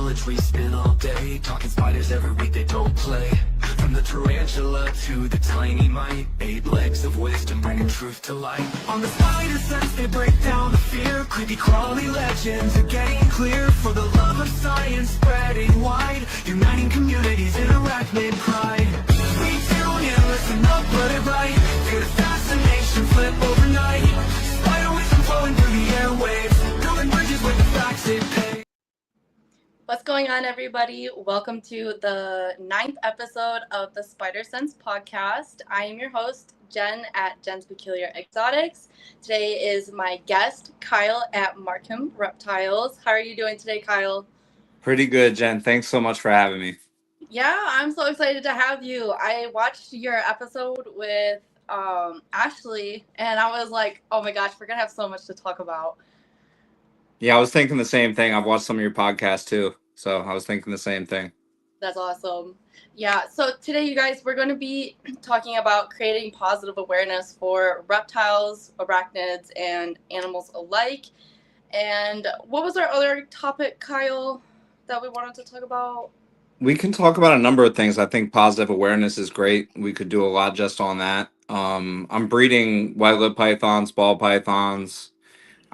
knowledge we spend all day, talking spiders every week they don't play. From the tarantula to the tiny mite, 8 legs of wisdom bringing truth to light. On the spider sense they break down the fear, creepy crawly legends are getting clear. For the love of science spreading wide, uniting communities in arachnid pride. We tune in, listen up, let it right, feel the fascination flip overnight. Spider wisdom flowing through the airwaves, building bridges with the facts it pays. What's going on, everybody? Welcome to the 9th episode of the Spider Sense podcast. I am your host, Jen at Jen's Peculiar Exotics. Today is my guest, Kyle at Markham Reptiles. How are you doing today, Kyle? Pretty good, Jen. Thanks so much for having me. Yeah, I'm so excited to have you. I watched your episode with Ashley, and I was like, oh my gosh, we're going to have so much to talk about. Yeah, I was thinking the same thing. I've watched some of your podcasts too, so I was thinking the same thing. That's awesome. Yeah, so today, you guys, we're going to be talking about creating positive awareness for reptiles, arachnids, and animals alike. And what was our other topic, Kyle, that we wanted to talk about? We can talk about a number of things. I think positive awareness is great. We could do a lot just on that. I'm breeding white-lipped pythons, ball pythons.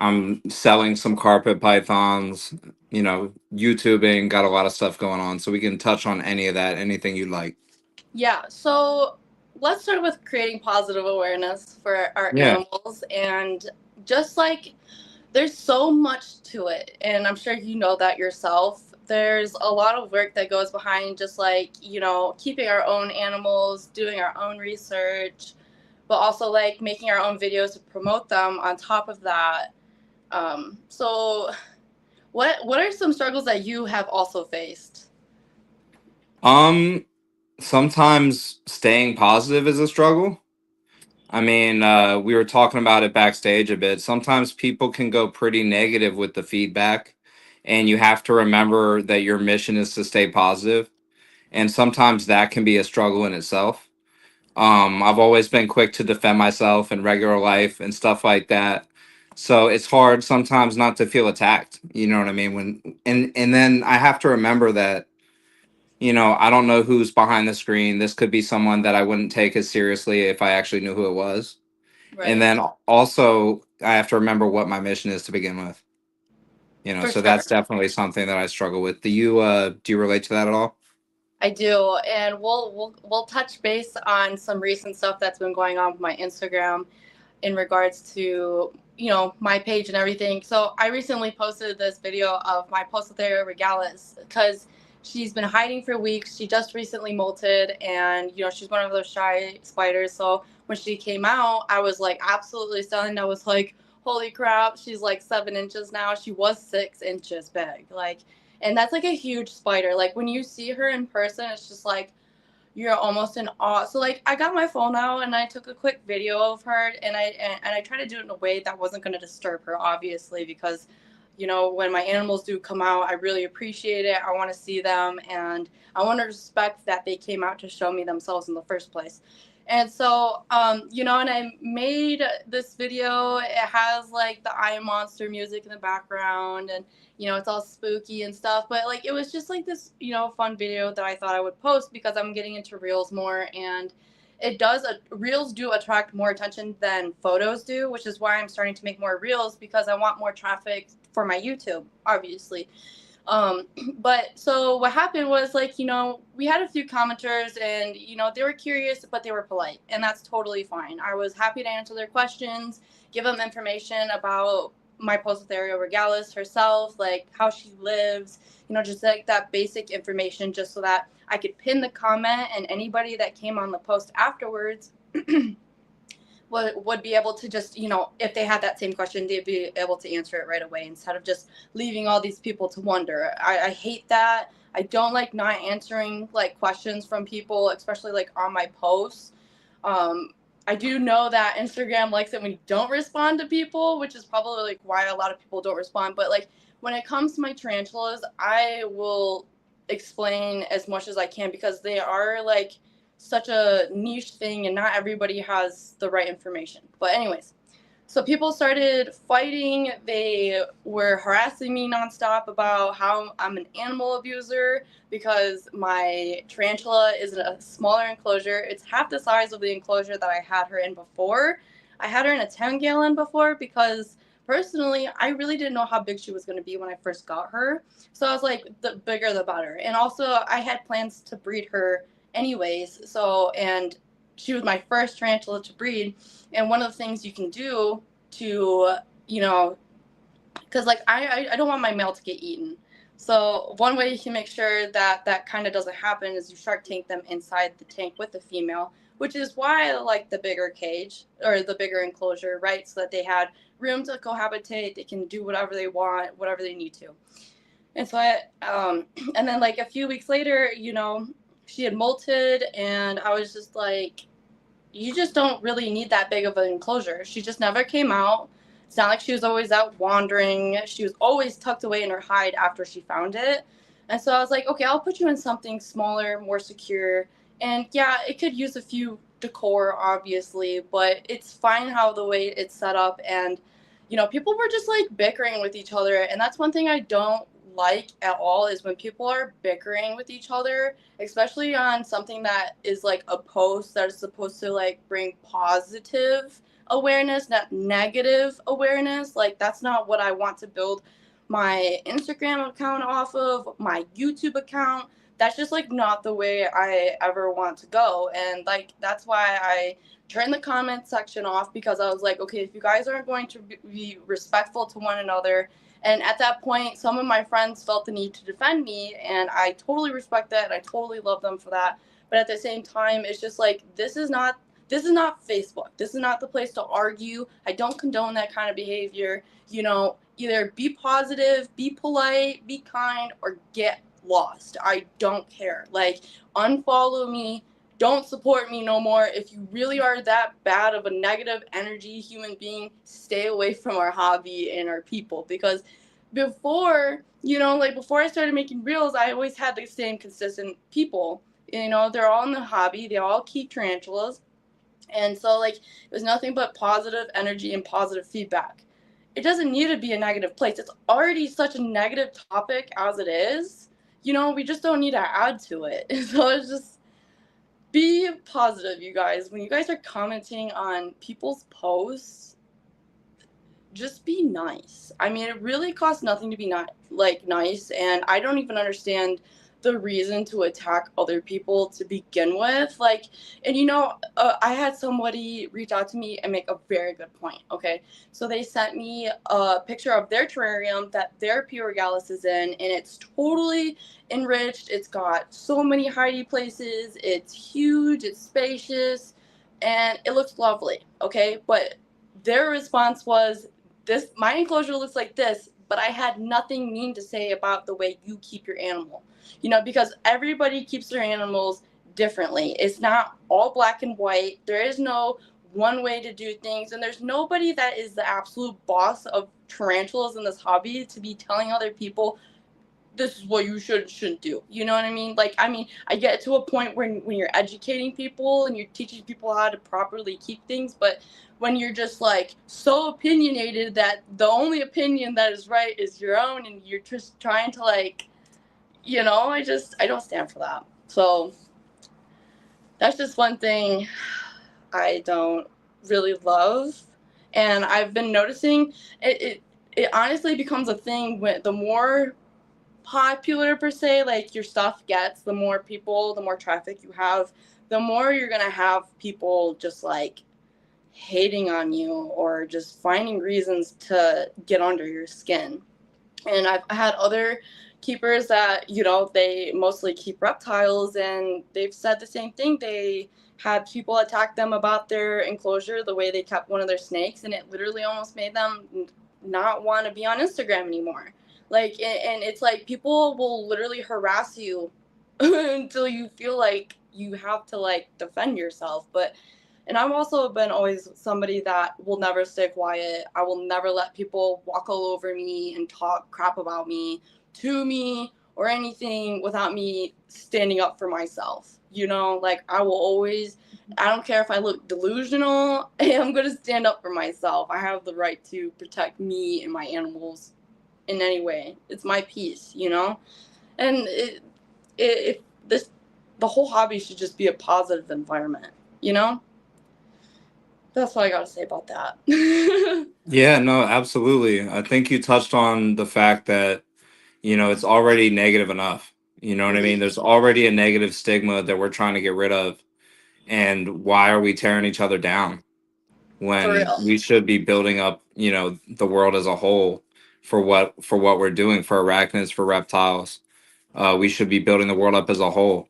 I'm selling some carpet pythons, YouTubing, got a lot of stuff going on. So we can touch on any of that, anything you'd like. Yeah, so let's start with creating positive awareness for our animals. And just like there's so much to it, and I'm sure you know that yourself. There's a lot of work that goes behind just like, keeping our own animals, doing our own research, but also like making our own videos to promote them on top of that. So what are some struggles that you have also faced? Sometimes staying positive is a struggle. I mean, we were talking about it backstage a bit. Sometimes people can go pretty negative with the feedback, and you have to remember that your mission is to stay positive. And sometimes that can be a struggle in itself. I've always been quick to defend myself in regular life and stuff like that. So it's hard sometimes not to feel attacked. You know what I mean? And then I have to remember that, I don't know who's behind the screen. This could be someone that I wouldn't take as seriously if I actually knew who it was. Right. And then also I have to remember what my mission is to begin with. So that's definitely something that I struggle with. Do you relate to that at all? I do, and we'll touch base on some recent stuff that's been going on with my Instagram in regards to my page and everything. So I recently posted this video of my Poecilotheria regalis because she's been hiding for weeks. She just recently molted, and she's one of those shy spiders. So when she came out, I was like absolutely stunned. I was like, holy crap, she's like 7 inches now. She was 6 inches big, and that's like a huge spider. Like when you see her in person, it's just like you're almost in awe. So like I got my phone out and I took a quick video of her, and I tried to do it in a way that wasn't going to disturb her, obviously, because when my animals do come out, I really appreciate it. I want to see them, and I want to respect that they came out to show me themselves in the first place. And so, and I made this video. It has like the Eye Monster music in the background, and it's all spooky and stuff. But like it was just like this, fun video that I thought I would post because I'm getting into reels more, and reels do attract more attention than photos do, which is why I'm starting to make more reels, because I want more traffic for my YouTube, obviously. But so what happened was like, we had a few commenters, and, they were curious, but they were polite, and that's totally fine. I was happy to answer their questions, give them information about my Poecilotheria regalis herself, like how she lives, just like that basic information, just so that I could pin the comment, and anybody that came on the post afterwards would be able to just, if they had that same question, they'd be able to answer it right away instead of just leaving all these people to wonder. I hate that. I don't like not answering like questions from people, especially like on my posts. I do know that Instagram likes it when you don't respond to people, which is probably like why a lot of people don't respond. But like when it comes to my tarantulas, I will explain as much as I can, because they are like such a niche thing and not everybody has the right information. But anyways, So people started fighting. They were harassing me nonstop about how I'm an animal abuser because my tarantula is in a smaller enclosure. It's half the size of the enclosure that I had her in before. I had her in a 10-gallon before because personally, I really didn't know how big she was going to be when I first got her. So I was like, the bigger the better. And also, I had plans to breed her anyways. So, and she was my first tarantula to breed. And one of the things you can do to, you know, because like I don't want my male to get eaten. So one way you can make sure that that kind of doesn't happen is you shark tank them inside the tank with the female, which is why I like the bigger cage or the bigger enclosure, right? So that they had room to cohabitate, they can do whatever they want, whatever they need to. And so and then like a few weeks later, you know, she had molted, and I was just like, you just don't really need that big of an enclosure. She just never came out. It's not like she was always out wandering. She was always tucked away in her hide after she found it. And so I was like, okay, I'll put you in something smaller, more secure. And yeah, it could use a few decor, obviously, but it's fine how the way it's set up. And, you know, people were just like bickering with each other. And that's one thing I don't like at all is when people are bickering with each other, especially on something that is like a post that is supposed to like bring positive awareness, not negative awareness. Like that's not what I want to build my Instagram account off of, my YouTube account. That's just like not the way I ever want to go. And like that's why I turned the comment section off, because I was like, okay, if you guys aren't going to be respectful to one another. And at that point, some of my friends felt the need to defend me, and I totally respect that, and I totally love them for that. But at the same time, it's just like, this is not Facebook. This is not the place to argue. I don't condone that kind of behavior. You know, either be positive, be polite, be kind, or get lost. I don't care. Like, unfollow me. Don't support me no more. If you really are that bad of a negative energy human being, stay away from our hobby and our people. Because before, you know, like before I started making reels, I always had the same consistent people. You know, they're all in the hobby. They all keep tarantulas. And so, like, it was nothing but positive energy and positive feedback. It doesn't need to be a negative place. It's already such a negative topic as it is. You know, we just don't need to add to it. So it's just, be positive, you guys. When you guys are commenting on people's posts, just be nice. I mean, it really costs nothing to be not like nice, and I don't even understand the reason to attack other people to begin with. Like, and you know, I had somebody reach out to me and make a very good point. Okay, so they sent me a picture of their terrarium that their Pure Gallus is in, and it's totally enriched. It's got so many hidey places. It's huge. It's spacious, and it looks lovely. Okay, but their response was, "This my enclosure looks like this, but I had nothing mean to say about the way you keep your animal." You know, because everybody keeps their animals differently. It's not all black and white. There is no one way to do things, and there's nobody that is the absolute boss of tarantulas in this hobby to be telling other people this is what you shouldn't do. You know what I mean? Like, I mean, I get to a point when you're educating people and you're teaching people how to properly keep things, but when you're just like so opinionated that the only opinion that is right is your own, and you're just trying to like, you know, I don't stand for that. So that's just one thing I don't really love. And I've been noticing it honestly becomes a thing when the more popular per se like your stuff gets, the more people, the more traffic you have, the more you're gonna have people just like hating on you or just finding reasons to get under your skin. And I've had other keepers that, you know, they mostly keep reptiles, and they've said the same thing. They had people attack them about their enclosure, the way they kept one of their snakes, and it literally almost made them not want to be on Instagram anymore. Like, and it's like people will literally harass you until you feel like you have to like defend yourself. But and I've also been always somebody that will never stay quiet. I will never let people walk all over me and talk crap about me, to me, or anything without me standing up for myself. You know, like I will always, I don't care if I look delusional, I'm going to stand up for myself. I have the right to protect me and my animals in any way. It's my peace, you know? And this, the whole hobby should just be a positive environment, you know? That's all I got to say about that. Yeah, no, absolutely. I think you touched on the fact that, it's already negative enough. You know what I mean? There's already a negative stigma that we're trying to get rid of. And why are we tearing each other down For when real. we should be building up, the world as a whole for what we're doing for arachnids, for reptiles. We should be building the world up as a whole.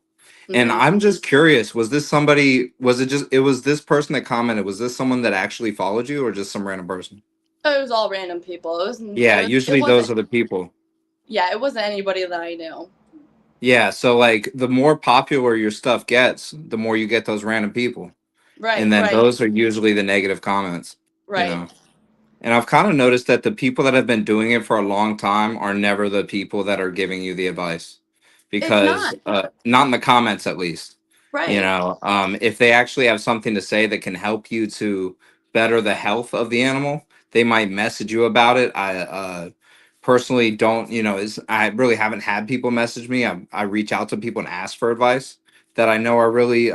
And Hmm. I'm just curious, was this person that commented, was this someone that actually followed you or just some random person? It was all random people. Yeah, It usually wasn't, those are the people. yeah, it wasn't anybody that I knew. Yeah, so like the more popular your stuff gets, the more you get those random people. And Right, then right, those are usually the negative comments, you right. know. And I've kind of noticed that the people that have been doing it for a long time are never the people that are giving you the advice, It's because not. not in the comments at least. Right. If they actually have something to say that can help you to better the health of the animal, they might message you about it. I personally don't, is I really haven't had people message me. I reach out to people and ask for advice that I know are really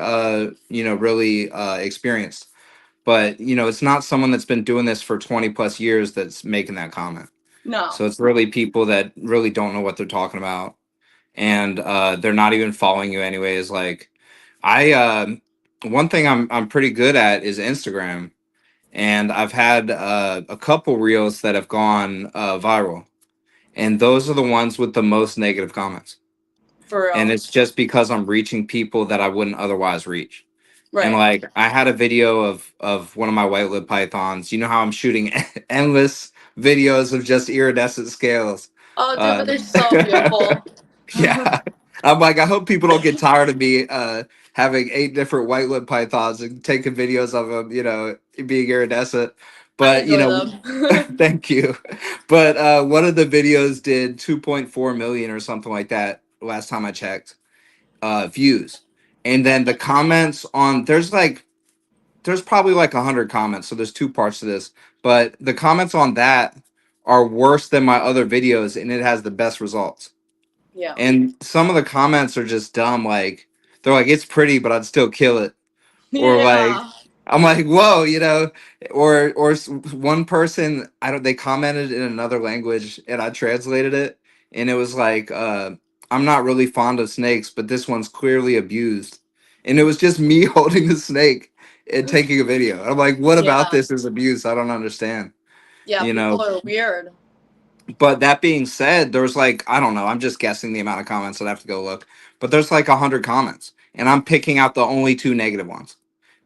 really experienced. But it's not someone that's been doing this for 20 plus years that's making that comment. No. So it's really people that really don't know what they're talking about, and they're not even following you anyways. Like I one thing I'm pretty good at is Instagram, and I've had a couple reels that have gone viral, and those are the ones with the most negative comments. For And real. it's just because I'm reaching people that I wouldn't otherwise reach. And Right. like I had a video of one of my white lip pythons. You know how I'm shooting endless videos of just iridescent scales. Oh, dude, but Uh, they're so beautiful. yeah, I'm like, I hope people don't get tired of me having 8 different white lip pythons and taking videos of them, being iridescent. I But enjoy them. thank you. But one of the videos did 2.4 million or something like that last time I checked views. And then the comments on there's probably like 100 comments, so there's two parts to this. But the comments on that are worse than my other videos, and it has the best results. Yeah. And some of the comments are just dumb. Like they're like, "It's pretty, but I'd still kill it." Or like, Yeah. I'm like, "Whoa," one person, I don't, they commented in another language and I translated it, and it was like, "I'm not really fond of snakes, but this one's clearly abused," and it was just me holding the snake and taking a video. I'm like, "What about Yeah. this is abuse? I don't understand." Yeah. You People know, are weird. but that being said, there's like, I don't know, I'm just guessing the amount of comments. I'd have to go look. But there's like 100 comments. And I'm picking out the only two negative ones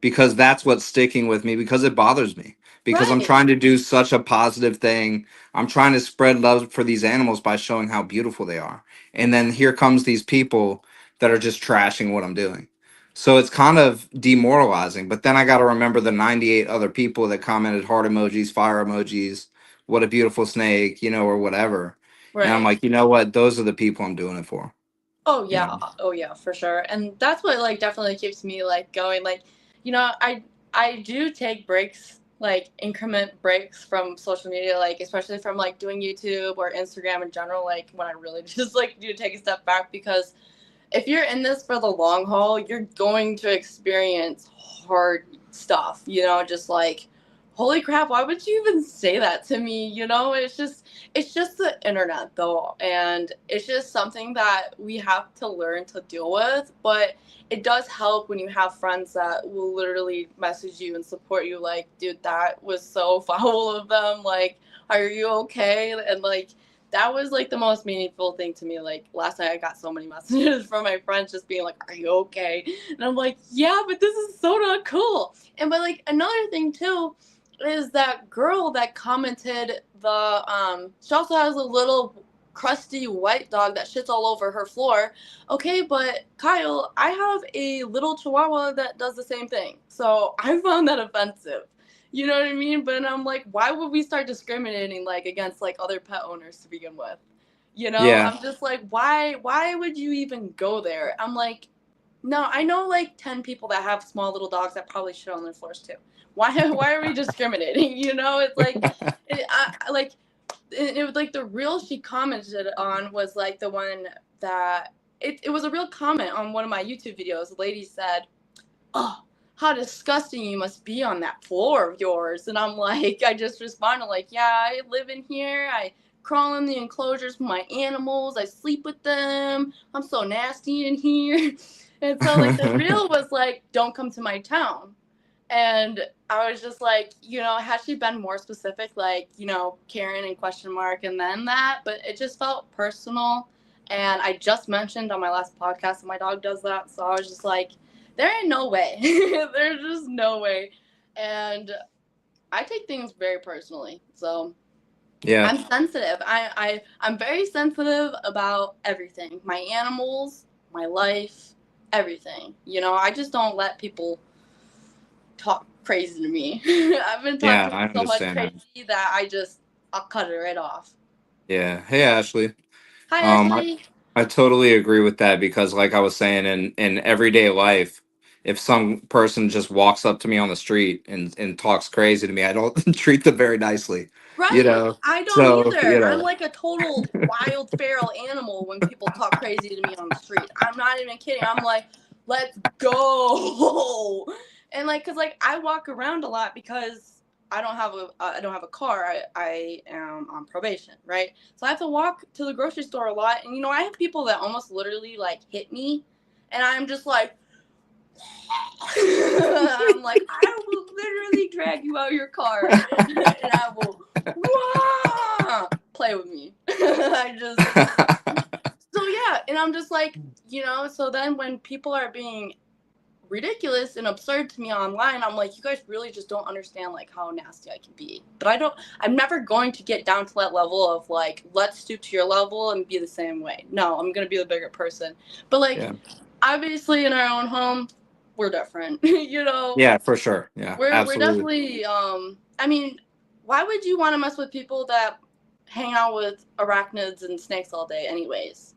because that's what's sticking with me, because it bothers me. Because I'm Right. trying to do such a positive thing. I'm trying to spread love for these animals by showing how beautiful they are. And then here comes these people that are just trashing what I'm doing. So it's kind of demoralizing. But then I got to remember the 98 other people that commented heart emojis, fire emojis, what a beautiful snake, or whatever. And I'm Right. like, you know what? Those are the people I'm doing it for. Oh You yeah. know? Oh yeah, for sure. And that's what like definitely keeps me like going. Like, you know, I do take breaks, like increment breaks from social media, like especially from like doing YouTube or Instagram in general, like when I really just like do take a step back, because if you're in this for the long haul, you're going to experience hard stuff, you know, just like, holy crap, why would you even say that to me? You know, it's just the internet though, and it's just something that we have to learn to deal with, but it does help when you have friends that will literally message you and support you like, dude, that was so foul of them, like, are you okay? And like that was like the most meaningful thing to me. Like last night, I got so many messages from my friends just being like, "Are you okay?" And I'm like, "Yeah, but this is so not cool." And but like another thing too is that girl that commented she also has a little crusty white dog that shits all over her floor. Okay, but Kyle, I have a little chihuahua that does the same thing. So I found that offensive. You know what I mean? But I'm like, why would we start discriminating like against like other pet owners to begin with? You know, Yeah. I'm just like, why would you even go there? I'm like, No, I know like 10 people that have small little dogs that probably shit on their floors too. Why are we discriminating? You know, it's like, like, it was like the reel she commented on was like the one that, it was a real comment on one of my YouTube videos. The lady said, oh, how disgusting you must be on that floor of yours. And I'm like, I just responded like, yeah, I live in here. I crawl in the enclosures with my animals. I sleep with them. I'm so nasty in here. And so like the reel was like, don't come to my town. And I was just like, you know, had she been more specific, like, you know, Karen and question mark and then that, but it just felt personal. And I just mentioned on my last podcast that my dog does that. So I was just like, there ain't no way. There's just no way. And I take things very personally. So Yeah. I'm sensitive. I'm very sensitive about everything. My animals, my life, everything. You know, I just don't let people talk crazy to me. I've been Yeah, talking I so much understand that. crazy that I'll cut it right off. Yeah. Hey, Ashley. Hi Um, I, Ashley. I totally agree with that because, like I was saying, in everyday life, if some person just walks up to me on the street and talks crazy to me, I don't treat them very nicely, you Right. know. I don't So, either. I'm like a total wild feral animal when people talk crazy to me on the street. I'm not even kidding. I'm like, let's go. And like, cause like I walk around a lot because I don't have a car. I am on probation, right? So I have to walk to the grocery store a lot. And you know, I have people that almost literally like hit me, and I'm just like, I'm like, I will literally drag you out of your car, and I will play with me. I just so yeah, and I'm just like, you know. So then when people are being ridiculous and absurd to me online, I'm like, you guys really just don't understand like how nasty I can be. But I'm never going to get down to that level of like, let's stoop to your level and be the same way. No, I'm gonna be the bigger person. But like, yeah, obviously in our own home, we're different. You know, yeah, for sure. Yeah, we're absolutely. definitely I mean, why would you want to mess with people that hang out with arachnids and snakes all day anyways?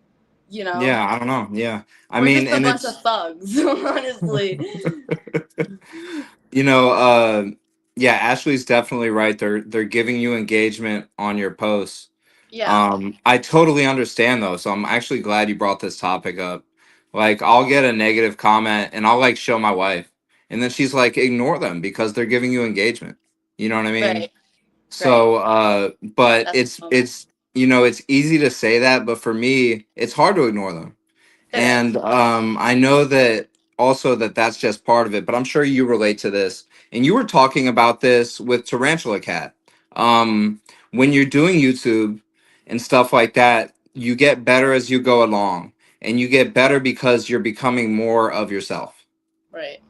You know? Yeah, I don't know. Yeah, I We're mean, just a and bunch of it's thugs, honestly. you know, yeah, Ashley's definitely right. They're giving you engagement on your posts. Yeah. I totally understand though, so I'm actually glad you brought this topic up. Like, I'll get a negative comment and I'll like show my wife, and then she's like, ignore them because they're giving you engagement. You know what I mean? Right. Right. So, but That's it's you know, it's easy to say that, but for me, it's hard to ignore them. it is. And I know that also that's just part of it, but I'm sure you relate to this. And you were talking about this with Tarantula Cat. When you're doing YouTube and stuff like that, you get better as you go along, and you get better because you're becoming more of yourself. Right.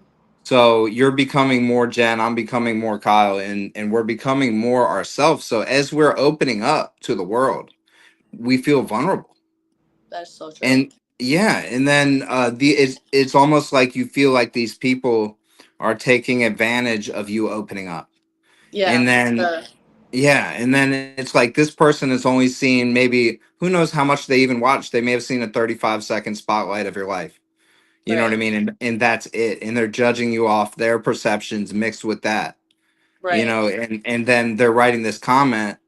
So you're becoming more Jen, I'm becoming more Kyle, and we're becoming more ourselves. So as we're opening up to the world, we feel vulnerable. That's so true. And yeah, and then it's almost like you feel like these people are taking advantage of you opening up. Yeah, And for then sure. yeah, and then it's like this person has only seen maybe who knows how much they even watched. They may have seen a 35-second spotlight of your life. You know what I Right. mean? And that's it. And they're judging you off their perceptions mixed with that. You Right. know, and then they're writing this comment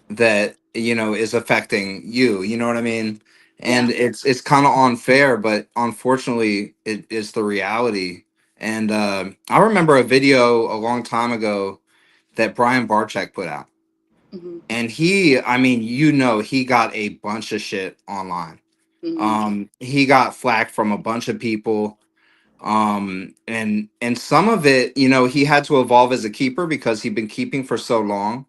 that is affecting you, you know what I mean? And Yeah. it's kind of unfair, but unfortunately it is the reality. And I remember a video a long time ago that Brian Barczyk put out, Mhm. and he got a bunch of shit online. Mhm. He got flack from a bunch of people, and some of it, he had to evolve as a keeper because he'd been keeping for so long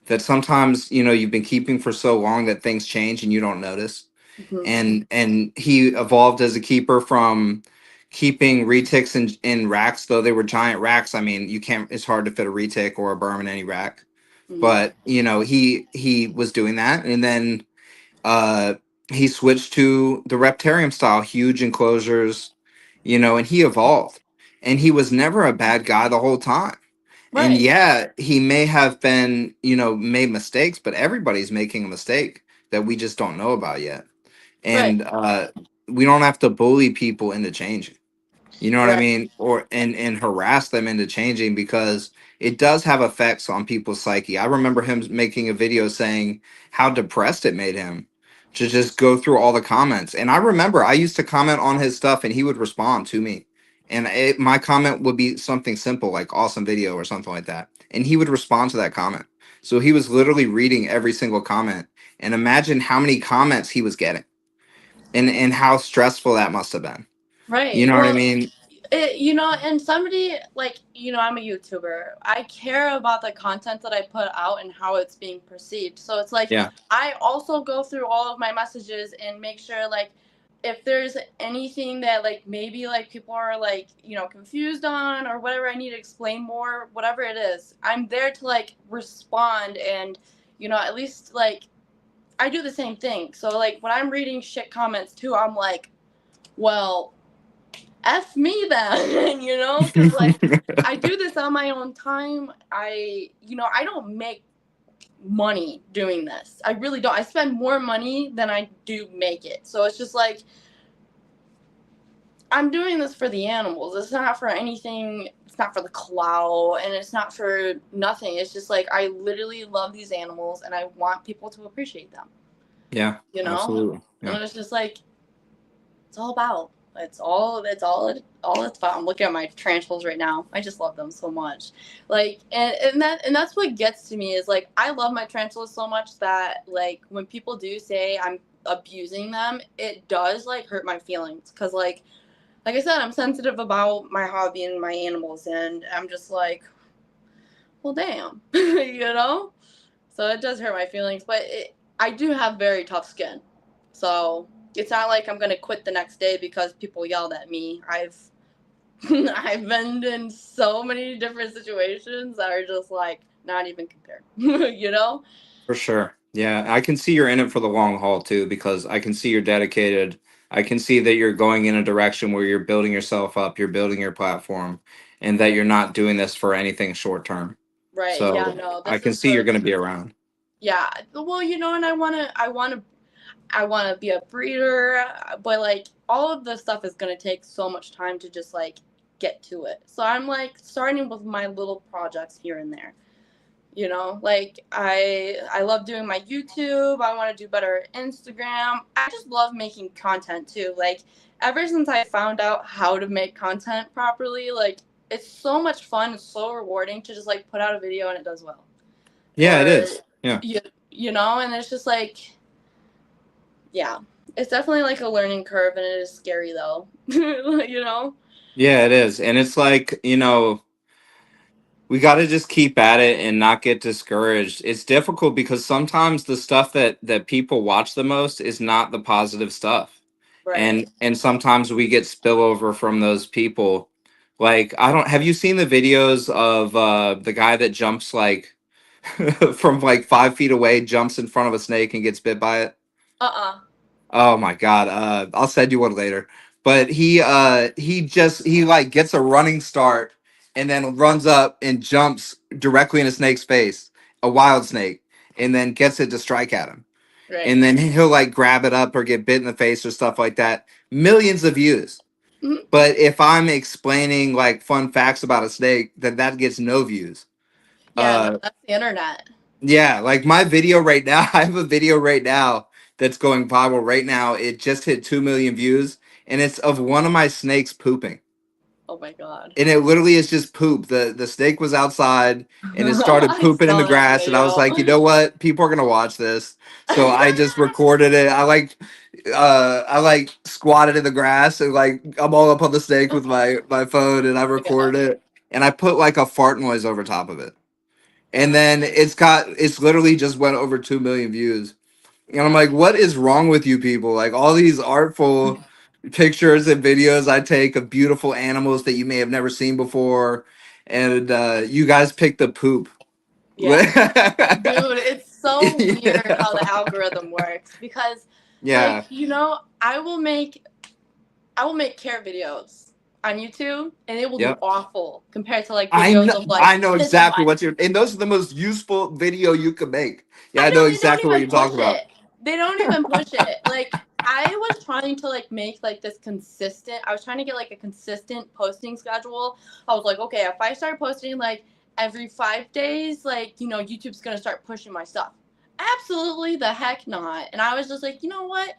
that sometimes you've been keeping for so long that things change and you don't notice. Mhm. And he evolved as a keeper from keeping retics in racks, though they were giant racks. I mean, you can't, it's hard to fit a retic or a berm in any rack, Mhm. but he was doing that. And then uh he switched to the reptarium style, huge enclosures, and he evolved, and he was never a bad guy the whole time. And Right. yeah, he may have been, made mistakes, but everybody's making a mistake that we just don't know about yet. Right. And we don't have to bully people into changing. You know what I Right. mean? Or and harass them into changing, because it does have effects on people's psyche. I remember him making a video saying how depressed it made him to just go through all the comments. And I remember I used to comment on his stuff and he would respond to me. And my comment would be something simple like awesome video or something like that. And he would respond to that comment. So he was literally reading every single comment. And imagine how many comments he was getting and how stressful that must have been. You Right. know what I Well, mean? and somebody like, I'm a YouTuber. I care about the content that I put out and how it's being perceived. So it's like, Yeah. I also go through all of my messages and make sure, like, if there's anything that, like, maybe, like, people are, like, confused on or whatever, I need to explain more, whatever it is, I'm there to, like, respond and, at least, like, I do the same thing. So, like, when I'm reading shit comments too, I'm like, well, F me then, because, like, I do this on my own time. I don't make money doing this. I really don't. I spend more money than I do make it. So it's just like, I'm doing this for the animals. It's not for anything. It's not for the clout, and it's not for nothing. It's just like, I literally love these animals and I want people to appreciate them, Yeah, you know? absolutely. Yeah. And it's just like, it's all about. All it's about. I'm looking at my tarantulas right now. I just love them so much. Like, and that's what gets to me is, like, I love my tarantulas so much that, like, when people do say I'm abusing them, it does, like, hurt my feelings, because, like I said, I'm sensitive about my hobby and my animals, and I'm just like, well, damn, So it does hurt my feelings, but I do have very tough skin, so it's not like I'm gonna quit the next day because people yelled at me. I've I've been in so many different situations that are just, like, not even compared. For sure. Yeah, I can see you're in it for the long haul too, because I can see you're dedicated. I can see that you're going in a direction where you're building yourself up, you're building your platform, and that you're not doing this for anything short term. Right? Yeah. So No. I This can is see you're for. going to be around. Yeah. Well, and I want to be a breeder, but, like, all of this stuff is going to take so much time to just, like, get to it. So I'm, like, starting with my little projects here and there. Like, I love doing my YouTube. I want to do better Instagram. I just love making content too. Like, ever since I found out how to make content properly, like, it's so much fun. It's so rewarding to just, like, put out a video and it does well. Yeah, it Or, is. Yeah. and it's just like, yeah, it's definitely, like, a learning curve, and it is scary though. Yeah, it is. And it's like, we got to just keep at it and not get discouraged. It's difficult because sometimes the stuff that people watch the most is not the positive stuff. Right. And sometimes we get spillover from those people. Like, I don't, have you seen the videos of the guy that jumps like from like 5 feet away, jumps in front of a snake and gets bit by it? Oh my God. I'll send you one later. But he like gets a running start and then runs up and jumps directly in a snake's face, a wild snake, and then gets it to strike at him. Right. And then he'll like grab it up or get bit in the face or stuff like that. Millions of views. Mhm. But if I'm explaining like fun facts about a snake, then that gets no views. Yeah. No, Uh that's the internet. yeah, like my video right now, I have a video right now that's going viral right now. It just hit 2 million views and it's of one of my snakes pooping. Oh my God. And it literally is just poop. The snake was outside and it started I pooping in the saw that grass and I was video. like, you know what? People are gonna watch this. So I just recorded it. I like squatted in the grass and like I'm all up on the snake with my phone and I Oh my God. recorded it and I put like a fart noise over top of it. And then it's literally just went over 2 million views. And I'm like, what is wrong with you people? Like all these artful pictures and videos I take of beautiful animals that you may have never seen before. And you guys pick the poop. Yeah. Dude, it's so weird how the Yeah. algorithm works, because, like, Yeah. I will make care videos on YouTube and it will do Yep. awful compared to, like, I videos know of, like, I know this is exactly my. what you're, and those are the most useful video you could make. Yeah, I I know know they don't exactly what even you're push talking about. it. They don't even push it. Like, I was trying to like make like this consistent. I was trying to get like a consistent posting schedule. I was like, okay, if I start posting like every 5 days, like YouTube's gonna start pushing my stuff. Absolutely the heck not. And I was just like, you know what?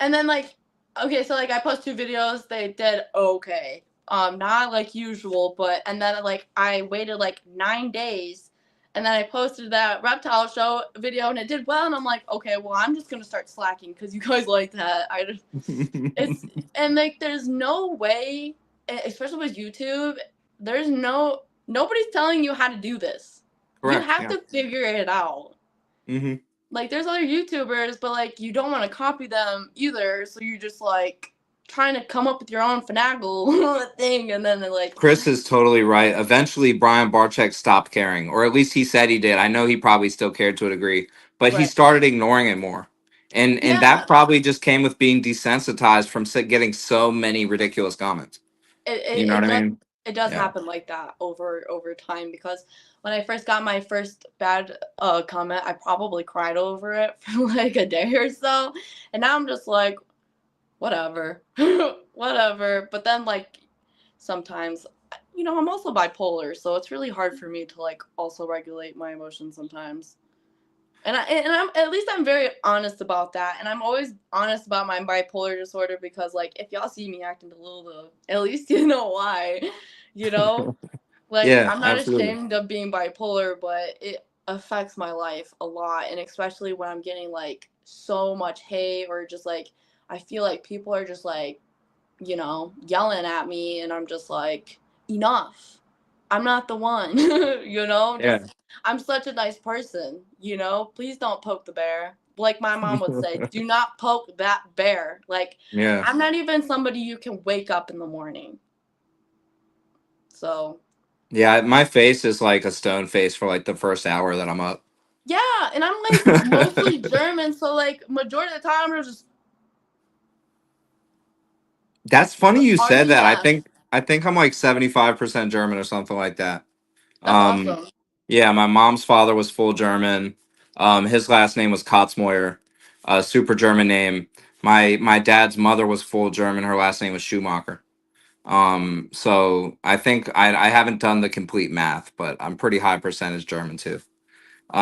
And then like, okay, so like I post 2 videos, they did okay. Not like usual, but and then like I waited like 9 days, and then I posted that reptile show video and it did well, and I'm like, okay, well I'm just gonna start slacking because you guys like that. I just it's and like there's no way, especially with YouTube, there's nobody's telling you how to do this. You Correct. have Yeah. to figure it out. Hmm. Like there's other YouTubers, but like you don't want to copy them either, so you're just like trying to come up with your own finagle thing, and then they're like, Chris is totally right. Eventually, Brian Barczyk stopped caring, or at least he said he did. I know he probably still cared to a degree, but he right, started ignoring it more, and that yeah, probably just came with being desensitized from getting so many ridiculous comments. it, You it, know what it I does mean? it does Yeah. happen like that over time, because when I first got my first bad comment, I probably cried over it for like a day or so, and now I'm just like, whatever, whatever. But then like sometimes, I'm also bipolar, so it's really hard for me to like also regulate my emotions sometimes. And I'm at least I'm very honest about that, and I'm always honest about my bipolar disorder, because like if y'all see me acting a little, at least you know why, you know. Like Yeah, I'm not absolutely. ashamed of being bipolar, but it affects my life a lot, and especially when I'm getting like so much hate, or just like I feel like people are just like yelling at me, and I'm just like, enough. I'm not the one, Yeah. just I'm such a nice person, please don't poke the bear. Like my mom would say, do not poke that bear. Like, Yeah. I'm not even somebody you can wake up in the morning. So, Yeah, my face is like a stone face for like the first hour that I'm up. yeah, and I'm like mostly German, so like majority of the time I'm just That's funny you said that. I RBF. think I think I'm like 75% German or something like that. That's Um awesome. yeah, my mom's father was full German. His last name was Kotzmoyer, super German name. My dad's mother was full German. Her last name was Schumacher. So I think I haven't done the complete math, but I'm pretty high percentage German too.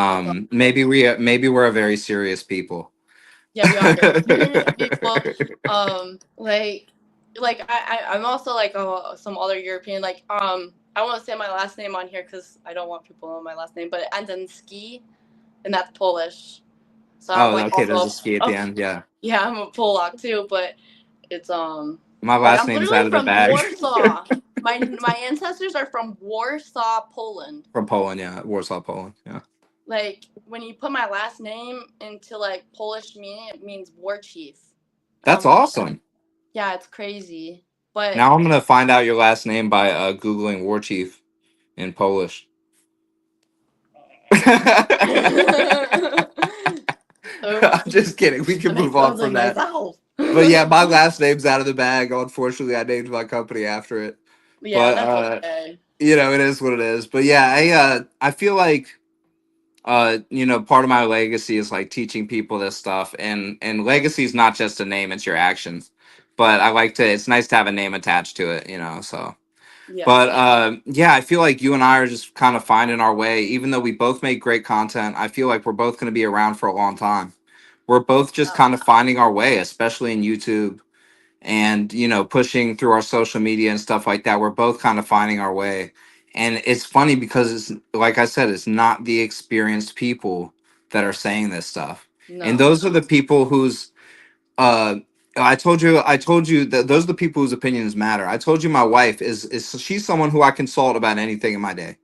That's awesome. Maybe we're a very serious people. Yeah, we are very serious people. Like I'm also like some other European. Like I won't say my last name on here because I don't want people to know my last name. But it ends in ski, and that's Polish. So I'm Oh, like okay. There's a also ski at the end. Yeah, yeah, I'm a Polak too. But it's my like last I'm name's literally out of the from bag. Warsaw. My ancestors are from Warsaw, Poland. From Poland, yeah, Warsaw, Poland. Yeah, Like when you put my last name into like Polish meaning, it means war chief. And that's I'm like, awesome. yeah, it's crazy. But Now I'm gonna find out your last name by googling War Chief in Polish. I'm oops, just kidding. We I'm can move on exposing from that. myself. But yeah, my last name's out of the bag. Unfortunately, I named my company after it. Yeah, But that's okay. it is what it is. But yeah, I feel like part of my legacy is like teaching people this stuff, and legacy is not just a name, it's your actions. But I like to it's nice to have a name attached to it, so. But Yes. yeah, I feel like you and I are just kind of finding our way. Even though we both make great content, I feel like we're both going to be around for a long time. We're both just Yeah. kind of finding our way, especially in YouTube and pushing through our social media and stuff like that. We're both kind of finding our way. And it's funny because it's like I said, it's not the experienced people that are saying this stuff. And No. those are the people whose uh I told you that those are the people whose opinions matter. I told you my wife is she's someone who I consult about anything in my day.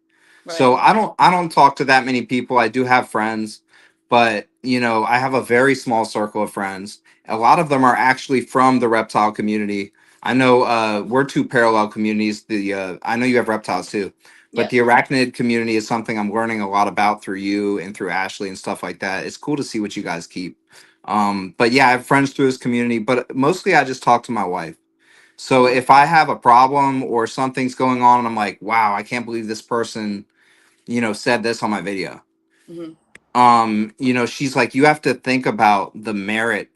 So Right. I don't talk to that many people. I do have friends, but I have a very small circle of friends. A lot of them are actually from the reptile community. I know we're two parallel communities. The I know you have reptiles too, but the Yes. arachnid community is something I'm learning a lot about through you and through Ashley and stuff like that. It's cool to see what you guys keep. But yeah, I have friends through this community, but mostly I just talk to my wife. So Mhm. if I have a problem or something's going on and I'm like, wow, I can't believe this person said this on my video. Mhm. she's like, you have to think about the merit.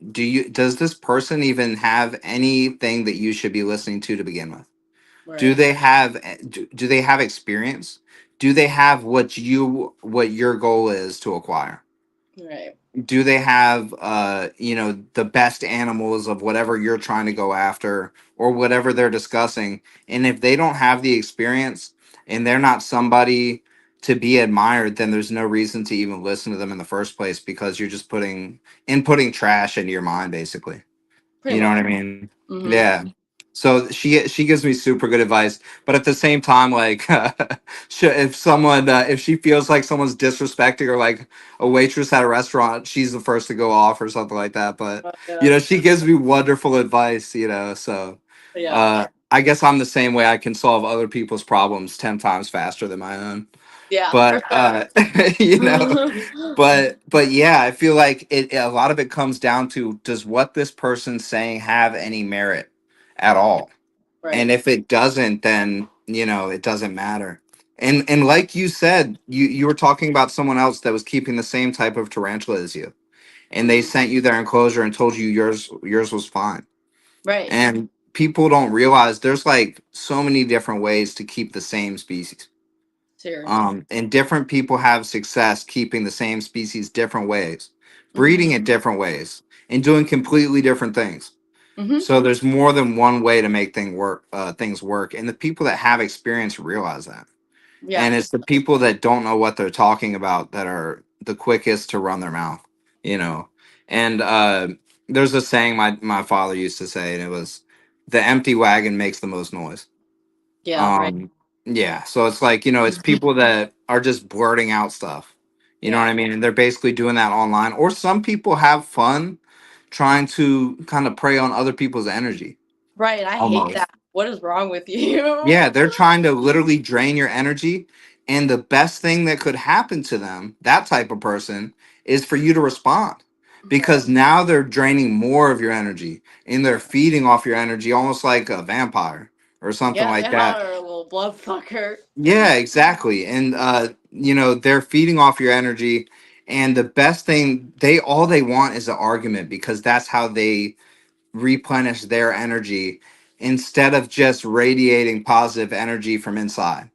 Does this person even have anything that you should be listening to begin with? Do Right. they have do they have experience? Do they have what your goal is to acquire? Right. Do they have the best animals of whatever you're trying to go after or whatever they're discussing? And if they don't have the experience and they're not somebody to be admired, then there's no reason to even listen to them in the first place, because you're just putting trash into your mind, basically. Pretty You know much. what I mean? Mm-hmm. Yeah. So she gives me super good advice, but at the same time, like, if she feels like someone's disrespecting her, like a waitress at a restaurant, she's the first to go off or something like that. But Yeah. she gives me wonderful advice. So Yeah. I guess I'm the same way. I can solve other people's problems 10 times faster than my own. Yeah, for But sure. you know, but yeah, I feel like a lot of it comes down to, does what this person's saying have any merit at all? And Right. if it doesn't, then it doesn't matter. And like you said, you were talking about someone else that was keeping the same type of tarantula as you, and they Hmm. sent you their enclosure and told you yours was fine. Right. And people don't realize there's like so many different ways to keep the same species. Serious. And different people have success keeping the same species different ways, Hmm. breeding it different ways, and doing completely different things. Hmm. So there's more than one way to make things work, and the people that have experience realize that. Yeah. And it's the people that don't know what they're talking about that are the quickest to run their mouth, you know. And there's a saying my father used to say, and it was, "The empty wagon makes the most noise." Yeah. Right. Um, yeah, so it's like, it's people that are just blurting out stuff. You know what Yeah. I mean? And they're basically doing that online. Or some people have fun trying to kind of prey on other people's energy Right. I hate that. almost. What is wrong with you? Yeah, they're trying to literally drain your energy. And the best thing that could happen to them, that type of person, is for you to respond. Right. Because now they're draining more of your energy and they're feeding off your energy almost like a vampire or something Yeah, they like that. are a little blood fucker. Yeah, exactly. And they're feeding off your energy, and the best thing, they want is an argument, because that's how they replenish their energy instead of just radiating positive energy from inside.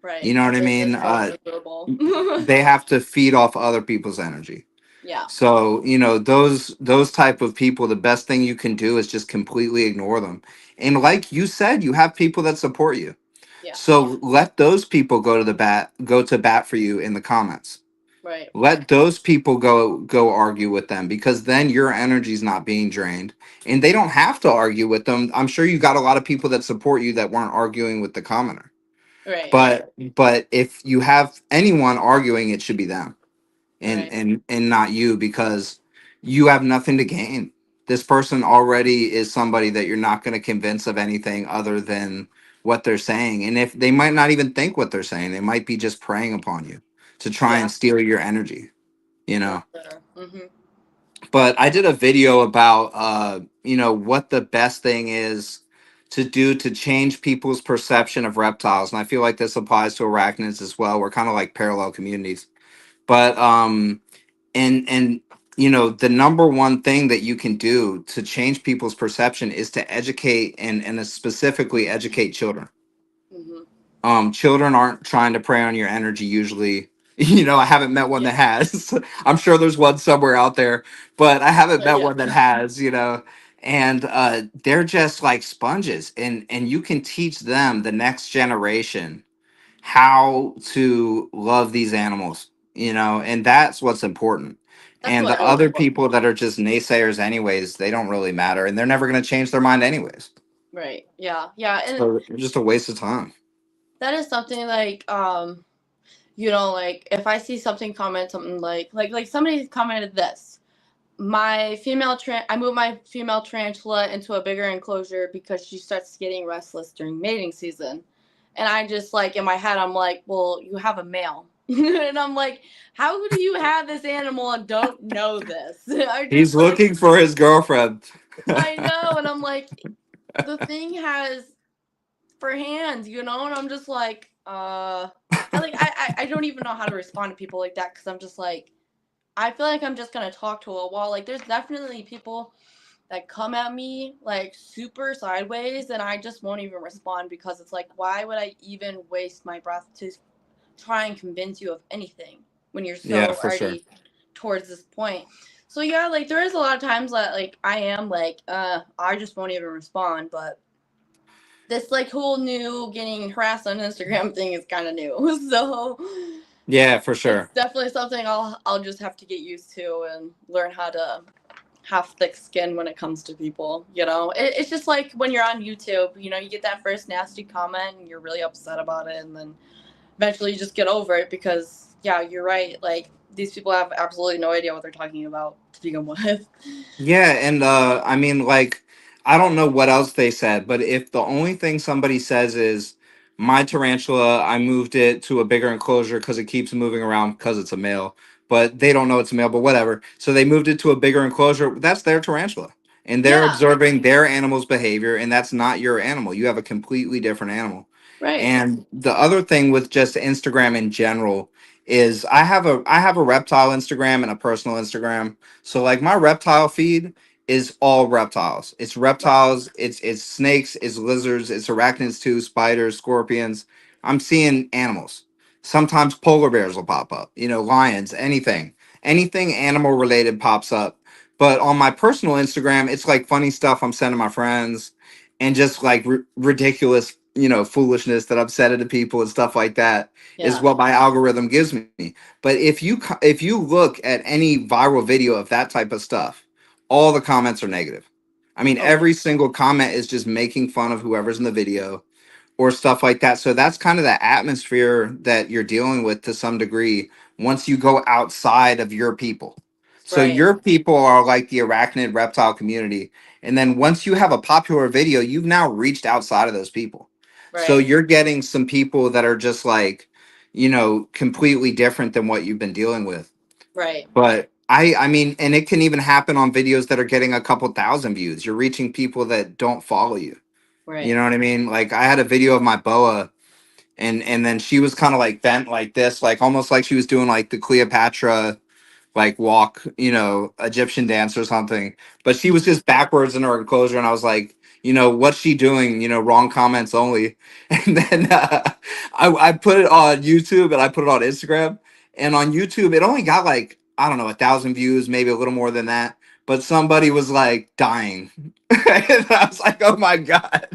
You Right. know what I They're mean? just so miserable. They have to feed off other people's energy. Yeah. So, those type of people, the best thing you can do is just completely ignore them. And like you said, you have people that support you. Yeah. So let those people go to bat for you in the comments. Right. Let those people go argue with them, because then your energy's not being drained. And they don't have to argue with them. I'm sure you got a lot of people that support you that weren't arguing with the commenter. Right. But if you have anyone arguing, it should be them, and Right. and not you, because you have nothing to gain. This person already is somebody that you're not going to convince of anything other than what they're saying. And if they might not even think what they're saying, they might be just preying upon you to try Yeah. and steal your energy, you For know. sure. Hmm. But I did a video about what the best thing is to do to change people's perception of reptiles, and I feel like this applies to arachnids as well. We're kind of like parallel communities. But and the number one thing that you can do to change people's perception is to educate, and specifically educate children. Hmm. Children aren't trying to prey on your energy usually. I haven't met one Yeah. that has. I'm sure there's one somewhere out there, but I haven't met Yeah. one that has. And they're just like sponges, and you can teach them, the next generation, how to love these animals, and that's what's important. That's And the what is other important. people that are just naysayers anyways, they don't really matter, and they're never going to change their mind anyways. Right. Yeah. Yeah. And So it's just a waste of time. that is something like like if I see something comment something like somebody commented this. I moved my female tarantula into a bigger enclosure because she starts getting restless during mating season. And I just like in my head I'm like, well, you have a male. And I'm like, how do you have this animal and don't know this? I He's just like looking for his girlfriend. I know, and I'm like, the thing has for hands, and I'm just like, I don't even know how to respond to people like that because I'm just like, I feel like I'm just gonna talk to a wall. Like there's definitely people that come at me like super sideways and I just won't even respond because it's like why would I even waste my breath to try and convince you of anything when you're Yeah, so for sure. already towards this point. So yeah, like there is a lot of times that like I am like I just won't even respond, but this like whole new getting harassed on Instagram thing is kind of new. So Yeah, for it's sure. definitely something I'll just have to get used to and learn how to have thick skin when it comes to people. You know, it's just like when you're on YouTube. You know, you get that first nasty comment and you're really upset about it, and then eventually you just get over it because yeah, you're right. Like these people have absolutely no idea what they're talking about to begin with. Yeah, and I mean, like, I don't know what else they said, but if the only thing somebody says is my tarantula, I moved it to a bigger enclosure because it keeps moving around because it's a male, but they don't know it's a male, but whatever. So they moved it to a bigger enclosure. That's their tarantula, and they're Yeah, observing their animal's behavior, and that's not your animal. You have a completely different animal. right. And the other thing with just Instagram in general is I have a reptile Instagram and a personal Instagram. So like my reptile feed is all reptiles. It's Right. reptiles, it's snakes, it's lizards, it's arachnids too, spiders, scorpions. I'm seeing animals. Sometimes polar bears will pop up, you know, lions, anything. Anything animal related pops up. But on my personal Instagram, it's like funny stuff I'm sending my friends and just like ridiculous, you know, foolishness that I've said it to people and stuff like that is Yeah. what my algorithm gives me. But if you look at any viral video of that type of stuff, all the comments are negative. I mean, Okay. every single comment is just making fun of whoever's in the video or stuff like that. So that's kind of the atmosphere that you're dealing with to some degree once you go outside of your people. So Right. your people are like the arachnid reptile community. And then once you have a popular video, you've now reached outside of those people. So Right. you're getting some people that are just like, you know, completely different than what you've been dealing with. Right. But I mean, and it can even happen on videos that are getting a couple thousand views. You're reaching people that don't follow you. You Right. know what I mean? Like I had a video of my boa and then she was kind of like bent like this, like almost like she was doing like the Cleopatra like walk, you know, Egyptian dance or something. But she was just backwards in her enclosure, and I was like, you know, what's she doing? You know, wrong comments only. And then I put it on YouTube and I put it on Instagram. And on YouTube, it only got like I don't know 1,000 views, maybe a little more than that. But somebody was like dying, and I was like, oh my god.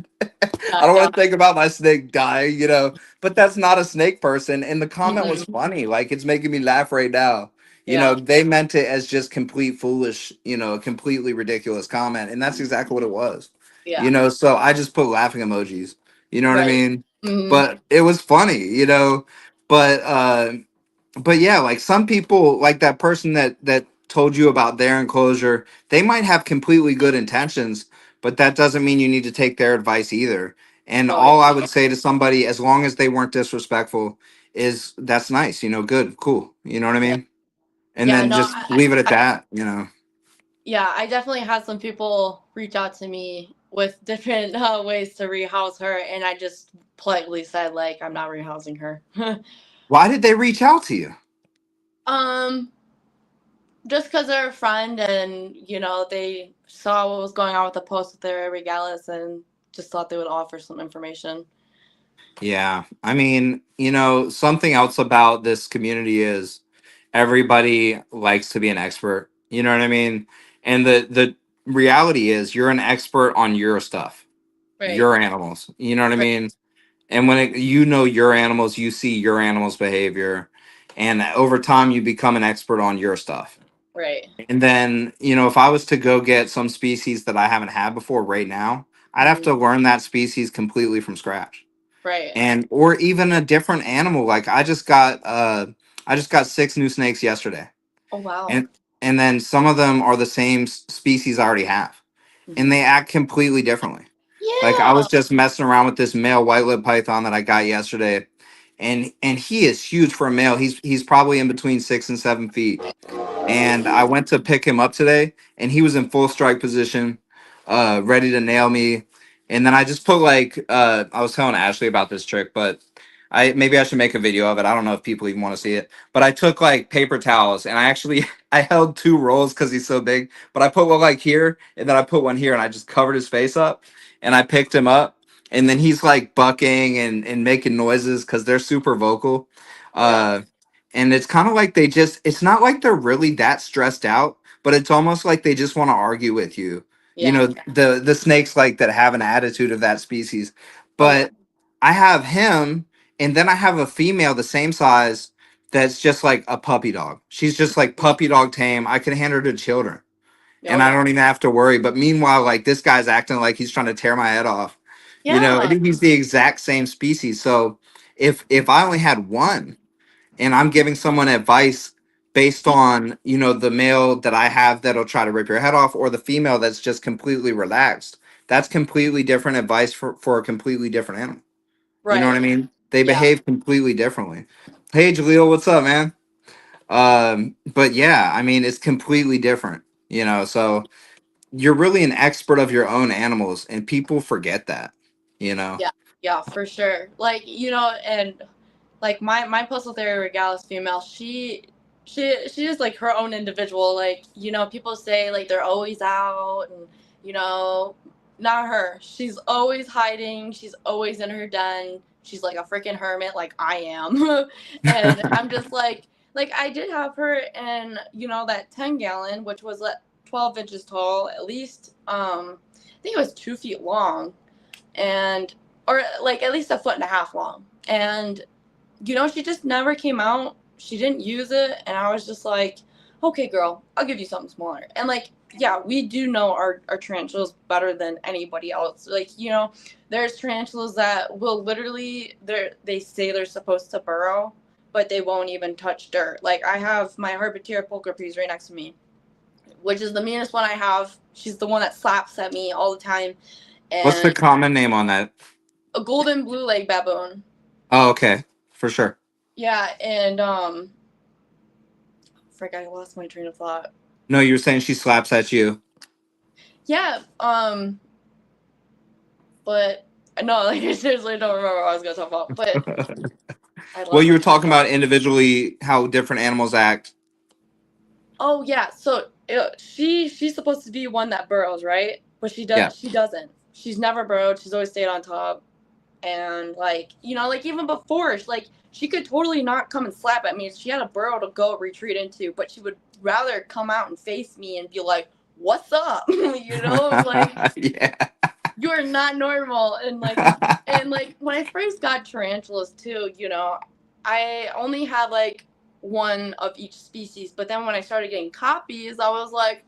Yeah. I don't No. want to think about my snake dying, you know. But that's not a snake person. And the comment was Mm-mm. funny. Like it's making me laugh right now. You know, Yeah. they meant it as just complete foolish, you know, a completely ridiculous comment. And that's exactly what it was. You Yeah. know, so I just put laughing emojis. You know what I Right. mean? Mm-hmm. But it was funny, you know. But but yeah, like some people, like that person that told you about their enclosure, they might have completely good intentions, but that doesn't mean you need to take their advice either. And Oh yeah. all I would say to somebody, as long as they weren't disrespectful, is that's nice, you know, good, cool. You know what I Yeah. mean? And Yeah. then No. just leave it at that, you know. Yeah. I definitely had some people reach out to me with different ways to rehouse her, and I just politely said like I'm not rehousing her. Why did they reach out to you? um. Just because they're a friend, and you know they saw what was going on with the post with their regalis, and just thought they would offer some information. Yeah. I mean, you know, something else about this community is everybody likes to be an expert. You know what I mean? And the reality is you're an expert on your stuff, Right. your animals. You know what I Right. mean? And when you know your animals, you see your animals' behavior, and over time you become an expert on your stuff. Right. And then, you know, if I was to go get some species that I haven't had before right now, I'd have Hmm. to learn that species completely from scratch. Right. And or even a different animal. Like I just got 6 new snakes yesterday. Oh wow. And then some of them are the same species I already have. And Hmm. they act completely differently. Like I Yeah. was just messing around with this male white lip python that I got yesterday. And he is huge for a male. He's probably in between 6 and 7 feet, and I went to pick him up today, and he was in full strike position, ready to nail me. And then I just put like I was telling Ashley about this trick, but Maybe I should make a video of it. I don't know if people even want to see it. But I took like paper towels and I actually I held two rolls because he's so big. But I put one like here and then I put one here and I just covered his face up and I picked him up and then he's like bucking and making noises because they're super vocal. Yeah. Uh, and it's kind of like it's not like they're really that stressed out, but it's almost like they just want to argue with you. You Yeah. know, the snakes like that have an attitude of that species. Oh yeah. But I have him and then I have a female the same size that's just like a puppy dog. She's just like puppy dog tame. I can hand her to children Oh and I yeah. don't even have to worry. But meanwhile, like this guy's acting like he's trying to tear my head off. You know, Yeah. and he's the exact same species. So if I only had one and I'm giving someone advice based on, you know, the male that I have that'll try to rip your head off or the female that's just completely relaxed, that's completely different advice for a completely different animal. You know what I Right. mean? They Yeah. behave completely differently. Hey, Jaleel, what's up, man? But yeah, I mean, it's completely different, you know. So you're really an expert of your own animals, and people forget that, you know. Yeah. Yeah, for sure. Like, and like my postal terrier regalis female, she is like her own individual. Like, people say like they're always out, and you know not her. She's always hiding, she's always in her den. She's like a freaking hermit like I am. And I'm just like I did have her in that 10 gallon, which was 12 inches tall at least. I think it was 2 feet long, and or like at least a foot and a half long. And she just never came out. She didn't use it, and I was just like, okay, girl, I'll give you something smaller. And like, yeah, we do know our tarantulas better than anybody else. Like, there's tarantulas that will literally they say they're supposed to burrow, but they won't even touch dirt. Like, I have my Herpetera pulchripes right next to me, which is the meanest one I have. She's the one that slaps at me all the time. What's the And common name on that? a golden blue leg baboon. Oh, okay, for sure. Yeah, and frick, I lost my train of thought. No, you were saying she slaps at you. Yeah, but no, like I seriously don't remember what I was gonna talk about. But I Well, lost you my were train of talking about thought. individually how different animals act. Oh yeah, so she's supposed to be one that burrows, right? But Yeah. she doesn't. She's never burrowed. She's always stayed on top. And like like even before, she could totally not come and slap at me. She had a burrow to go retreat into, but she would rather come out and face me and be like, "What's up?" Like, Yeah. you are not normal. And like when I first got tarantulas too, I only had like one of each species. But then when I started getting copies, I was like,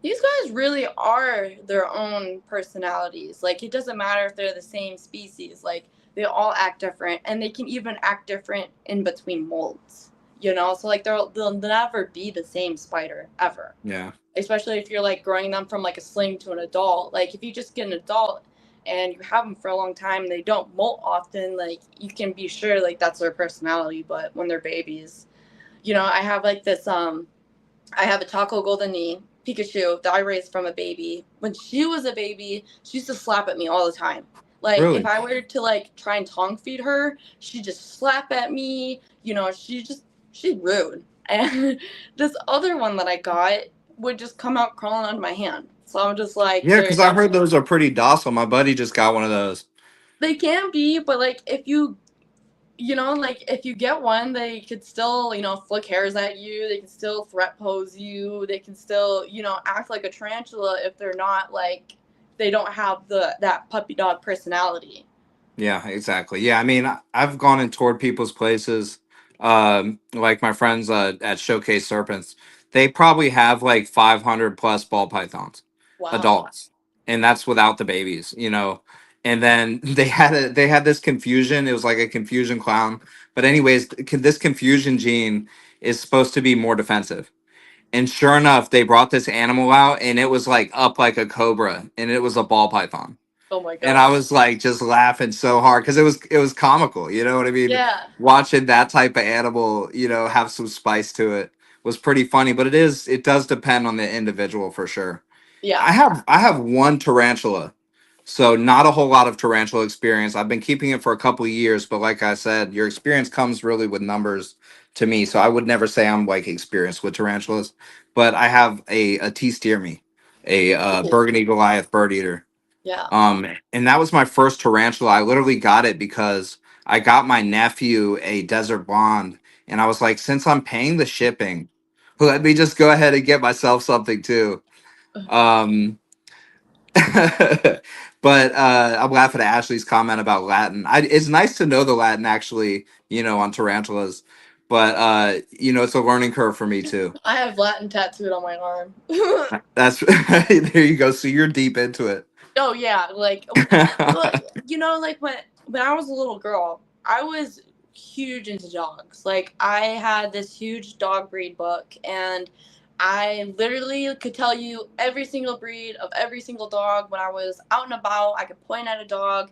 these guys really are their own personalities. Like, it doesn't matter if they're the same species. Like, they all act different, and they can even act different in between molds. So like they'll never be the same spider ever. Yeah. Especially if you're like growing them from like a sling to an adult. Like, if you just get an adult and you have them for a long time, they don't molt often. Like, you can be sure like that's their personality. But when they're babies, I have like this I have a Taco Golden Knee Pikachu that I raised from a baby. When she was a baby, she used to slap at me all the time. Like, if Really? I were to like try and tongue feed her, she'd just slap at me. She's rude. And this other one that I got would just come out crawling onto my hand. So I'm just like, Yeah, there you because I go. heard those are pretty docile. My buddy just got one of those. They can be, but like if you like if you get one, they could still, flick hairs at you. They can still threat pose you. They can still, act like a tarantula if they're not like, they don't have that puppy dog personality. Yeah, exactly. Yeah, I mean, I've gone and toured people's places, like my friends at Showcase Serpents. They probably have like 500 plus ball pythons, Wow. adults, and that's without the babies, you know. And then they had this confusion. It was like a confusion clown. But anyways, this confusion gene is supposed to be more defensive. And sure enough, they brought this animal out, and it was like up like a cobra, and it was a ball python. Oh my And I gosh. was like just laughing so hard because it was comical, you know what I mean? Yeah. Watching that type of animal, you know, have some spice to it was pretty funny, but it does depend on the individual for sure. Yeah. I have one tarantula So not a whole lot of tarantula experience. I've been keeping it for a couple of years, but like I said, your experience comes really with numbers to me. So I would never say I'm like experienced with tarantulas, but I have a T steer me, a Cool. burgundy Goliath bird eater. Yeah. And that was my first tarantula. I literally got it because I got my nephew a desert blonde, and I was like, since I'm paying the shipping, let me just go ahead and get myself something too. Um, but I'm laughing at Ashley's comment about Latin. It's nice to know the Latin actually, on tarantulas, but it's a learning curve for me too. I have Latin tattooed on my arm. That's there you go. So you're deep into it. Oh yeah, like well, like when I was a little girl, I was huge into dogs. Like I had this huge dog breed book, and I literally could tell you every single breed of every single dog. When I was out and about, I could point at a dog,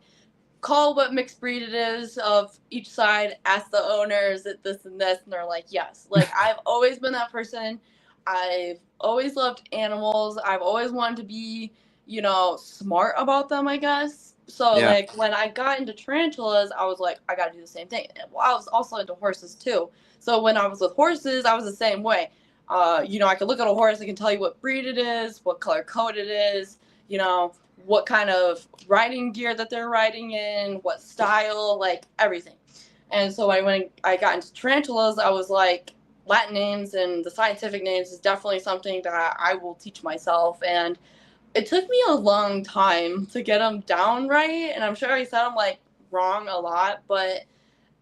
call what mixed breed it is of each side, ask the owners is it this and this, and they're like yes. Like I've always been that person. I've always loved animals. I've always wanted to be, smart about them, I guess. So Yeah. like when I got into tarantulas, I was like, I gotta do the same thing. Well, I was also into horses too. So when I was with horses, I was the same way. I can look at a horse, I can tell you what breed it is, what color coat it is, what kind of riding gear that they're riding in, what style, like everything. And so when I got into tarantulas, I was like, Latin names and the scientific names is definitely something that I will teach myself. And it took me a long time to get them down right. And I'm sure I said them like wrong a lot, but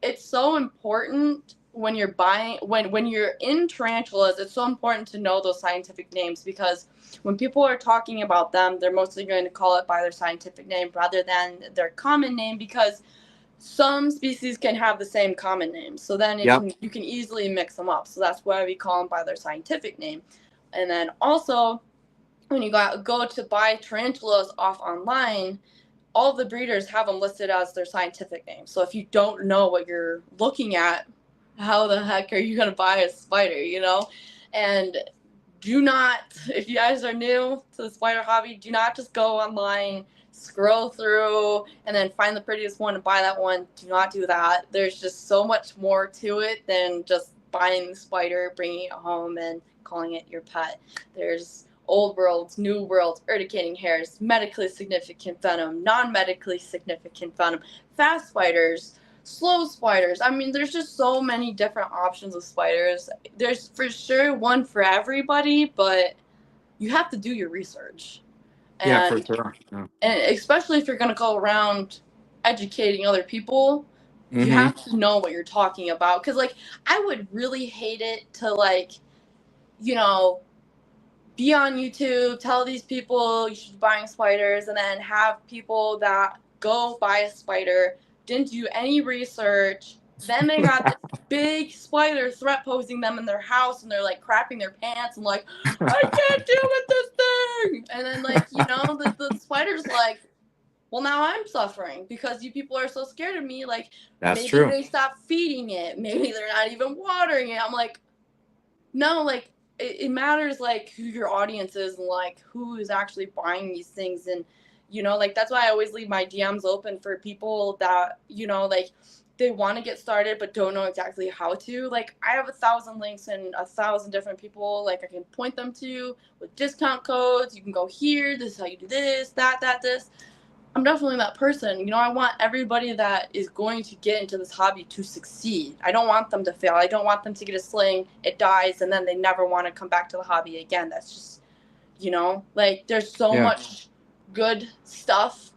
it's so important when you're buying when you're in tarantulas. It's so important to know those scientific names, because when people are talking about them, they're mostly going to call it by their scientific name rather than their common name, because some species can have the same common name, so then Yep. you can easily mix them up. So that's why we call them by their scientific name. And then also when you go to buy tarantulas off online, all the breeders have them listed as their scientific name. So if you don't know what you're looking at, how the heck are you going to buy a spider, And do not, if you guys are new to the spider hobby, do not just go online, scroll through, and then find the prettiest one and buy that one. Do not do that. There's just so much more to it than just buying the spider, bringing it home, and calling it your pet. There's old worlds, new worlds, urticating hairs, medically significant venom, non-medically significant venom, fast spiders, slow spiders. I mean, there's just so many different options of spiders. There's for sure one for everybody, but you have to do your research. Yeah, for And, sure. Yeah. and especially if you're going to go around educating other people, you Mm-hmm. have to know what you're talking about. Because, like, I would really hate it to, like, you know, be on YouTube, tell these people you should be buying spiders, and then have people that go buy a spider, didn't do any research, then they got this big spider threat posing them in their house, and they're like crapping their pants and like, I can't deal with this thing. And then like, the spider's like, well, now I'm suffering because you people are so scared of me. Like That's maybe true. they stop feeding it, maybe they're not even watering it. I'm like, no, like it matters like who your audience is and like who is actually buying these things. And like that's why I always leave my DMs open for people that like they want to get started but don't know exactly how to. Like I have 1,000 links and 1,000 different people like I can point them to with discount codes. You can go here, this is how you do this, this. I'm definitely that person. I want everybody that is going to get into this hobby to succeed. I don't want them to fail. I don't want them to get a sling, it dies, and then they never want to come back to the hobby again. That's just, like there's so Yeah. much good stuff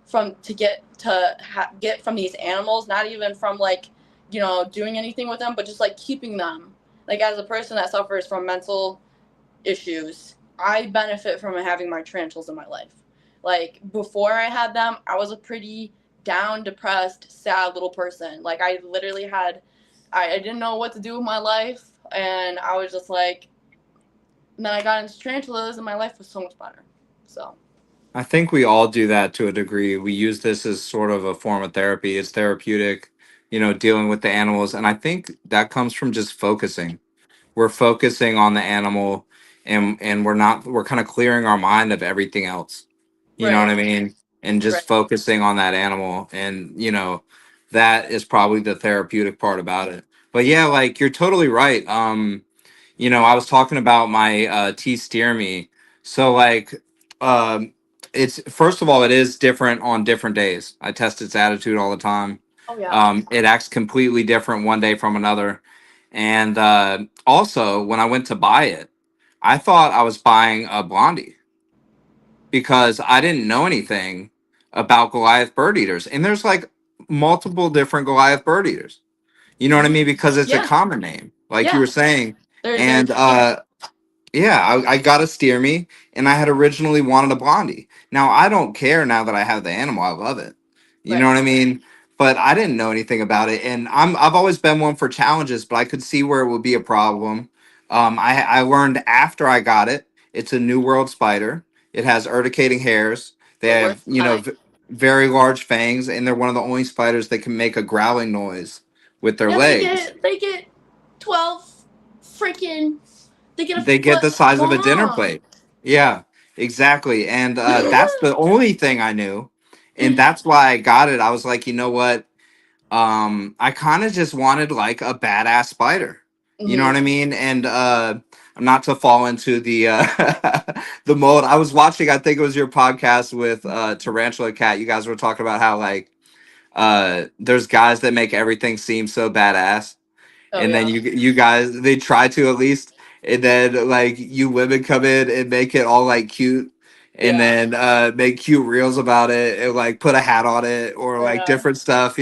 get from these animals, not even from like, doing anything with them, but just like keeping them. Like as a person that suffers from mental issues, I benefit from having my tarantulas in my life. Like before I had them, I was a pretty down, depressed, sad little person. Like I literally I didn't know what to do with my life, and I was just like, and then I got into tarantulas, and my life was so much better. So I think we all do that to a degree. We use this as sort of a form of therapy. It's therapeutic, dealing with the animals. And I think that comes from just focusing. We're focusing on the animal, and we're kind of clearing our mind of everything else. You know what right, I mean? and Right. just focusing on that animal. And, that is probably the therapeutic part about it. But yeah, like you're totally right. I was talking about my T steer me. So like um it's first of all, it is different on different days. I test its attitude all the time. Oh yeah. It acts completely different one day from another. And also when I went to buy it, I thought I was buying a blondie because I didn't know anything about Goliath bird eaters. And there's like multiple different Goliath bird eaters. You know what I mean? Because it's a Yeah. common name, like you Yeah. were saying. There's And yeah, I got a steer me, and I had originally wanted a blondie. Now I don't care now that I have the animal. I love it. You know right. what I mean? But I didn't know anything about it, and I've always been one for challenges, but I could see where it would be a problem. I learned after I got it. It's a New World spider. It has urticating hairs. They The have worst kind. very large fangs, and they're one of the only spiders that can make a growling noise with their Yeah, legs. they get 12 freaking they get a They get foot the size of a dinner long. plate. Yeah, exactly. And that's the only thing I knew. And that's why I got it. I was like, you know what? I kind of just wanted like a badass spider. You know Hmm. what I mean? And not to fall into the the mold. I was watching, I think it was your podcast with Tarantula Cat. You guys were talking about how like there's guys that make everything seem so badass, Oh and then yeah. you guys, they try to at least, and then like you women come in and make it all like cute, and Yeah. then make cute reels about it and like put a hat on it or like Yeah. different stuff,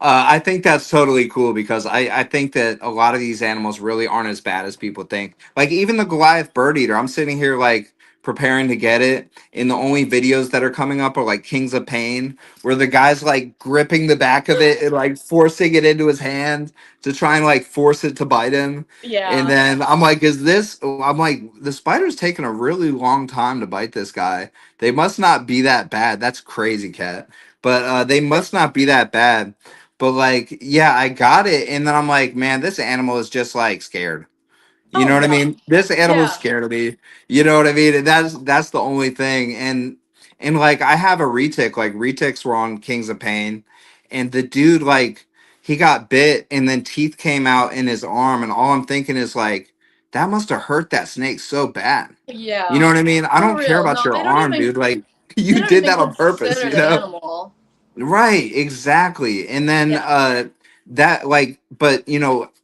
I think that's totally cool because I think that a lot of these animals really aren't as bad as people think. Like even the Goliath bird eater, I'm sitting here like preparing to get it, and the only videos that are coming up are like Kings of Pain, where the guy's like gripping the back of it and like forcing it into his hand to try and like force it to bite him. And Yeah. then I'm like, is this? I'm like, the spider's taking a really long time to bite this guy. They must not be that bad. That's crazy, cat. But they must not be that bad. But like, yeah, I got it, and then I'm like, man, this animal is just like scared. You Oh know what I yeah. mean? This animal's Yeah. scared of me. You know what I mean? And that's the only thing. And like I have a retic. Like retics were on Kings of Pain, and the dude like he got bit, and then teeth came out in his arm, and all I'm thinking is like that must have hurt that snake so bad. You know Yeah. what I mean? I For don't care real. about No, your arm, dude. Like they you don't did even that on purpose. consider You the know? animal. Right, exactly. And then Yeah. that like but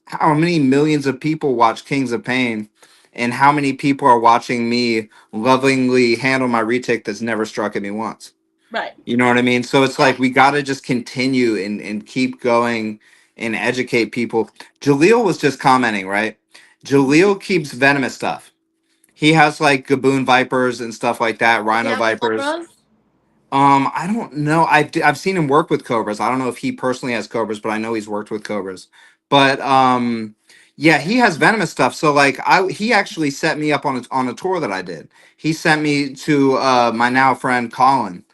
how many millions of people watch Kings of Pain, and how many people are watching me lovingly handle my retic that's never struck at me once? Right. You know what I mean? So it's Yeah. like we got to just continue and keep going and educate people. Jaleel was just commenting, right? Mhm. Jaleel keeps venomous stuff. He has like gaboon vipers and stuff like that, Does he rhino have vipers. cobras? I don't know. I've seen him work with cobras. I don't know if he personally has cobras, but I know he's worked with cobras. But yeah, he has venomous stuff. So like he actually set me up on a tour that I did. He sent me to my now friend Colin.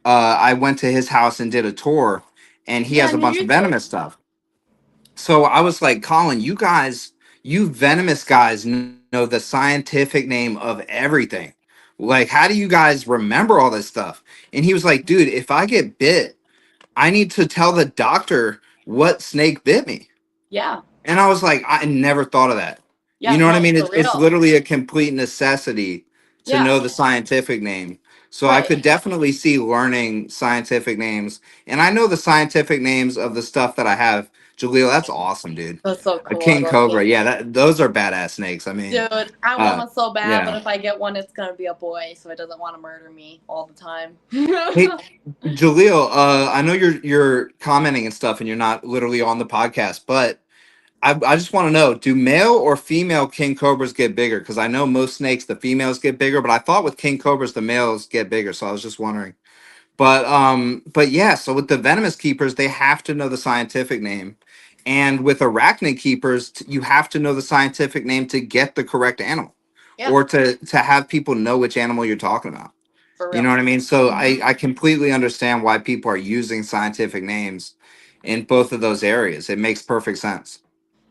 I went to his house and did a tour, and he Yeah, has I a mean bunch of you did. venomous stuff. So I was like, Colin, you guys, you venomous guys know the scientific name of everything. Like, how do you guys remember all this stuff? And he was like, dude, if I get bit, I need to tell the doctor what snake bit me. Yeah. And I was like, I never thought of that. You Yeah, know what I no, mean? for It's real. literally a complete necessity to Yeah. know the scientific name. So I Right. could definitely see learning scientific names. And I know the scientific names of the stuff that I have. Jaleel, that's awesome, dude. That's so A cool. I king love cobra. those. Yeah, those are badass snakes. I mean, Dude, I want uh, one so bad, but yeah. if I get one, it's gonna be a boy, so it doesn't want to murder me all the time. Hey, Jaleel, I know you're commenting and stuff and you're not literally on the podcast, but I just want to know, do male or female king cobras get bigger? Because I know most snakes, the females get bigger, but I thought with king cobras, the males get bigger. So I was just wondering. But yeah, so with the venomous keepers, they have to know the scientific name. And with arachnid keepers, you have to know the scientific name to get the correct animal Yeah, or to have people know which animal you're talking about. for You know real. what I mean? So Hmm. I completely understand why people are using scientific names in both of those areas. It makes perfect sense,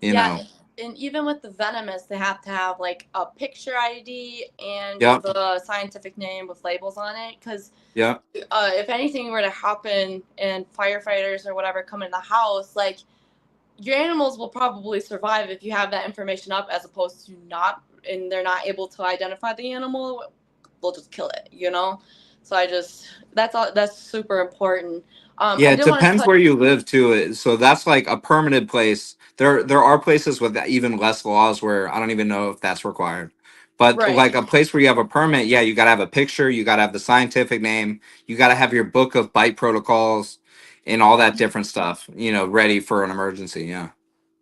you Yeah, know. and even with the venomous, they have to have like a picture ID and Yep. the scientific name with labels on it. Because Yep. if anything were to happen and firefighters or whatever come in the house, like your animals will probably survive if you have that information up, as opposed to not, and they're not able to identify the animal, they'll just kill it, you know? So that's all, that's super important. Yeah, I it did want to depends touch, where you live too. So that's like a permanent place. There are places with even less laws where I don't even know if that's required. But right. like a place where you have a permit, yeah, you gotta have a picture, you gotta have the scientific name, you gotta have your book of bite protocols and all that different stuff, ready for an emergency. Yeah.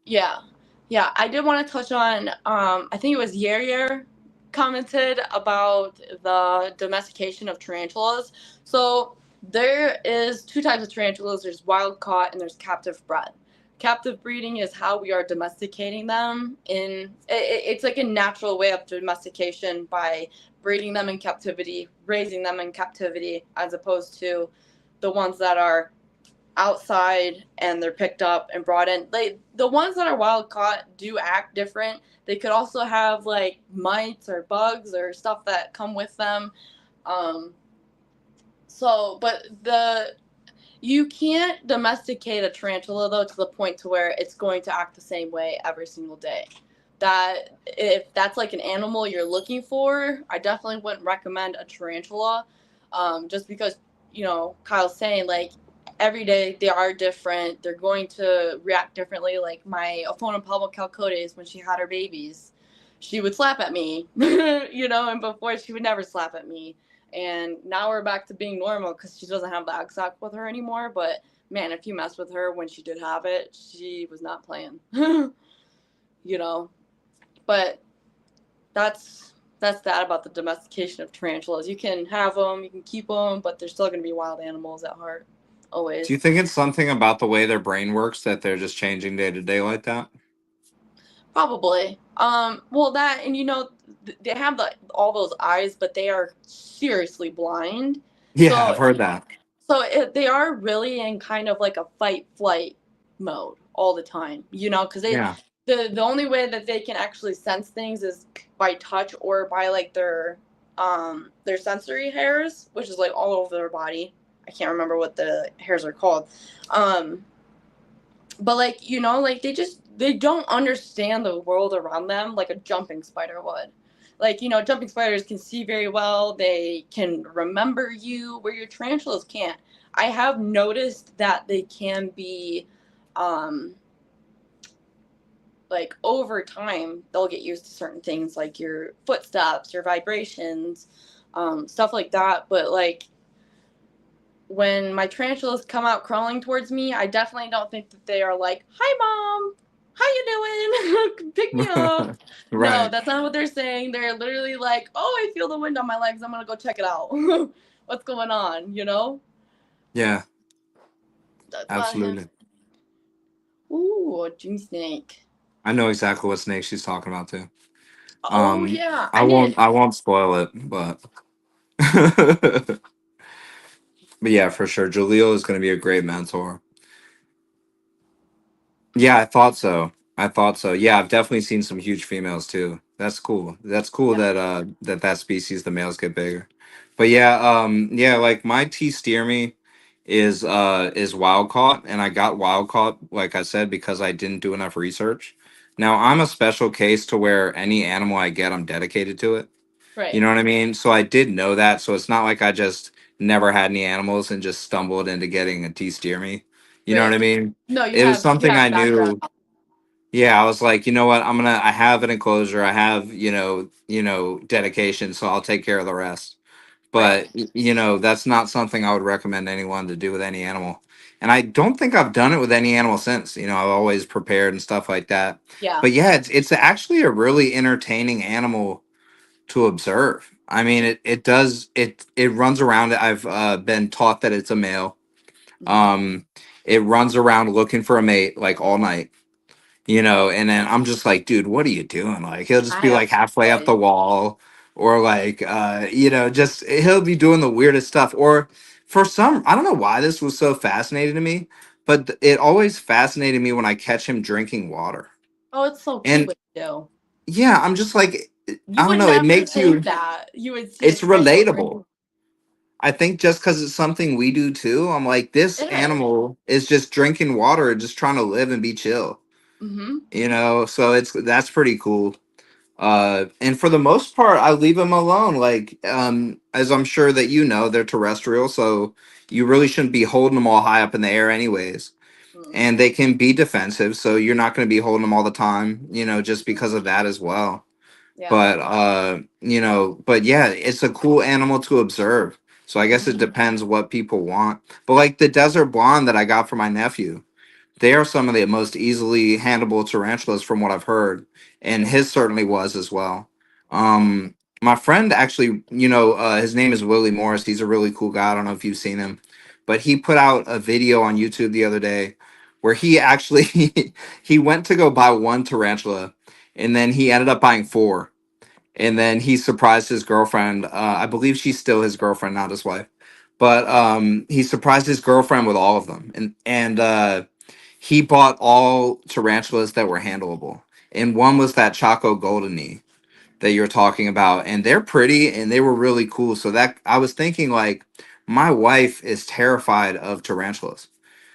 Yeah. Yeah. I did want to touch on, I think it was Yer commented about the domestication of tarantulas. So there is two types of tarantulas. There's wild caught and there's captive bred. Captive breeding is how we are domesticating them. It's like a natural way of domestication by breeding them in captivity, raising them in captivity, as opposed to the ones that are outside and they're picked up and brought in. The ones that are wild caught do act different. They could also have like mites or bugs or stuff that come with them. Um, but you can't domesticate a tarantula though to the point to where it's going to act the same way every single day. That if that's like an animal you're looking for, I definitely wouldn't recommend a tarantula, just because Kyle's saying like every day they are different. They're going to react differently. Like my Aphona palma calcodes, when she had her babies, she would slap at me, and before she would never slap at me. And now we're back to being normal because she doesn't have the egg sac with her anymore. But man, if you mess with her when she did have it, she was not playing. you know. But that's that about the domestication of tarantulas. You can have them, you can keep them, but they're still going to be wild animals at heart, Do you always. think it's something about the way their brain works that they're just changing day to day like that? Probably. Well, that, and they have all those eyes, but they are seriously blind. Yeah, So I've heard that. they are really in kind of like a fight flight mode all the time, because Yeah. the only way that they can actually sense things is by touch or by like their sensory hairs, which is like all over their body. I can't remember what the hairs are called. But like, like they don't understand the world around them like a jumping spider would. Like, jumping spiders can see very well. They can remember you where your tarantulas can't. I have noticed that they can be, like over time, they'll get used to certain things like your footsteps, your vibrations, stuff like that. But like when my tarantulas come out crawling towards me, I definitely don't think that they are like, "Hi, mom. How you doing? Pick me up." No, Right. that's not what they're saying. They're literally like, "Oh, I feel the wind on my legs. I'm gonna go check it out. What's going on?" Yeah, That's about him. absolutely. Ooh, a dream snake. I know exactly what snake she's talking about too. Oh yeah, I won't spoil it, but but yeah, for sure. Jaleel is going to be a great mentor. Yeah, I thought so. I thought so. Yeah, I've definitely seen some huge females too. That's cool. That's cool yeah, that that species the males get bigger. But yeah, yeah, like my T steer me is wild caught, and I got wild caught like I said because I didn't do enough research. Now, I'm a special case to where any animal I get, I'm dedicated to it. You right, know what I mean? So I did know that. So it's not like I just never had any animals and just stumbled into getting a T steer me. You know what I right. mean? No, It was you something I have background. knew. Yeah, I was like, you know what? I have an enclosure. I have, dedication, so I'll take care of the rest. Right. But that's not something I would recommend anyone to do with any animal. And I don't think I've done it with any animal since. I've always prepared and stuff like that. Yeah. But yeah, it's actually a really entertaining animal to observe. I mean, it does it runs around. I've been taught that it's a male. Mhm. Um, it runs around looking for a mate like all night. And then I'm just like, dude, what are you doing? Like, he'll just I be have like halfway up boys. the wall, or like, just he'll be doing the weirdest stuff. Or for some, I don't know why this was so fascinating to me, but it always fascinated me when I catch him drinking water. Oh, it's so cute And what you do. yeah, I'm just like, You I don't would know, it never makes think you, that you would see a it's tarantula relatable. drinking. I think just because it's something we do too, I'm like, this It is. animal is just drinking water, just trying to live and be chill, Mm-hmm. so that's pretty cool. And for the most part, I leave them alone. Like, as I'm sure that they're terrestrial, so you really shouldn't be holding them all high up in the air, anyways. Mm-hmm. And they can be defensive, so you're not going to be holding them all the time, just because of that as well. Yeah. But yeah, it's a cool animal to observe. So I guess it Mm-hmm. depends what people want. But like the desert blonde that I got for my nephew, they are some of the most easily handleable tarantulas from what I've heard, and his certainly was as well. My friend actually, his name is Willie Morris. He's a really cool guy. I don't know if you've seen him, but he put out a video on YouTube the other day where he actually he went to go buy one tarantula, and then he ended up buying four, and then he surprised his girlfriend. I believe she's still his girlfriend, not his wife, but he surprised his girlfriend with all of them, and he bought all tarantulas that were handleable, and one was that Chaco Golden Knee that you're talking about, and they're pretty and they were really cool. So that I was thinking, like, my wife is terrified of tarantulas.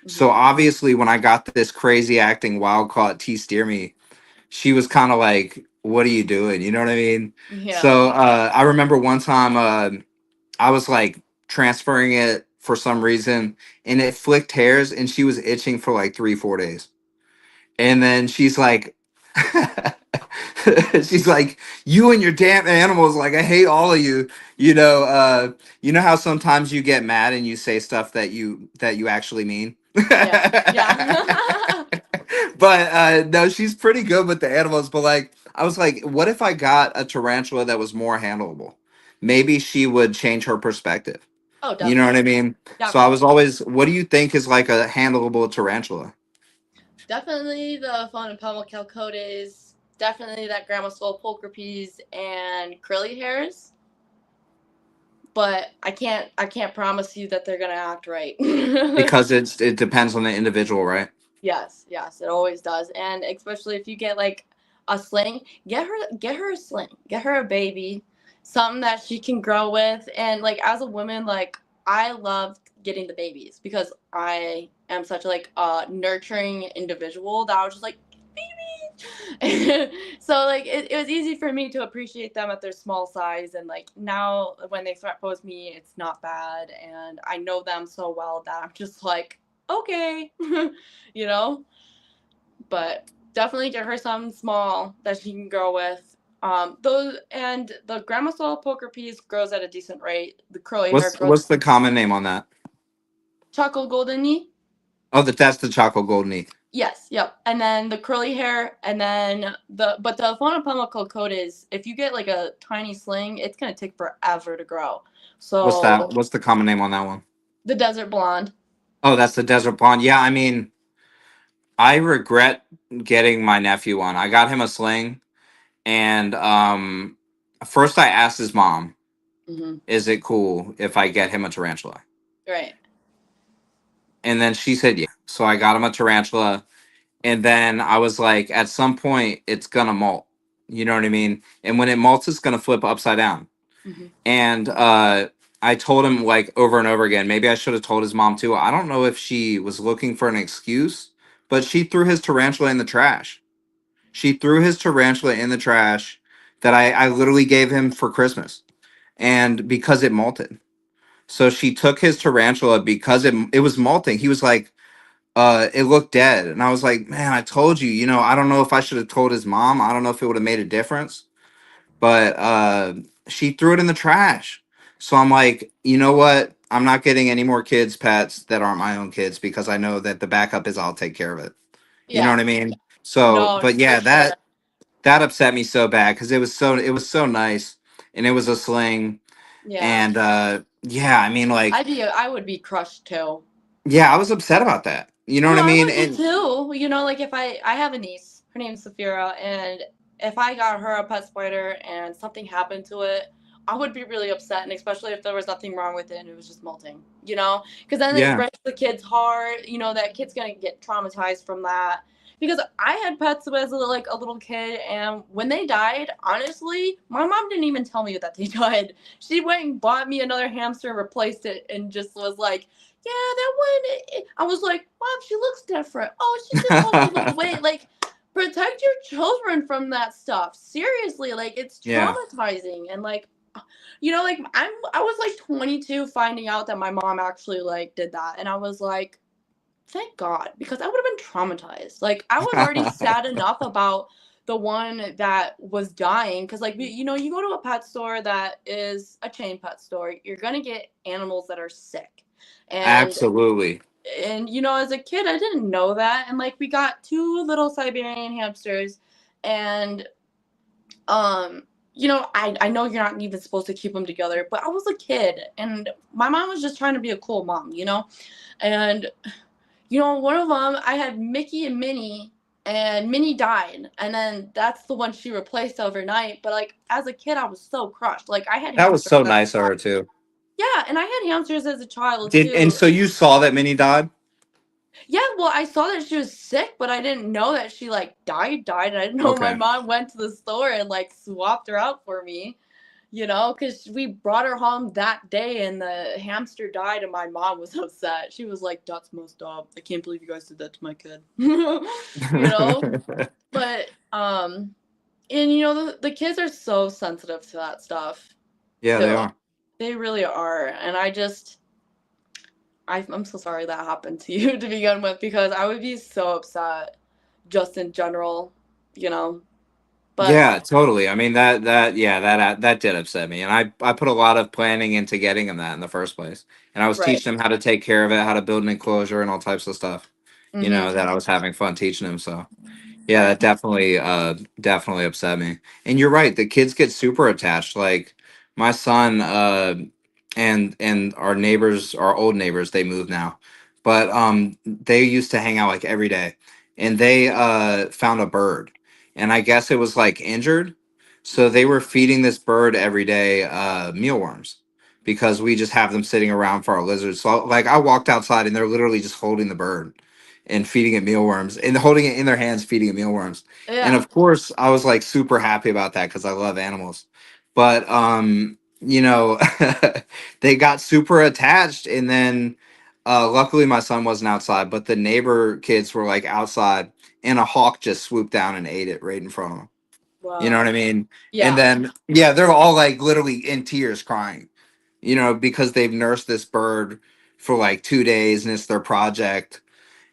Mm-hmm. So obviously, when I got this crazy acting wild caught T steer me, she was kind of like, "What are you doing?" You know what I mean? Yeah. So I remember one time I was like transferring it for some reason, and it flicked hairs, and she was itching for like 3 4 days. And then she's like, she's like, "You and your damn animals, like, I hate all of you." You know how sometimes you get mad and you say stuff that you actually mean. Yeah. Yeah. But no, she's pretty good with the animals. But like, I was like, what if I got a tarantula that was more handleable? Maybe she would change her perspective. Oh, You know what definitely. I mean? So I Definitely. was always, what do you think is like a handleable tarantula? Definitely the fawn and pummel calcotes. Definitely that grandma soul poker peas and curly hairs. But I can't promise you that they're gonna act right. Because it depends on the individual, right? Yes, yes, it always does. And especially if you get like a sling, get her a sling. Get her a baby, something that she can grow with. And like as a woman, like I love getting the babies because I am such like a nurturing individual that I was just like baby. So like it was easy for me to appreciate them at their small size, and like now when they threat pose me, it's not bad and I know them so well that I'm just like okay. you know, but definitely get her something small that she can grow with. Those and the grandma soil poker piece grows at a decent rate. The curly hair grows. What's the common name on that? Choco golden knee. Oh, that's the Choco Golden. Yes, yep. And then the curly hair, and then the phonopomycal coat is if you get like a tiny sling, it's gonna take forever to grow. What's that? So What's the common name on that one? the desert blonde. Oh, that's the Desert Blonde. Yeah, I mean, I regret getting my nephew one. I got him a sling, and first I asked his mom, Mm-hmm. "Is it cool if I get him a tarantula?" Right. And then she said, "Yeah." So I got him a tarantula, and then I was like, "At some point, it's gonna molt." You know what I mean? And when it molts, it's gonna flip upside down. Mm-hmm. And I told him like over and over again. Maybe I should have told his mom too. I don't know if she was looking for an excuse, but she threw his tarantula in the trash. She threw his tarantula in the trash that I literally gave him for Christmas, and because it molted. So she took his tarantula because it was molting. He was like, it looked dead, and I was like, man, I told you. I don't know if I should have told his mom. I don't know if it would have made a difference, but she threw it in the trash. So I'm like, you know what? I'm not getting any more kids pets that aren't my own kids because I know that the backup is I'll take care of it. You know Yeah. what I mean? So, No, but for yeah, sure. that upset me so bad because it was so nice, and it was a sling, Yeah. and yeah, I mean, like, I would be crushed too. yeah, I was upset about that. You know what No, I I mean? would be And too. You know, like if I have a niece, her name's Safira, and if I got her a pet spider and something happened to it, I would be really upset, and especially if there was nothing wrong with it and it was just molting, you know? Because then it yeah, breaks the kid's heart, you know, that kid's gonna get traumatized from that. because I had pets as like a little kid, and when they died, honestly, my mom didn't even tell me that they died. She went and bought me another hamster and replaced it, and just was like, "Yeah, that one." I was like, "Mom, she looks different. Oh, she just lost a little weight." Like, protect your children from that stuff. Seriously, like it's Yeah. traumatizing, and like, like I was like 22 finding out that my mom actually like did that, and I was like, thank God, because I would have been traumatized. Like, I was already sad enough about the one that was dying, because like, you go to a pet store that is a chain pet store, you're gonna get animals that are sick, and Absolutely. as a kid, I didn't know that, and like we got two little Siberian hamsters, and I know you're not even supposed to keep them together, but I was a kid, and my mom was just trying to be a cool mom, and one of them, I had Mickey and Minnie, and Minnie died, and then that's the one she replaced overnight. But like as a kid, I was so crushed. Like I had That was hamsters so as a nice of her child. too. Yeah, and I had hamsters as a child And too. so you saw that Minnie died? Yeah, well, I saw that she was sick, but I didn't know that she like died, and I didn't know my Okay. mom went to the store and like swapped her out for me. Because we brought her home that day and the hamster died, and my mom was upset. She was like, "That's messed up. I can't believe you guys did that to my kid." you know? But, and the kids are so sensitive to that stuff Yeah, they too. are. They really are. And I'm so sorry that happened to you to begin with, because I would be so upset just in general, you know? But, Yeah, totally. I mean that did upset me, and I put a lot of planning into getting him that in the first place, and I was right. teaching him how to take care of it, how to build an enclosure, and all types of stuff. Mm-hmm. That I was having fun teaching him. So yeah, Right. that definitely upset me. And you're right, the kids get super attached. Like my son, and our neighbors, our old neighbors, they moved now, but they used to hang out like every day, and they found a bird, and I guess it was like injured, so they were feeding this bird every day mealworms, because we just have them sitting around for our lizards. So like I walked outside and they're literally just holding the bird and feeding it mealworms and holding it in their hands, feeding it mealworms. And Yeah. of course, I was like super happy about that because I love animals. But they got super attached, and then luckily my son wasn't outside, but the neighbor kids were like outside, and a hawk just swooped down and ate it right in front of them. You know what Wow. I mean? And Yeah. then yeah, they're all like literally in tears crying, because they've nursed this bird for like 2 days and it's their project.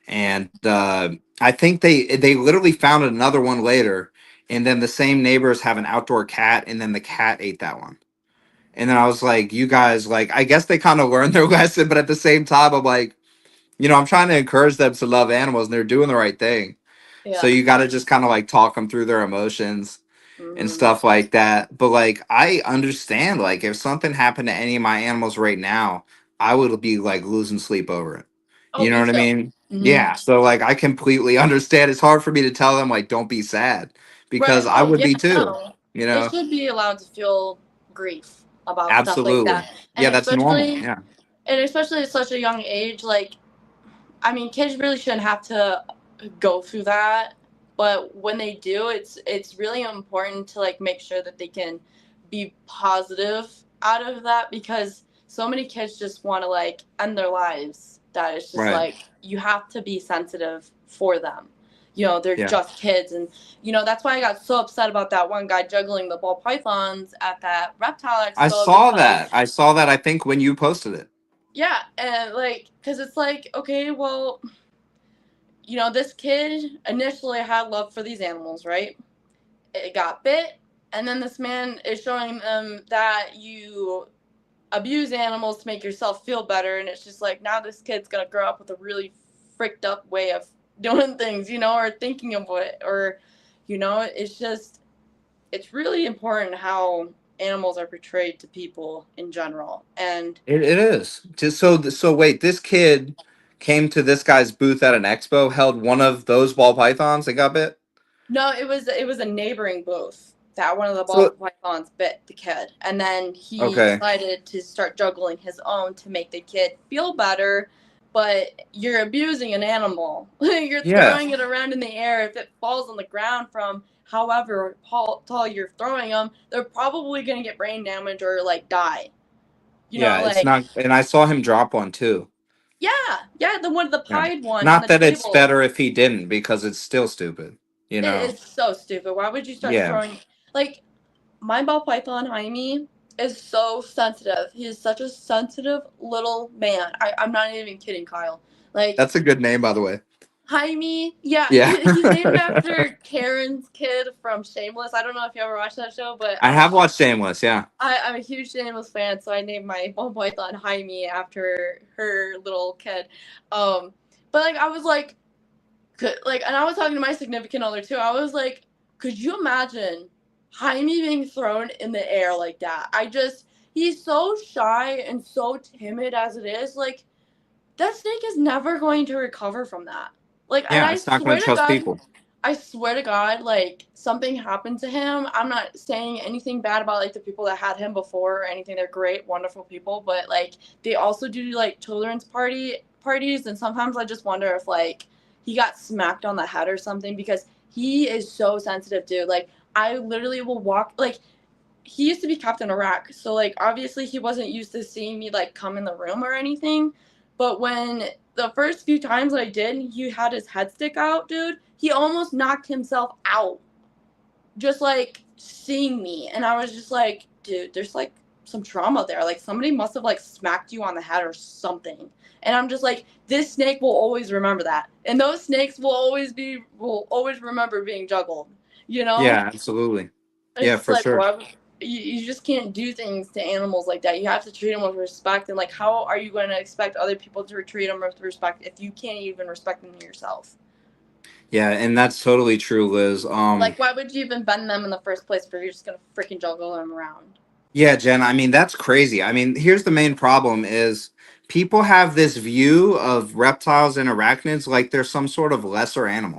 And I think they literally found another one later, and then the same neighbors have an outdoor cat, and then the cat ate that one. And then I was like, you guys, like, I guess they kind of learned their lesson, but at the same time, I'm like, I'm trying to encourage them to love animals, and they're doing the right thing. So Yeah. you got to just kind of like talk them through their emotions and Mm-hmm. stuff like that. But like, I understand, like, if something happened to any of my animals right now, I would be like losing sleep over it. Oh, You know me what I too. mean? Mm-hmm. Yeah. So like, I completely understand. It's hard for me to tell them like, don't be sad, Right. because I Oh, would yeah. be too. No. You They know? should be allowed to feel grief about stuff like Absolutely. that. Yeah, And that's normal. especially, Yeah. and especially at such a young age, like, I mean, kids really shouldn't have to go through that. But when they do, it's really important to like make sure that they can be positive out of that, because so many kids just want to like end their lives. That it's just Right. like you have to be sensitive for them. They're Yeah. just kids, and that's why I got so upset about that one guy juggling the ball pythons at that reptile I expo, saw because that. I saw that. I think when you posted it. yeah, and like because it's like, okay, well, this kid initially had love for these animals, right? It got bit, and then this man is showing them that you abuse animals to make yourself feel better, and it's just like now this kid's gonna grow up with a really fricked up way of doing things, or thinking of it, or it's really important how animals are portrayed to people in general. And It is. Just so wait, this kid came to this guy's booth at an expo, held one of those ball pythons and got bit. no, it was a neighboring booth that one of the ball So pythons bit the kid, and then he okay. decided to start juggling his own to make the kid feel better, but you're abusing an animal. You're Yeah. throwing it around in the air. If it falls on the ground from however tall you're throwing them, they're probably going to get brain damage or like die. You Yeah, know, it's like, not, and I saw him drop one too. yeah, the Yeah. pied one on Not the that it's table. better if he didn't, because it's still stupid, you It know? is so stupid. Why would you start Yeah. throwing, like, my ball python Jaime is so sensitive. He is such a sensitive little man. I'm not even kidding, Kyle. Like, That's a good name, by the way. Jaime, yeah, Yeah. he's named after Karen's kid from Shameless. I don't know if you ever watched that show, but I have watched Shameless, yeah. I'm a huge Shameless fan, so I named my ball python Jaime after her little kid. Um, but like I was like, and I was talking to my significant other too. I was like, could you imagine Jaime being thrown in the air like that? He's so shy and so timid as it is. Like, that snake is never going to recover from that. Like, and Yeah, it's not going to trust people. I swear to God, like, something happened to him. I'm not saying anything bad about, like, the people that had him before or anything. They're great, wonderful people. But, like, they also do, like, children's parties. And sometimes I just wonder if, like, he got smacked on the head or something because he is so sensitive, dude. Like, I literally will walk, like, he used to be kept in Iraq. So, like, obviously he wasn't used to seeing me, like, come in the room or anything. But when the first few times I did, he had his head stick out, dude. He almost knocked himself out. Just like seeing me. And I was just like, dude, there's like some trauma there. Like somebody must have like smacked you on the head or something. And I'm just like, this snake will always remember that. And those snakes will always remember being juggled. You know? Yeah, absolutely. Yeah, It's for like, sure. well, you just can't do things to animals like that. You have to treat them with respect. And like, how are you going to expect other people to treat them with respect if you can't even respect them yourself? Yeah, and that's totally true, Liz. Like, why would you even bend them in the first place if you're just going to freaking juggle them around? Yeah, Jen, I mean, that's crazy. I mean, here's the main problem is people have this view of reptiles and arachnids like they're some sort of lesser animal.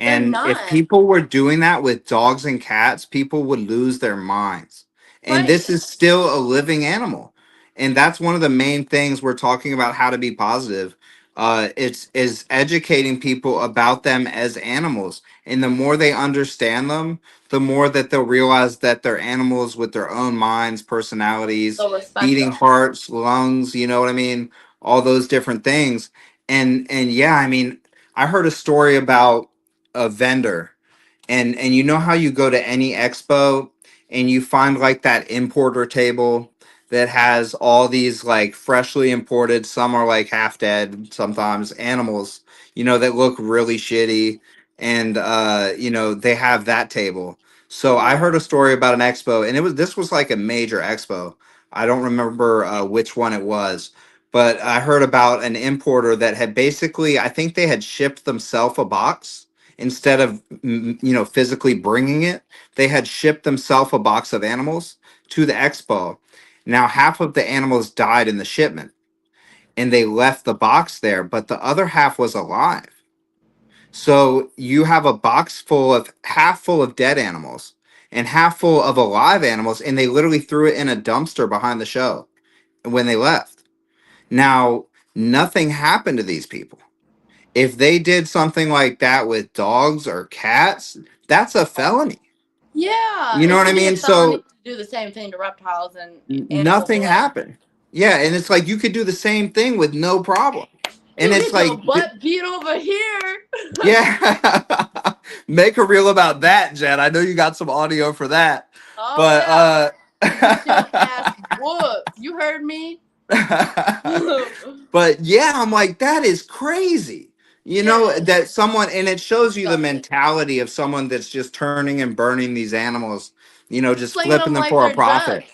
They're And if not. people were doing that with dogs and cats, people would lose their minds. And Right. this is still a living animal. And that's one of the main things we're talking about how to be positive. It's is educating people about them as animals. And the more they understand them, the more that they'll realize that they're animals with their own minds, personalities, So respect beating them. hearts, lungs, you know what I mean? All those different things. And yeah, I mean, I heard a story about a vendor, and you know how you go to any expo and you find like that importer table that has all these like freshly imported, some are like half dead sometimes, animals, you know, that look really shitty, and you know, they have that table. So I Mm-hmm. heard a story about an expo, and this was like a major expo. I don't remember which one it was, but I heard about an importer that had basically, I think they had shipped themselves a box instead of you know, physically bringing it. They had shipped themselves a box of animals to the expo. Now half of the animals died in the shipment and they left the box there, but the other half was alive. So you have a box full of half full of dead animals and half full of alive animals, and they literally threw it in a dumpster behind the show when they left. Now nothing happened to these people. If they did something like that with dogs or cats, that's a felony. Yeah, You know it what I should be a mean? felony So to do the same thing to reptiles and animals nothing alike. happened. Yeah, and it's like you could do the same thing with no problem. And You it's get your like, butt beat over here. yeah, make a reel about that, Jen. I know you got some audio for that, Oh but yeah, you get your ass whooped. You heard me. but yeah, I'm like, that is crazy. You Yeah, know, that someone, and it shows you the disgusting. mentality of someone that's just turning and burning these animals, you know, just Slinging flipping them them like for a they're profit. drugs.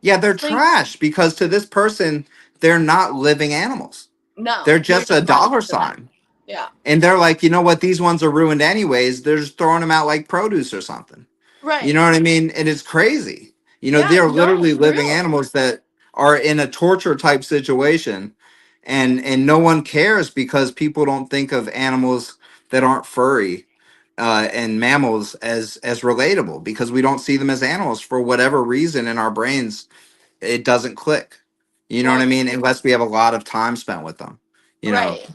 Yeah, they're Sling. trash because to this person, they're not living animals. No, They're they're just a just money dollar to them. sign. Yeah. And they're like, you know what? These ones are ruined anyways. They're just throwing them out like produce or something. You Right. know what I mean? And it's crazy. You know, Yeah. they're No, literally for living real. animals that are in a torture type situation, and no one cares because people don't think of animals that aren't furry and mammals as relatable because we don't see them as animals for whatever reason in our brains. It doesn't click. You know what I Well, mean? Unless we have a lot of time spent with them. you know. Right.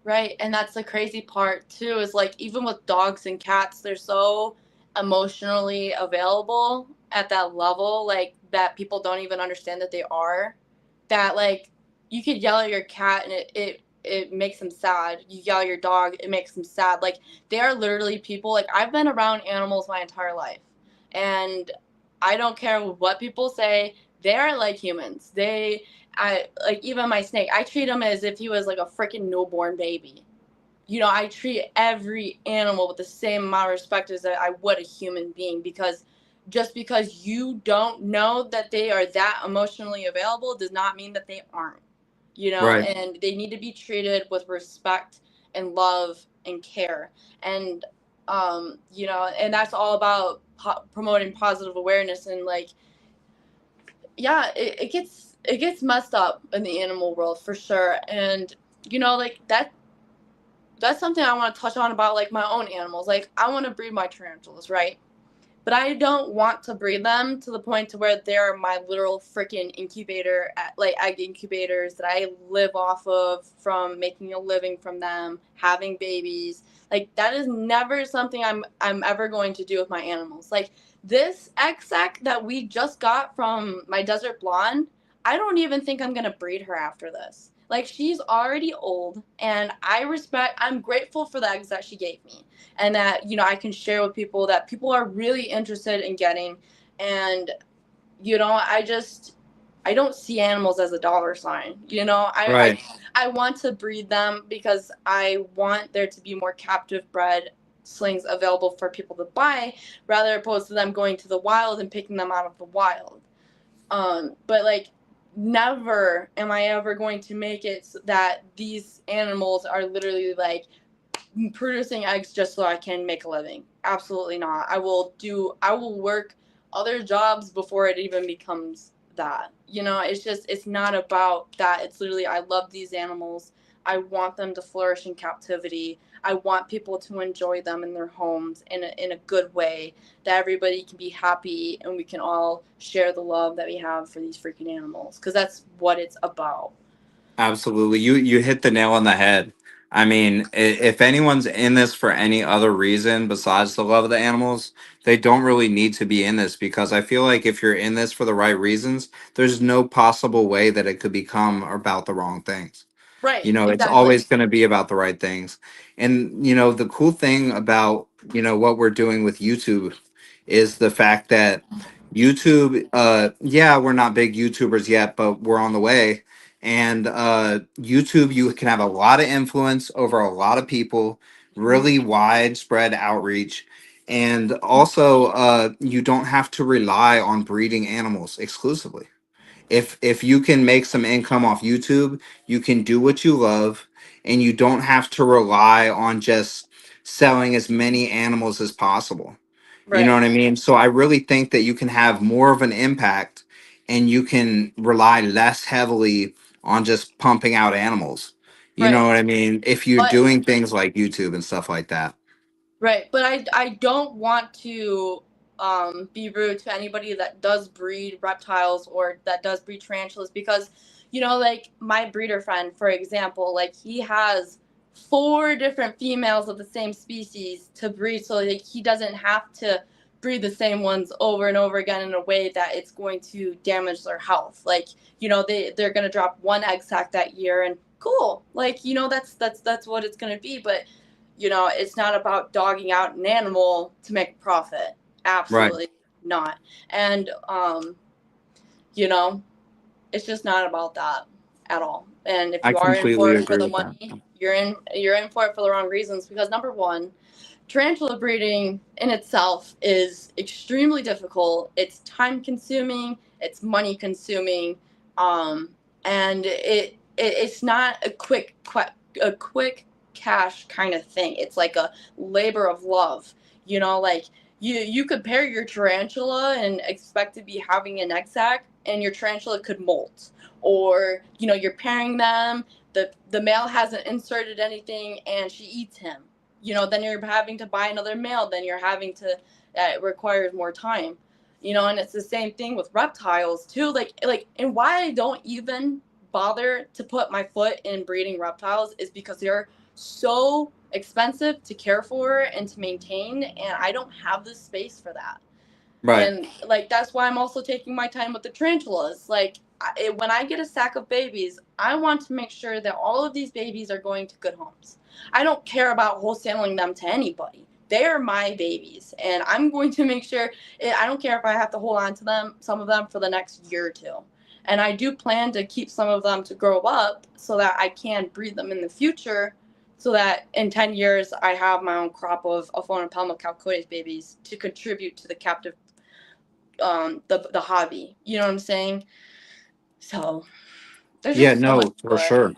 Right. And that's the crazy part too, is like even with dogs and cats, they're so emotionally available at that level, like that people don't even understand that they are. That like you could yell at your cat and it makes them sad. You yell at your dog, it makes them sad. Like they are literally people. Like I've been around animals my entire life. And I don't care what people say, they're like humans. I like even my snake. I treat him as if he was like a freaking newborn baby. You know, I treat every animal with the same amount of respect as I would a human being, because just because you don't know that they are that emotionally available does not mean that they aren't. You know, Right. and they need to be treated with respect and love and care. And you know, and that's all about promoting positive awareness. And like yeah, it gets messed up in the animal world for sure. And you know, like that's something I want to touch on about like my own animals. Like I want to breed my tarantulas, right? But I don't want to breed them to the point to where they're my literal freaking incubator, like egg incubators that I live off of, from making a living from them, having babies. Like that is never something I'm ever going to do with my animals. Like this egg sac that we just got from my desert blonde, I don't even think I'm gonna breed her after this. Like she's already old, and I'm grateful for the eggs that she gave me, and that, you know, I can share with people that people are really interested in getting. And you know, I don't see animals as a dollar sign. You know, Right. I want to breed them because I want there to be more captive bred slings available for people to buy, rather opposed to them going to the wild and picking them out of the wild. But like never am I ever going to make it so that these animals are literally like producing eggs just so I can make a living. Absolutely not. I will work other jobs before it even becomes that. You know, it's not about that. It's literally, I love these animals. I want them to flourish in captivity. I want people to enjoy them in their homes in a good way, that everybody can be happy and we can all share the love that we have for these freaking animals, because that's what it's about. Absolutely. You hit the nail on the head. I mean, if anyone's in this for any other reason besides the love of the animals, they don't really need to be in this, because I feel like if you're in this for the right reasons, there's no possible way that it could become about the wrong things. Right, It's exactly. always going to be about the right things. And the cool thing about what we're doing with YouTube is the fact that YouTube, yeah, we're not big YouTubers yet, but we're on the way. And YouTube, you can have a lot of influence over a lot of people, really widespread outreach. And also, you don't have to rely on breeding animals exclusively. If you can make some income off YouTube, you can do what you love, and you don't have to rely on just selling as many animals as possible. You know Right, what I mean? So I really think that you can have more of an impact, and you can rely less heavily on just pumping out animals. You know right. what I mean? If you're But doing things like YouTube and stuff like that. right, but I don't want to be rude to anybody that does breed reptiles or that does breed tarantulas, because you know, like my breeder friend, for example, like he has four different females of the same species to breed, so like he doesn't have to breed the same ones over and over again in a way that it's going to damage their health. Like, you know, they're going to drop one egg sac that year, and cool, like, you know, that's what it's going to be. But you know, it's not about dogging out an animal to make a profit. Right. Absolutely not. And you know, it's just not about that at all. And if I you are in completely for it for agree the with that. money, you're in for it for the wrong reasons, because number one, tarantula breeding in itself is extremely difficult. It's time consuming, it's money consuming, and it's not a quick cash kind of thing. It's like a labor of love. You know, like you could pair your tarantula and expect to be having an egg sac, and your tarantula could molt. Or you know, you're pairing them, the male hasn't inserted anything and she eats him. You know, then you're having to buy another male, then you're having to it requires more time. You know, and it's the same thing with reptiles too. Like and why I don't even bother to put my foot in breeding reptiles is because they're so expensive to care for and to maintain, and I don't have the space for that. Right. And like that's why I'm also taking my time with the tarantulas. Like when I get a sack of babies, I want to make sure that all of these babies are going to good homes. I don't care about wholesaling them to anybody. They are my babies, and I'm going to make sure. I don't care if I have to hold on to them, some of them, for the next year or two. And I do plan to keep some of them to grow up so that I can breed them in the future, so that in 10 years I have my own crop of Aphona Palma calcoides babies to contribute to the captive the hobby. You know what I'm saying? So there's Yeah, just so much no, to for it. sure.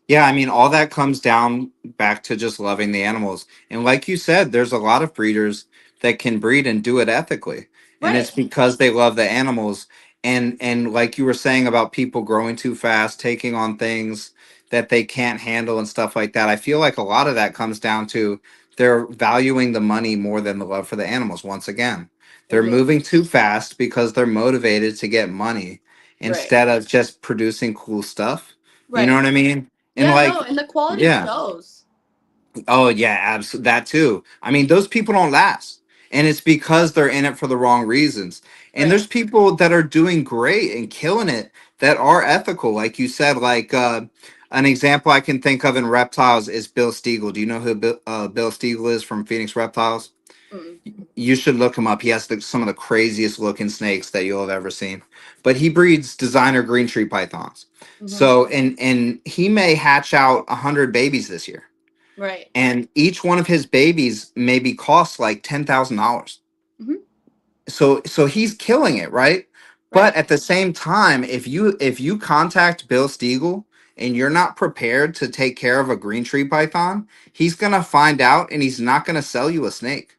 Yeah, I mean, all that comes down back to just loving the animals. And like you said, there's a lot of breeders that can breed and do it ethically. And it's Right. because they love the animals. And like you were saying about people growing too fast, taking on things that they can't handle and stuff like that. I feel like a lot of that comes down to they're valuing the money more than the love for the animals once again. They're Mm-hmm. moving too fast because they're motivated to get money Right. instead of just producing cool stuff. You know Right. what I mean? And Yeah, like, no, and the quality yeah. shows. Oh, yeah, absolutely. That too. I mean, those people don't last. And it's because they're in it for the wrong reasons. And Right. there's people that are doing great and killing it that are ethical. Like you said, like an example I can think of in reptiles is Bill Stiegel. Do you know who Bill Stiegel is from Phoenix Reptiles? Mm-mm. You should look him up. He has some of the craziest looking snakes that you'll have ever seen. But he breeds designer green tree pythons. Mm-hmm. So, and he may hatch out 100 babies this year, Right. and each one of his babies maybe costs like $10,000. Mm-hmm. So he's killing it, right? But Right. at the same time, if you contact Bill Stiegel and you're not prepared to take care of a green tree python, he's gonna find out and he's not gonna sell you a snake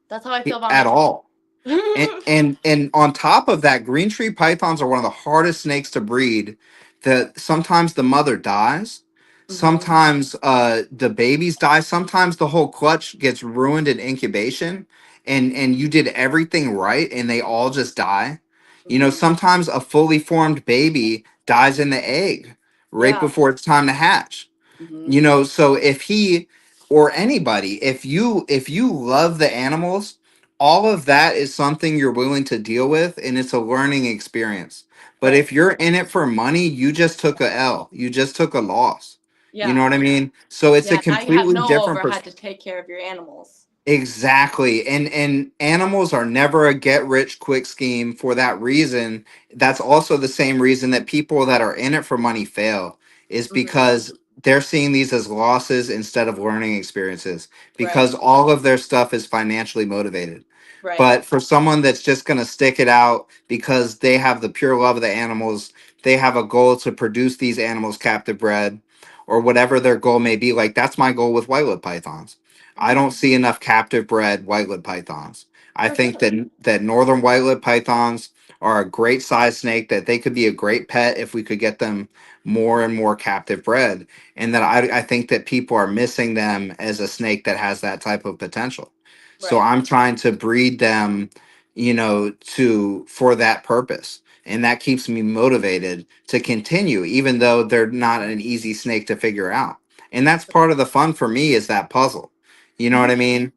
That's how I feel about my at all. chicken. And on top of that, green tree pythons are one of the hardest snakes to breed. That sometimes the mother dies, Mm-hmm. sometimes the babies die, sometimes the whole clutch gets ruined in incubation, and you did everything right and they all just die. You know, Mm-hmm. sometimes a fully formed baby dies in the egg right Yeah. before it's time to hatch. Mm-hmm. You know, so if he or anybody, if you love the animals, all of that is something you're willing to deal with and it's a learning experience. But Right. if you're in it for money, you just took a L, you just took a loss. You Yeah. know what I mean? So it's a Yeah. Now you have completely no different overhead perspective. to take care of your animals. Exactly. And animals are never a get rich quick scheme for that reason. That's also the same reason that people that are in it for money fail, is Mm-hmm. because they're seeing these as losses instead of learning experiences, Right. because all of their stuff is financially motivated. Right. But for someone that's just going to stick it out because they have the pure love of the animals, they have a goal to produce these animals captive bred or whatever their goal may be. Like that's my goal with white lip pythons. I Mm-hmm. don't see enough captive bred white lip pythons. I For think sure. that northern white lip pythons are a great size snake, that they could be a great pet if we could get them more and more captive bred, and that I think that people are missing them as a snake that has that type of potential. So Right. I'm trying to breed them, you know, to for that purpose. And that keeps me motivated to continue, even though they're not an easy snake to figure out. And that's part of the fun for me, is that puzzle. You know what I Mm-hmm. mean?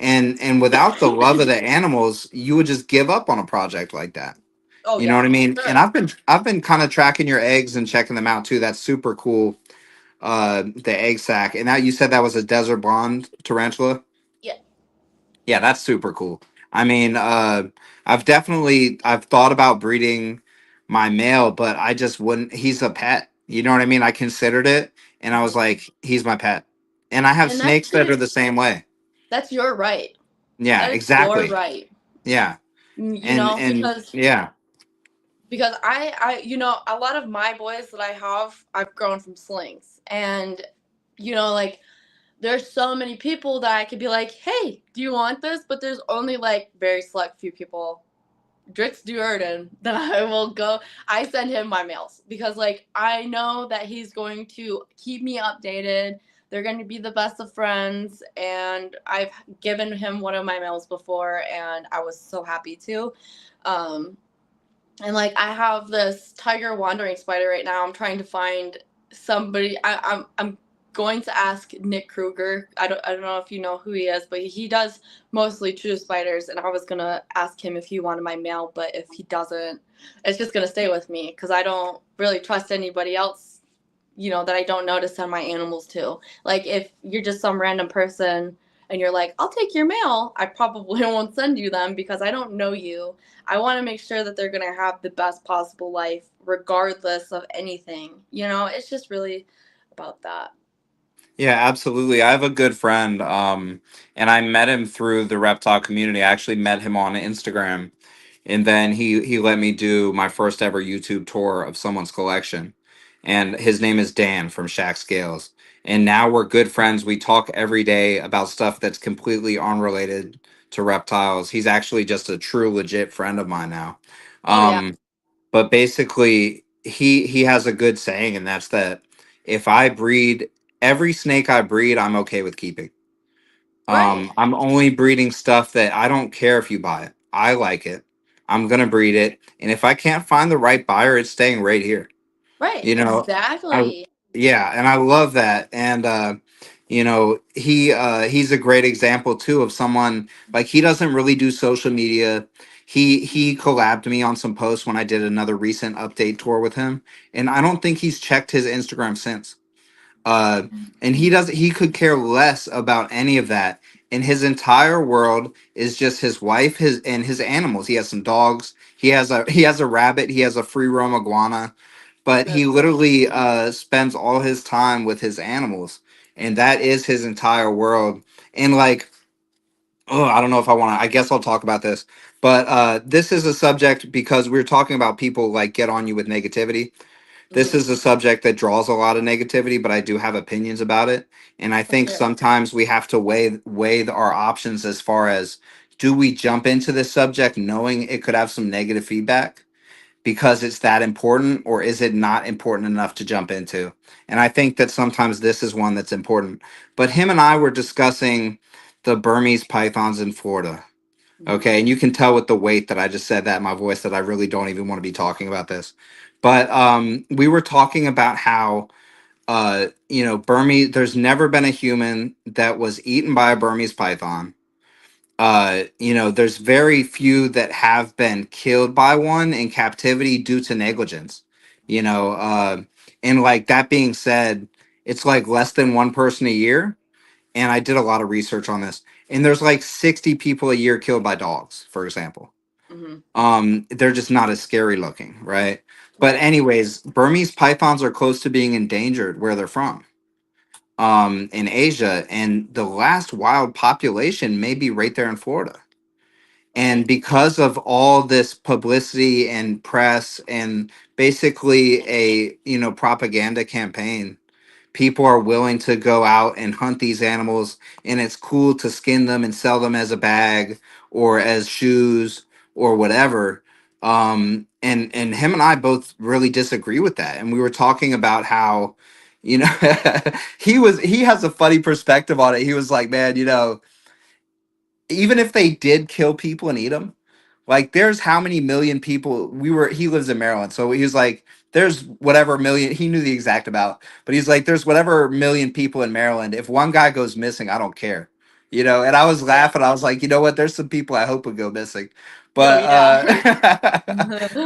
And without the love of the animals, you would just give up on a project like that. Oh You know what yeah, I for mean? And sure. I've been kind of tracking your eggs and checking them out too. That's super cool. The egg sack. And that, you said that was a desert blonde tarantula? Yeah. Yeah, that's super cool. I mean, I've thought about breeding my male, but I just wouldn't. He's a pet. You know what I mean? I considered it, and I was Mm-hmm. like, he's my pet. And I have And that's snakes that are the the same way. that's your right. Yeah, That is your exactly. right. Yeah, You and know, and yeah, because a lot of my boys that I have, I've grown from slings, and like there's so many people that I could be like, hey, do you want this? But there's only like very select few people, Drix Duerden, that I will go. I send him my mails because like I know that he's going to keep me updated. They're going to be the best of friends, and I've given him one of my mails before, and I was so happy to. Um, And like I have this tiger wandering spider right now. I'm trying to find somebody. I'm going to ask Nick Kruger. I don't know if you know who he is, but he does mostly true spiders. And I was gonna ask him if he wanted my mail, but if he doesn't, it's just gonna stay with me because I don't really trust anybody else, that I don't know to send my animals to. Like if you're just some random person and you're like, I'll take your mail, I probably won't send you them because I don't know you. I want to make sure that they're going to have the best possible life regardless of anything. It's just really about that. Yeah, absolutely. I have a good friend, and I met him through the reptile community. I actually met him on Instagram, and then he let me do my first ever YouTube tour of someone's collection. And his name is Dan from Shack Scales. And now we're good friends. We talk every day about stuff that's completely unrelated to reptiles. He's actually just a true legit friend of mine now. Oh, yeah. Um, but basically he has a good saying, and that's that if I breed every snake I breed, I'm okay with keeping. Right. I'm only breeding stuff that I don't care if you buy it. I like it. I'm gonna breed it, and if I can't find the right buyer, it's staying right here. Right. You know, I Exactly. yeah, and I love that. And he's a great example too of someone like he doesn't really do social media. He collabed me on some posts when I did another recent update tour with him, and I don't think he's checked his Instagram since. Uh, and he could care less about any of that. And his entire world is just his wife, his animals. He has some dogs. He has a rabbit. He has a free roam iguana, but he That's so literally cute. spends all his time with his animals, and that is his entire world. And like, oh, I don't know if I want to. I guess I'll talk about this, but this is a subject because we're talking about people like get on you with negativity. This Hmm. is a subject that draws a lot of negativity, but I do have opinions about it, and I Let's think hear it. sometimes we have to our options as far as do we jump into this subject knowing it could have some negative feedback because it's that important, or is it not important enough to jump into? And I think that sometimes this is one that's important. But him and I were discussing the Burmese pythons in Florida. Hmm. Okay, and you can tell with the weight that I just said that in my voice that I really don't even want to be talking about this. But we were talking about how Burmese. There's never been a human that was eaten by a Burmese python. There's very few that have been killed by one in captivity due to negligence. You know, and like that being said, it's like less than one person a year, and I did a lot of research on this. And there's like 60 people a year killed by dogs, for example. Hmm. They're just not as scary looking, right? But Right. anyways, Burmese pythons are close to being endangered where they're from, in Asia, and the last wild population may be right there in Florida. And Right. because of all this publicity and press and basically a propaganda campaign, people are willing to go out and hunt these animals, and it's cool to skin them and sell them as a bag or as shoes or whatever. And him and I both really disagree with that, and we were talking about how he has a funny perspective on it. He was like, man, even if they did kill people and eat them, like there's how many million people he lives in Maryland. So he was like, there's whatever million, he knew the exact amount, but he's like, there's whatever million people in Maryland. If one guy goes missing, I don't care. And I was Right. laughing. I was like, you know what? There's some people I hope would go missing. Oh, But yeah.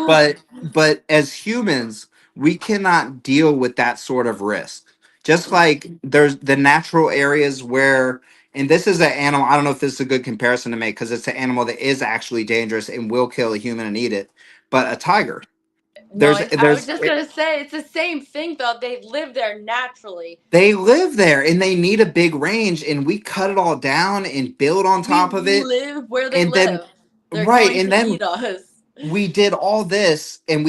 but as humans, we cannot deal with that sort of risk. Just like there's the natural areas where, and this is an animal. I don't know if this is a good comparison to make because it's an animal that is actually dangerous and will kill a human and eat it. But a tiger, No, there's I was there's just gonna say it's the same thing though. They live there naturally. they live there and they need a big range, and we cut it all down and build on We top of it. live where they And then live. They're right, going and to then eat us. we did all this, and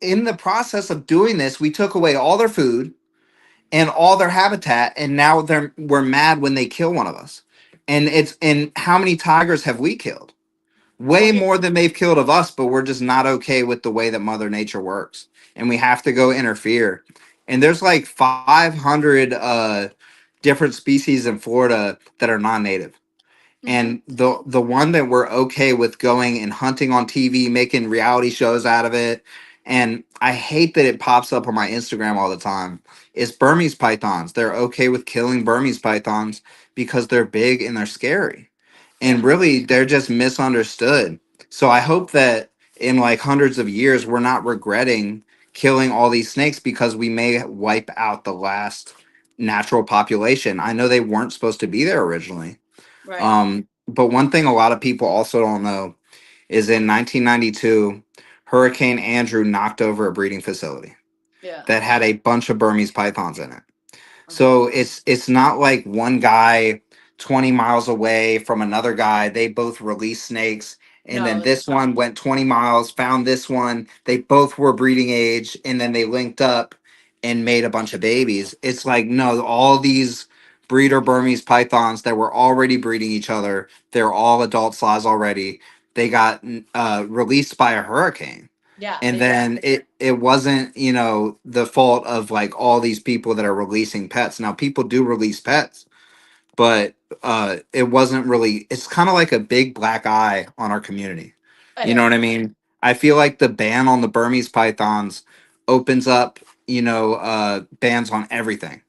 in the process of doing this, we took away all their food and all their habitat, and now we're mad when they kill one of us. And how many tigers have we killed? Way Right. more than they've killed of us, but we're just not okay with the way that Mother Nature works, and we have to go interfere. And there's like 500 different species in Florida that are non-native, Mm-hmm. And the one that we're okay with going and hunting on TV, making reality shows out of it, and I hate that it pops up on my Instagram all the time, is Burmese pythons. They're okay with killing Burmese pythons because they're big and they're scary. And Yeah. really they're just misunderstood. So I hope that in like hundreds of years we're not regretting killing all these snakes because we may wipe out the last natural population. I know they weren't supposed to be there originally. Right. But one thing a lot of people also don't know is in 1992, Hurricane Andrew knocked over a breeding facility Yeah. that had a bunch of Burmese pythons in it. Uh-huh. So it's not like one guy 20 miles away from another guy, they both released snakes, and No, then it's this one went 20 miles, found this one, they both were breeding age, and then they linked up and made a bunch of babies. It's like no, all these breeder Burmese pythons that were already breeding each other, they're all adult size already. They got released by a hurricane, yeah, and they did. then it wasn't, you know, the fault of like all these people that are releasing pets. Now people do release pets, but it wasn't really, it's kind of like a big black eye on our community. It You know what is. I mean? I feel like the ban on the Burmese pythons opens up, you know, bans on everything.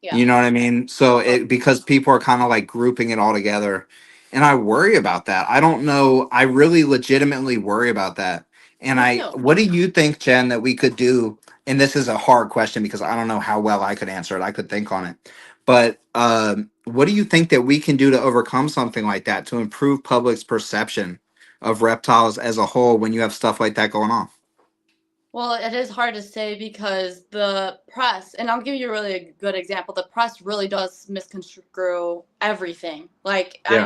Yeah. You know what I mean? So Oh, it, because people are kind of like grouping it all together. And I worry about that. I don't know. I really legitimately worry about that. And me too. what do you think, Jen, that we could do? And this is a hard question because I don't know how well I could answer it. I could think on it. But what do you think that we can do to overcome something like that to improve public's perception of reptiles as a whole when you have stuff like that going on? Well, it is hard to say because the press, and I'll give you a really good example. The press really does misconstrue everything. Like, Yeah.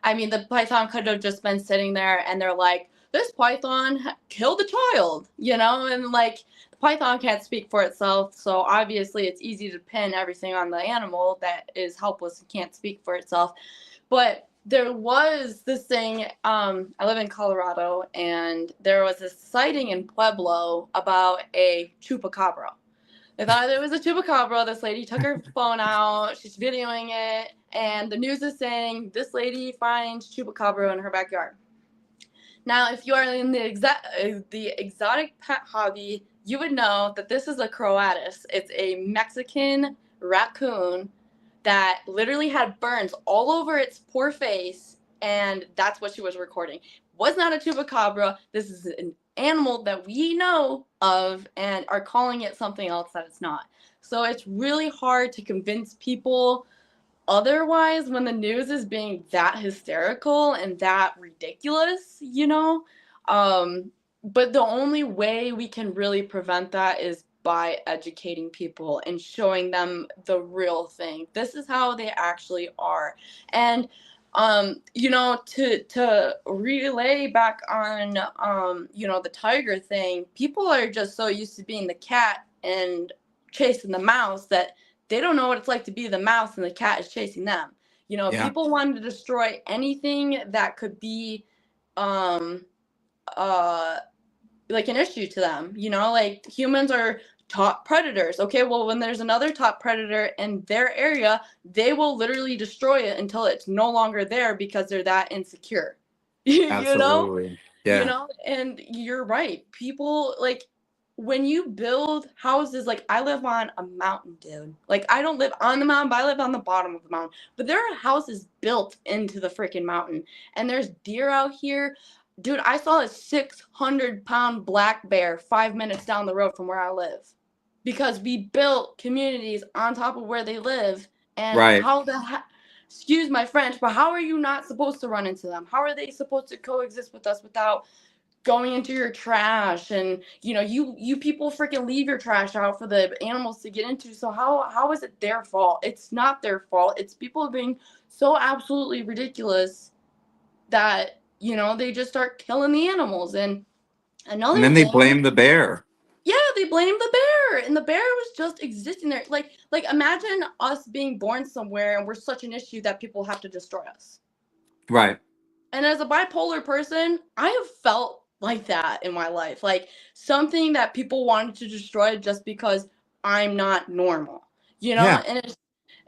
I mean, the python could have just been sitting there, and they're like, "This python killed a child," you know, and like the python can't speak for itself, so obviously it's easy to pin everything on the animal that is helpless and can't speak for itself. But there was this thing. I live in Colorado, and there was this sighting in Pueblo about a chupacabra. They thought it was a chupacabra. This lady took her phone out. She's videoing it, and the news is saying this lady finds chupacabra in her backyard. Now, if you are in the exotic pet hobby, you would know that this is a croatus. It's a Mexican raccoon that literally had burns all over its poor face, and that's what she was recording. Was not a chupacabra. This is an animal that we know of and are calling it something else that it's not. So it's really hard to convince people otherwise when the news is being that hysterical and that ridiculous, you know? But the only way we can really prevent that is by educating people and showing them the real thing. This is how they actually are. And you know, to relay back on you know, the tiger thing, people are just so used to being the cat and chasing the mouse that they don't know what it's like to be the mouse and the cat is chasing them. You know, Yeah. people wanted to destroy anything that could be um uh like an issue to them. You know, like humans are top predators. Okay, well, when there's another top predator in their area, they will literally destroy it until it's no longer there because they're that insecure. You know? Absolutely. You Yeah. know, and you're right. People like when you build houses, like I live on a mountain, dude. Like I don't live on the mountain, but I live on the bottom of the mountain. But there are houses built into the freaking mountain. And there's deer out here. Dude, I saw a 600-pound black bear 5 minutes down the road from where I live. Because we built communities on top of where they live. And Right. how the heck, excuse my French, but how are you not supposed to run into them? How are they supposed to coexist with us without going into your trash? And you know, you people freaking leave your trash out for the animals to get into. So how is it their fault? It's not their fault. It's people being so absolutely ridiculous that, you know, they just start killing the animals. And And another then they thing, blame the bear. yeah, they blame the bear, and the bear was just existing there. Like imagine us being born somewhere and we're such an issue that people have to destroy us. Right. And as a bipolar person, I have felt like that in my life. Like something that people wanted to destroy just because I'm not normal. You know? Yeah. And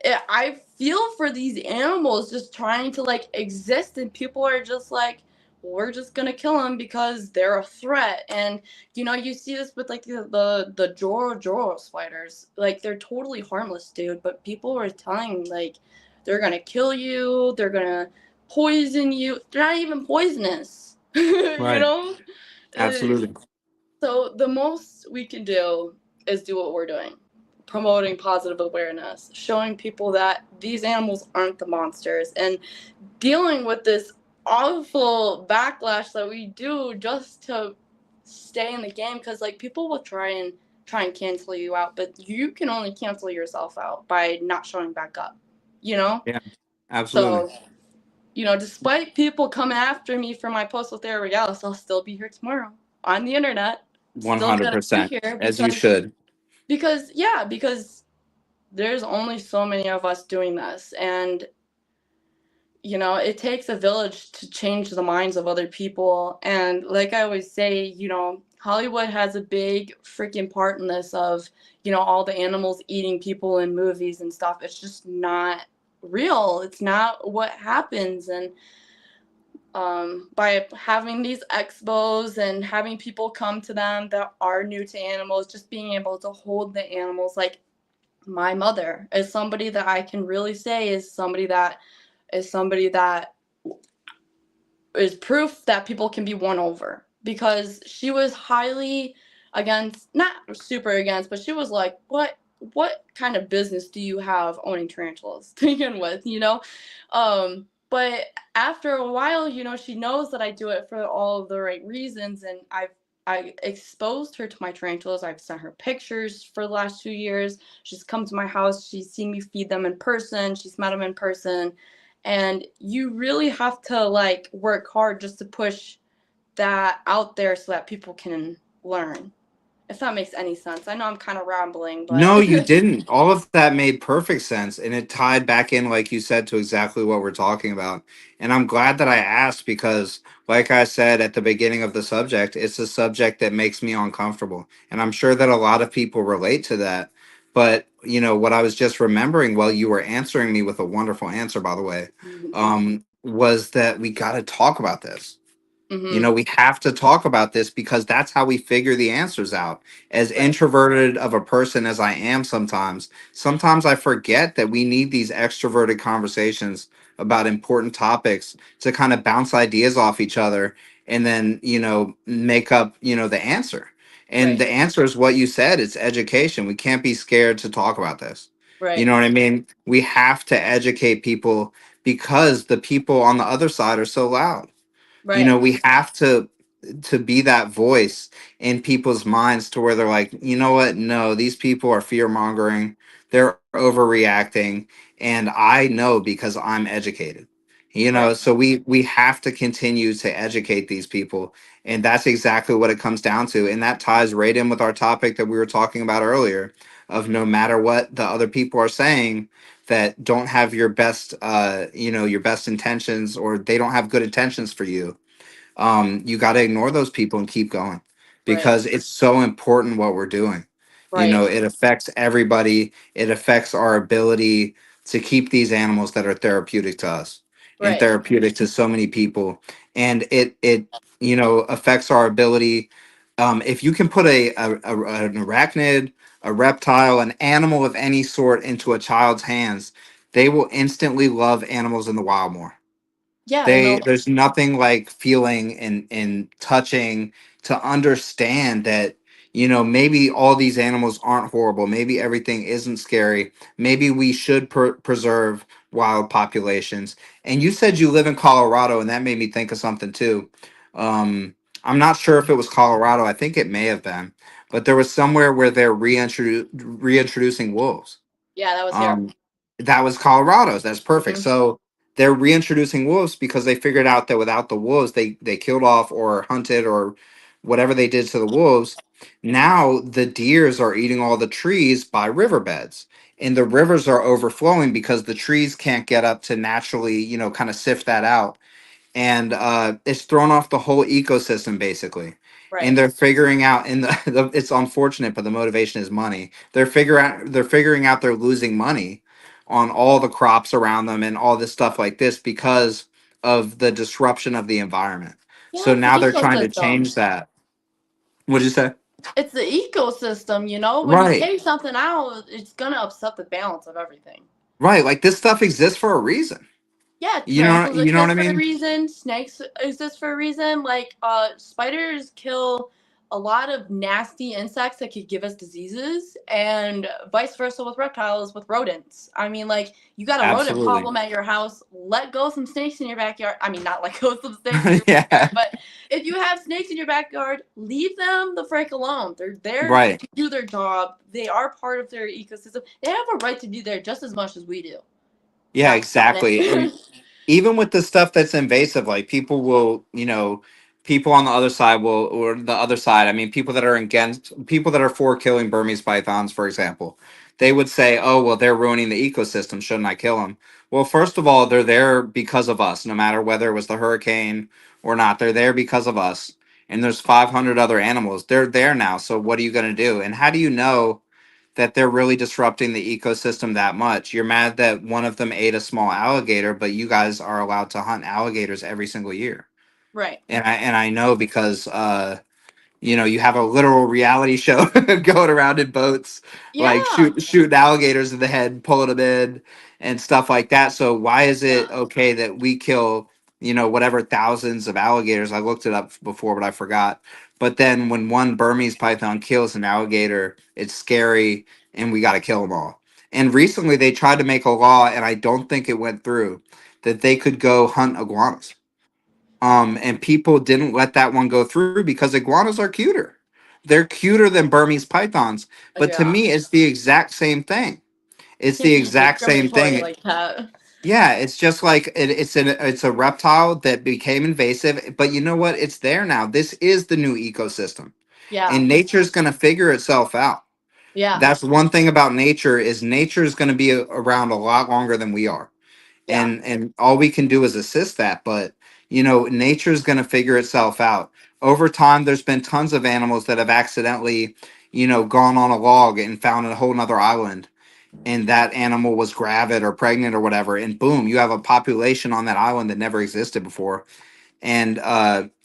I feel for these animals just trying to like exist, and people are just like, we're just gonna kill them because they're a threat. And you see this with like the Joro spiders. Like they're totally harmless, dude, but people are telling like they're gonna kill you, they're gonna poison you. They're not even poisonous. you Right. know? Uh, Absolutely. so the most we can do is do what we're doing, promoting positive awareness, showing people that these animals aren't the monsters, and dealing with this awful backlash that we do just to stay in the game. Because like people will try and cancel you out, but you can only cancel yourself out by not showing back up. You know. Yeah. Absolutely. So despite people coming after me for my post with Ariel, I'll still be here tomorrow on the internet. Still gonna be 100%. here As you should. because there's only so many of us doing this, and it takes a village to change the minds of other people. And like I always say, Hollywood has a big freaking part in this of, all the animals eating people in movies and stuff. It's just not real. It's not what happens. And by having these expos and having people come to them that are new to animals, just being able to hold the animals, like my mother is somebody that I can really say is somebody that is proof that people can be won over, because she was highly against, not super against, but she was like, what kind of business do you have owning tarantulas to begin with, but after a while, she knows that I do it for all of the right reasons, and I exposed her to my tarantulas. I've sent her pictures for the last 2 years. She's come to my house. She's seen me feed them in person. She's met them in person. And you really have to like work hard just to push that out there so that people can learn. If that makes any sense. I know I'm kind of rambling, but No, you didn't. All of that made perfect sense. And it tied back in, like you said, to exactly what we're talking about. And I'm glad that I asked because, like I said at the beginning of the subject, it's a subject that makes me uncomfortable. And I'm sure that a lot of people relate to that. But, what I was just remembering while you were answering me with a wonderful answer, by the way, thank you. was that we got to talk about this. Mhm. We have to talk about this because that's how we figure the answers out. As Right. introverted of a person as I am sometimes I forget that we need these extroverted conversations about important topics to kind of bounce ideas off each other and then, make up, the answer. And Right. the answer is what you said, it's education. We can't be scared to talk about this. You Right. know what I mean? We have to educate people because the people on the other side are so loud. Right. We have to be that voice in people's minds to where they're like, you know what, no, these people are fear mongering, they're overreacting, and I know because I'm educated. Right. So we have to continue to educate these people, and that's exactly what it comes down to. And that ties right in with our topic that we were talking about earlier, of no matter what the other people are saying that don't have your best your best intentions, or they don't have good intentions for you, you got to ignore those people and keep going Right. because it's so important what we're doing. Right. It affects everybody. It affects our ability to keep these animals that are therapeutic to us and Right. therapeutic to so many people. And it affects our ability. If you can put an arachnid, a reptile, an animal of any sort into a child's hands, they will instantly love animals in the wild more. Yeah, and They they'll. There's nothing like feeling and touching to understand that, maybe all these animals aren't horrible, maybe everything isn't scary, maybe we should preserve wild populations. And you said you live in Colorado, and that made me think of something too. I'm not sure if it was Colorado, I think it may have been, but there was somewhere where they're reintroducing wolves. Yeah, that was here. um, that was Colorado's. That's perfect. Mhm. So they're reintroducing wolves because they figured out that without the wolves, they killed off or hunted or whatever they did to the wolves. Now the deers are eating all the trees by riverbeds, and the rivers are overflowing because the trees can't get up to naturally, kind of sift that out, and it's thrown off the whole ecosystem basically. And Right. they're figuring out, and it's unfortunate, but the motivation is money. They're figuring out they're losing money on all the crops around them and all this stuff like this because of the disruption of the environment. Yeah, So it's the now they're trying to ecosystem. change that. What'd you say? It's the ecosystem, you know? When you Right. take something out, it's gonna upset the balance of everything. Right. Like this stuff exists for a reason. Yeah, You know tarantulas you know what I exist for a mean? reason. Snakes exist for a reason. Like, spiders kill a lot of nasty insects that could give us diseases, and vice versa with reptiles, with rodents. I mean, like, you got a rodent Absolutely. problem at your house, let go some snakes in your backyard. I mean, not let go some snakes in your Yeah. backyard, but if you have snakes in your backyard, leave them the frick alone. They're there Right. to do their job. They are part of their ecosystem. They have a right to be there just as much as we do. Yeah, Not having exactly. And it. even with the stuff that's invasive, like people will, you know, people on the other side will, or the other side, I mean, people that are against, people that are for killing Burmese pythons, for example, they would say, oh, well, they're ruining the ecosystem. Shouldn't I kill them? Well, first of all, they're there because of us, no matter whether it was the hurricane or not. They're there because of us. And there's 500 other animals. They're there now. So what are you going to do? And how do you know that they're really disrupting the ecosystem that much? You're mad that one of them ate a small alligator, but you guys are allowed to hunt alligators every single year. Right. And I know because you know, you have a literal reality show going around in boats, like Yeah. shooting alligators in the head, pulling them in, and stuff like that. So why is Yeah. it okay that we kill, you know, whatever thousands of alligators? I looked it up before, but I forgot. But then when one Burmese python kills an alligator, it's scary, and we got to kill them all. And recently, they tried to make a law, and I don't think it went through, that they could go hunt iguanas. And people didn't let that one go through because iguanas are cuter. They're cuter than Burmese pythons. But to Yeah. me, it's the exact same thing. It's the Can't be exact same discriminatory thing. like that. Yeah, it's just like it's a reptile that became invasive. But you know what? It's there now. This is the new ecosystem, Yeah. and nature's going to figure itself out. Yeah. That's one thing about nature is nature is going to be around a lot longer than we are, Yeah. and all we can do is assist that. But you know, nature's going to figure itself out over time. There's been tons of animals that have accidentally, you know, gone on a log and found a whole nother island, and that animal was gravid or pregnant or whatever, and boom, you have a population on that island that never existed before. And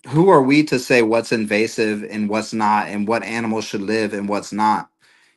who are we to say what's invasive and what's not, and what animals should live and what's not?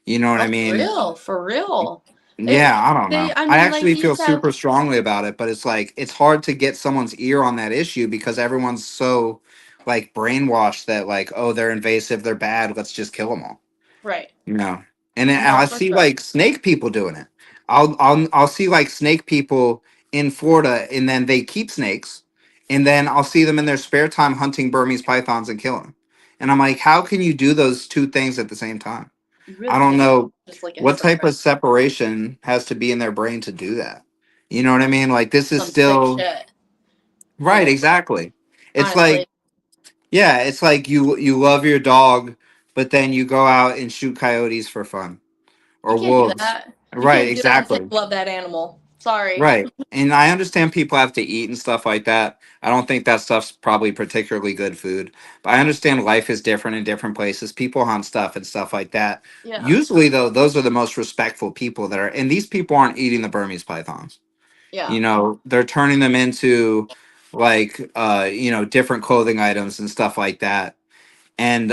You know what I Oh, for mean? real. For real. Yeah, I don't know. I I mean, like, actually these feel have, super strongly about it, but it's like it's hard to get someone's ear on that issue because everyone's so like brainwashed that like, oh, they're invasive, they're bad, let's just kill them all. right. You know. And No, I for see sure. like snake people doing it. I'll see like snake people in Florida, and then they keep snakes, and then I'll see them in their spare time hunting Burmese pythons and killing them. And I'm like, how can you do those two things at the same time? You I really don't can't. know Just like a what type of hypocrite. separation has to be in their brain to do that. You know what I mean? Like this is Some sick still shit. right, Like, exactly. It's honestly. like yeah, it's like you love your dog, but then you go out and shoot coyotes for fun You or can't do wolves. that. You Right, can't do that and say exactly. love that animal. Sorry. Right. And I understand people have to eat and stuff like that. I don't think that stuff's probably particularly good food. But I understand life is different in different places. People hunt stuff and stuff like that. Yeah. Usually though, those are the most respectful people that are, and these people aren't eating the Burmese pythons. Yeah. You know, they're turning them into like you know, different clothing items and stuff like that. And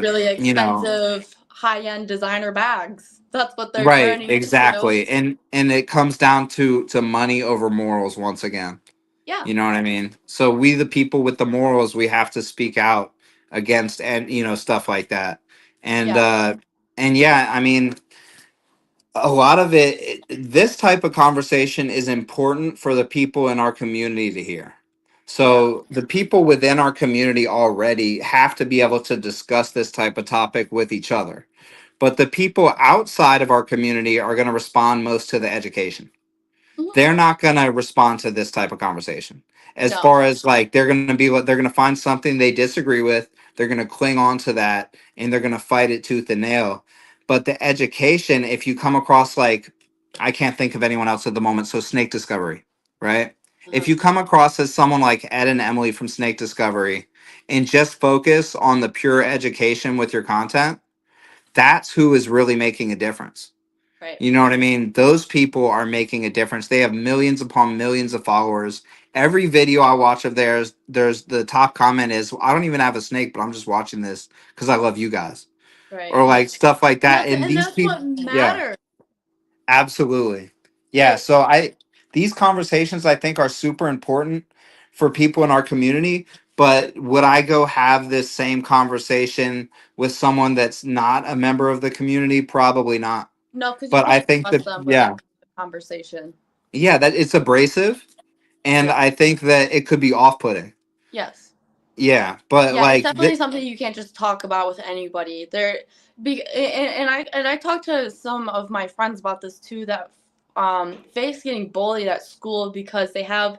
Really you know, expensive, high-end designer bags. That's what they're right, turning into. exactly. And it comes down to money over morals once again. Yeah. You know what I mean? So we, the people with the morals, we have to speak out against and you know stuff like that. Yeah. And yeah, I mean, a lot of this type of conversation is important for the people in our community to hear. Yeah. So the people within our community already have to be able to discuss this type of topic with each other. But the people outside of our community are going to respond most to the education. Mhm. They're not going to respond to this type of conversation. As No. far as like they're going to be, they're going to find something they disagree with, they're going to cling on to that, and they're going to fight it tooth and nail. But the education, if you come across like, I can't think of anyone else at the moment, so Snake Discovery, right? If Mhm. you come across as someone like Ed and Emily from Snake Discovery and just focus on the pure education with your content, that's who is really making a difference. Right. You know what I mean? Those people are making a difference. They have millions upon millions of followers. Every video I watch of theirs, there's the top comment is, I don't even have a snake, but I'm just watching this because I love you guys. Right. Or like stuff like that. And And these that's what people, yeah, matters. absolutely. Yeah. Like, So these conversations I think are super important for people in our community. But would I go have this same conversation with someone that's not a member of the community? Probably not. no, because you But I can't think trust that, them with yeah, the conversation. yeah, that it's abrasive, and Yeah. I think that it could be off-putting. Yes. Yeah, but Yeah, it's like, definitely something you can't just talk about with anybody. And I talked to some of my friends about this too, that face getting bullied at school because they have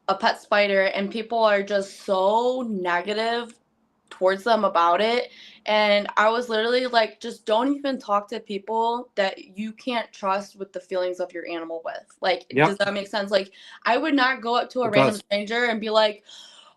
a pet spider and people are just so negative towards them about it. And I was literally like, just don't even talk to people that you can't trust with the feelings of your animal with. Like, yeah, does that make sense? Like, I would not go up to a it random does. stranger and be like,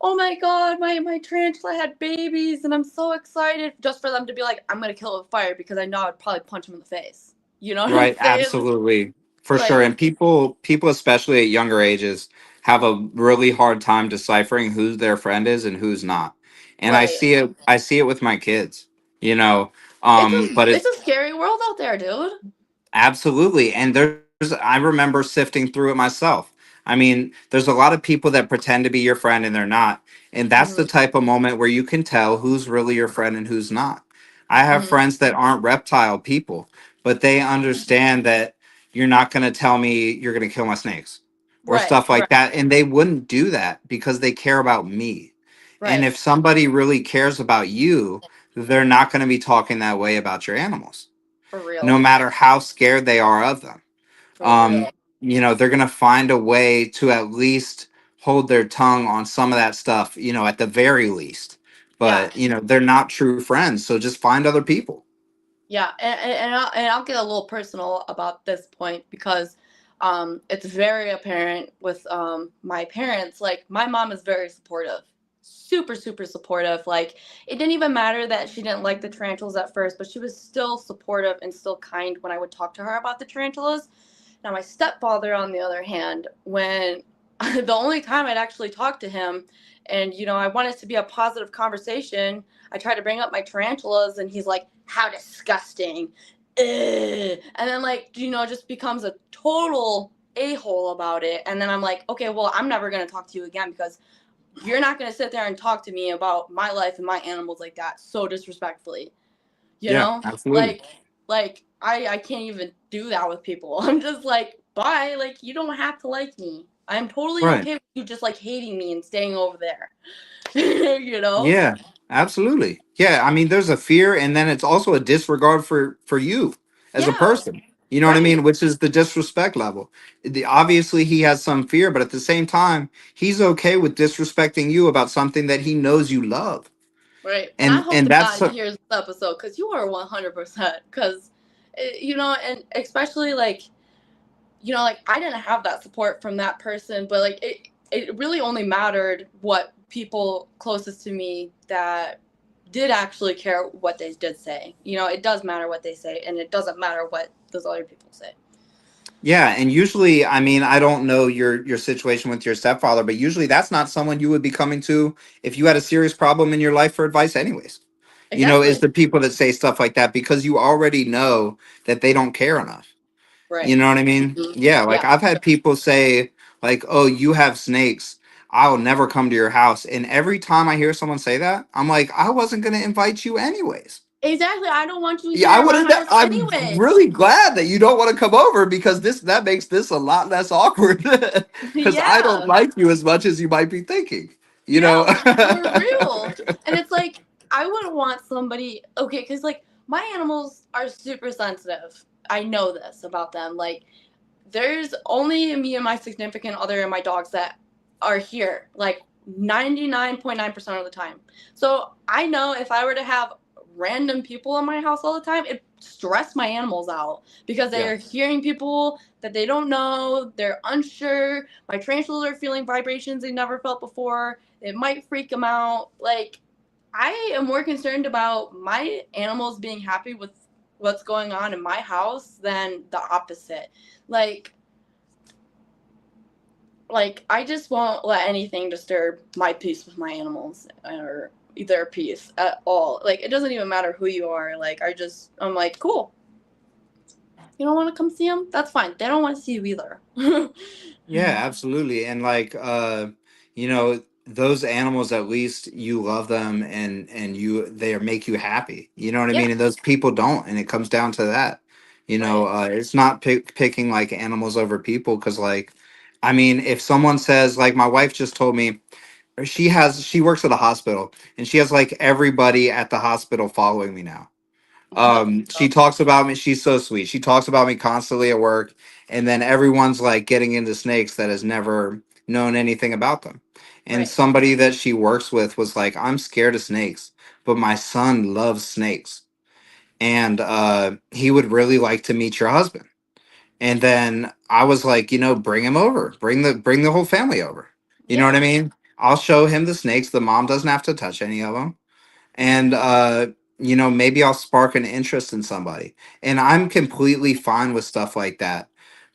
oh my god, my tarantula had babies and I'm so excited, just for them to be like, I'm gonna kill it with fire, because I know I would probably punch him in the face. You know what I'm Right, saying? absolutely, for sure. Like, And people, especially at younger ages, have a really hard time deciphering who their friend is and who's not. And I right. see it. I see it with my kids. You know, but It's a scary world out there, dude. absolutely. And I remember sifting through it myself. I mean, there's a lot of people that pretend to be your friend and they're not. And that's the Hmm. type of moment where you can tell who's really your friend and who's not. I have Hmm. friends that aren't reptile people, but they understand that you're not going to tell me you're going to kill my snakes or Right, stuff like that. And they wouldn't do that because they care about me. And right. if somebody really cares about you, they're not going to be talking that way about your animals, For no real. matter how scared they are of them. For real. They're going to find a way to at least hold their tongue on some of that stuff, at the very least. Yeah. But, they're not true friends. So just find other people. Yeah, and I'll get a little personal about this point, because it's very apparent with my parents. Like, my mom is very supportive, super super supportive. Like, it didn't even matter that she didn't like the tarantulas at first, but she was still supportive and still kind when I would talk to her about the tarantulas. Now my stepfather, on the other hand, when the only time I'd actually talk to him, and I want it to be a positive conversation, I try to bring up my tarantulas, and he's like, "How disgusting!" Ugh. And then, like, just becomes a total a-hole about it. And then I'm like, okay, well, I'm never gonna talk to you again, because you're not gonna sit there and talk to me about my life and my animals like that, so disrespectfully. You Yeah, know, absolutely. like I can't even do that with people. I'm just like, bye. Like, you don't have to like me. I'm totally Right. okay with you just like hating me and staying over there. you know? Yeah, absolutely. Yeah, I mean, there's a fear, and then it's also a disregard for you as a Yeah. person. You know what I Right. mean? Which is the disrespect level. Obviously, he has some fear, but at the same time, he's okay with disrespecting you about something that he knows you love. Right. And I And hope and to that's God he hears this episode, because you are 100%. Because, and especially like, like, I didn't have that support from that person, but like it really only mattered what people closest to me that did actually care what they did say. It does matter what they say, and it doesn't matter what those other people say. yeah, and usually, I mean, I don't know your situation with your stepfather, but usually that's not someone you would be coming to if you had a serious problem in your life for advice anyways. Is Exactly. the people that say stuff like that because you already know that they don't care enough. You Right. know what I mean? Mhm. Yeah, like Yeah. I've had people say like, "Oh, you have snakes. I'll never come to your house." And every time I hear someone say that, I'm like, "I wasn't going to invite you anyways." Exactly. I don't want you Yeah, here I at would my have. house I'm anyway. really glad that you don't want to come over because that makes this a lot less awkward because I don't Yeah. like you as much as you might be thinking. You Yeah, know? for real. And it's like, I wouldn't want somebody, okay, because like, my animals are super sensitive. I know this about them. Like, there's only me and my significant other and my dogs that are here, like 99.9% of the time. So I know if I were to have random people in my house all the time, it stress my animals out, because they Yeah. are hearing people that they don't know, they're unsure. My tarantulas are feeling vibrations they never felt before. It might freak them out. Like, I am more concerned about my animals being happy with what's going on in my house than the opposite. Like I just won't let anything disturb my peace with my animals or their peace at all. Like it doesn't even matter who you are. Like I'm like, cool. You don't want to come see them? That's fine. They don't want to see you either. Yeah, absolutely. And like you know, those animals, at least you love them, and you they make you happy. You know what I Yeah, mean? And those people don't, and it comes down to that. You know, right. it's not picking like animals over people, because like I mean, if someone says, like, my wife just told me, she works at a hospital, and she has like everybody at the hospital following me now. She Oh, talks about me. She's so sweet. She talks about me constantly at work, and then everyone's like getting into snakes that has never known anything about them. And right. somebody that she works with was like, "I'm scared of snakes, but my son loves snakes, and he would really like to meet your husband." And then I was like, bring him over, bring the whole family over. You know what I Yeah. mean? I'll show him the snakes. The mom doesn't have to touch any of them, and maybe I'll spark an interest in somebody. And I'm completely fine with stuff like that,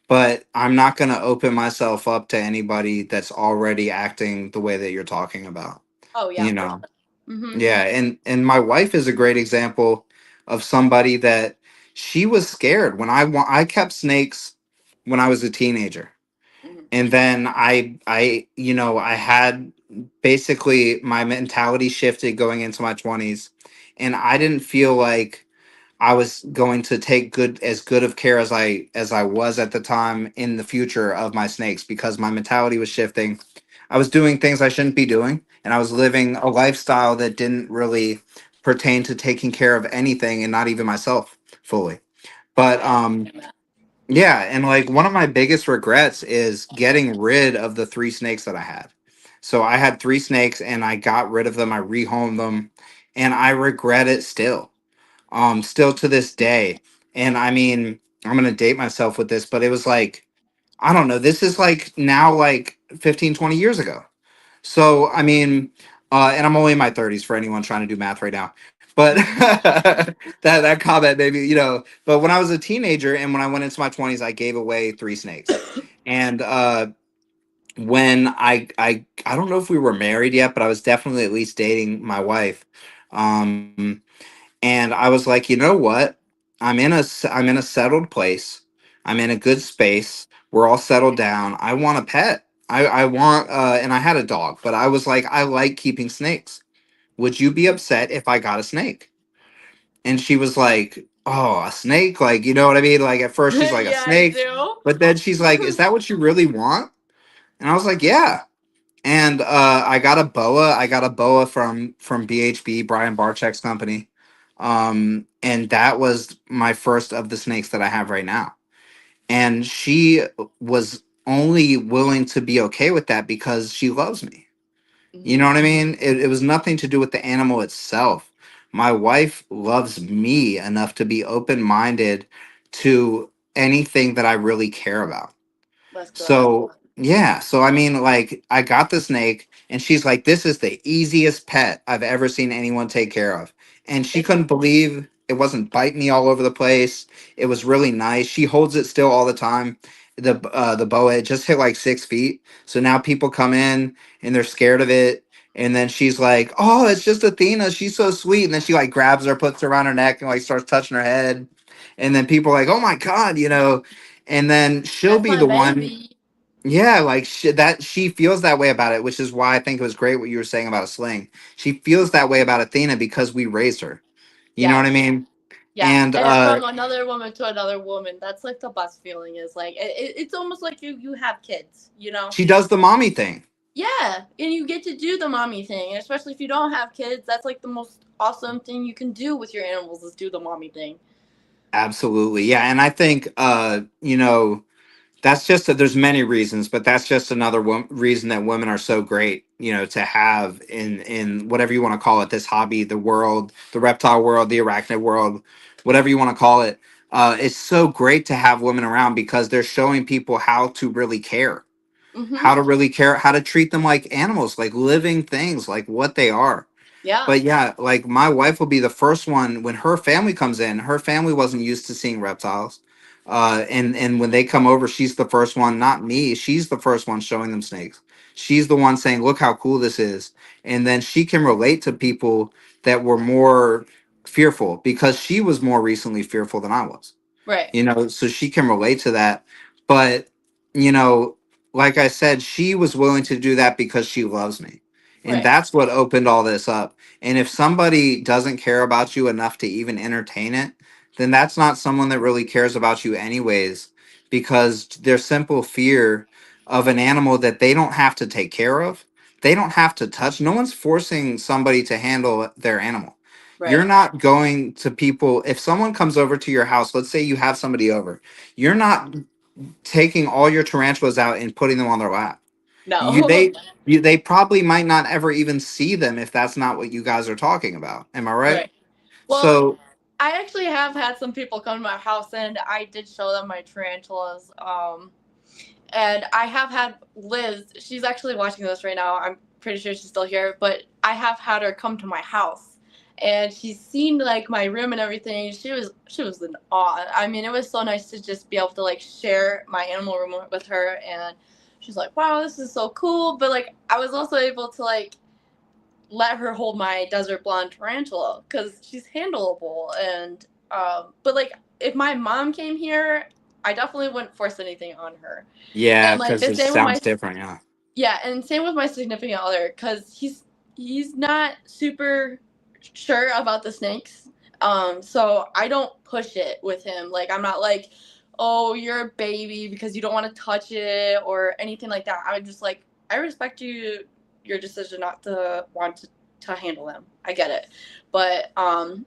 but I'm not going to open myself up to anybody that's already acting the way that you're talking about, Oh yeah, you for know. sure. Mhm. Yeah, and my wife is a great example of somebody that she was scared when I kept snakes when I was a teenager. Mhm. And then I had basically my mentality shifted going into my 20s, and I didn't feel like I was going to take good of care as I was at the time in the future of my snakes, because my mentality was shifting. I was doing things I shouldn't be doing, and I was living a lifestyle that didn't really pertain to taking care of anything, and not even myself fully. But I understand that. yeah, and like one of my biggest regrets is getting rid of the three snakes that I had. So I had three snakes, and I got rid of them. I rehomed them, and I regret it still to this day. And I mean, I'm gonna date myself with this, but it was like, I don't know, this is like now like 15, 20 years ago. So I mean, and I'm only in my 30s for anyone trying to do math right now. But that comment maybe, but when I was a teenager and when I went into my 20s, I gave away three snakes. And when I don't know if we were married yet, but I was definitely at least dating my wife. Um and I was like, you know what? I'm in a settled place. I'm in a good space. We're all settled down. I want a pet. I want and I had a dog, but I was like, I like keeping snakes. Would you be upset if I got a snake? And she was like, "Oh, a snake?" Like, you know what I mean? Like at first she's like, "A Yeah, I snake?" But then she's like, "Is do. that what you really want?" And I was like, "Yeah." And I got a boa. I got a boa from BHB, Brian Barczyk's company. And that was my first of the snakes that I have right now. And she was only willing to be okay with that because she loves me. You know Mhm. what I mean? It was nothing to do with the animal itself. My wife loves me enough to be open minded to anything that I really care about. That's good. So yeah, so I mean, like, I got the snake, and she's like, "This is the easiest pet I've ever seen anyone take care of," and she It, couldn't believe it wasn't biting me all over the place. It was really nice. She holds it still all the time. The boa, it just hit like 6 feet, so now people come in and they're scared of it. And then she's like, "Oh, it's just Athena. She's so sweet." And then she like grabs her, puts her around her neck, and like starts touching her head. And then people are like, "Oh my god," you know. And then she'll that's be my the one, baby. yeah, like she feels that way about it, which is why I think it was great what you were saying about a sling. She feels that way about Athena because we raised her. You know Yeah, what I mean? yeah. And And from another woman to another woman, that's like the best feeling. Is like it's almost like you have kids. You know. she does the mommy thing. Yeah, and you get to do the mommy thing, and especially if you don't have kids, that's like the most awesome thing you can do with your animals is do the mommy thing. Absolutely. Yeah, and I think that's just that there's many reasons, but that's just another reason that women are so great, to have in whatever you want to call it, this hobby, the world, the reptile world, the arachnid world, whatever you want to call it. It's so great to have women around because they're showing people how to really care, Mhm. how to treat them like animals, like living things, like what they are. Yeah. But yeah, like my wife will be the first one when her family comes in. Her family wasn't used to seeing reptiles. And when they come over, she's the first one, not me. She's the first one showing them snakes. She's the one saying, "Look how cool this is." And then she can relate to people that were more fearful because she was more recently fearful than I was. Right. So she can relate to that. But, you know, like I said, she was willing to do that because she loves me. And Right. that's what opened all this up. And if somebody doesn't care about you enough to even entertain it, then that's not someone that really cares about you, anyways, because their simple fear of an animal that they don't have to take care of, they don't have to touch. No one's forcing somebody to handle their animal. You're Right. not going to people. If someone comes over to your house, let's say you have somebody over, you're not taking all your tarantulas out and putting them on their lap. You No. they they probably might not ever even see them if that's not what you guys are talking about. Am I right? Right. Well, So, I actually have had some people come to my house, and I did show them my tarantulas. And I have had Liz. She's actually watching this right now. I'm pretty sure she's still here, but I have had her come to my house, and she's seen like my room and everything. She was in awe. I mean, it was so nice to just be able to like share my animal room with her, and she's like, "Wow, this is so cool." But like, I was also able to like let her hold my desert blonde tarantula because she's handleable. And but like, if my mom came here, I definitely wouldn't force anything on her. yeah, And like because the it same with sounds my different. Yeah. yeah, and same with my significant other, because he's not super sure about the snakes. So I don't push it with him. Like, I'm not like, oh, you're a baby because you don't want to touch it or anything like that. I'm just like, I respect your decision not to want to handle them. I get it. But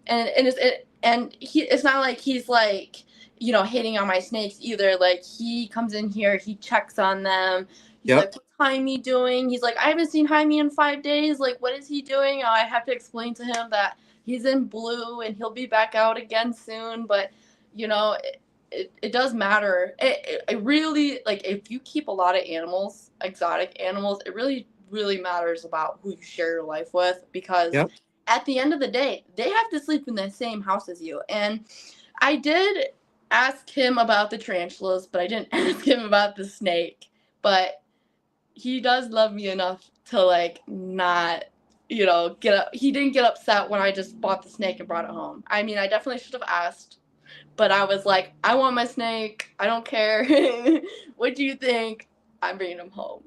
it's not like he's like, hating on my snakes either. Like, he comes in here, he checks on them. He's Yep. like, what's Jaime doing? He's like, I haven't seen Jaime in 5 days. Like, what is he doing? I have to explain to him that he's in blue and he'll be back out again soon. But, it does matter. It really, like, if you keep a lot of animals, exotic animals, it really, really matters about who you share your life with, because Yep. at the end of the day, they have to sleep in the same house as you. And I did ask him about the tarantulas, but I didn't ask him about the snake. But he does love me enough to like not, get up. He didn't get upset when I just bought the snake and brought it home. I mean, I definitely should have asked, but I was like, I want my snake. I don't care. What do you think? I'm bringing him home.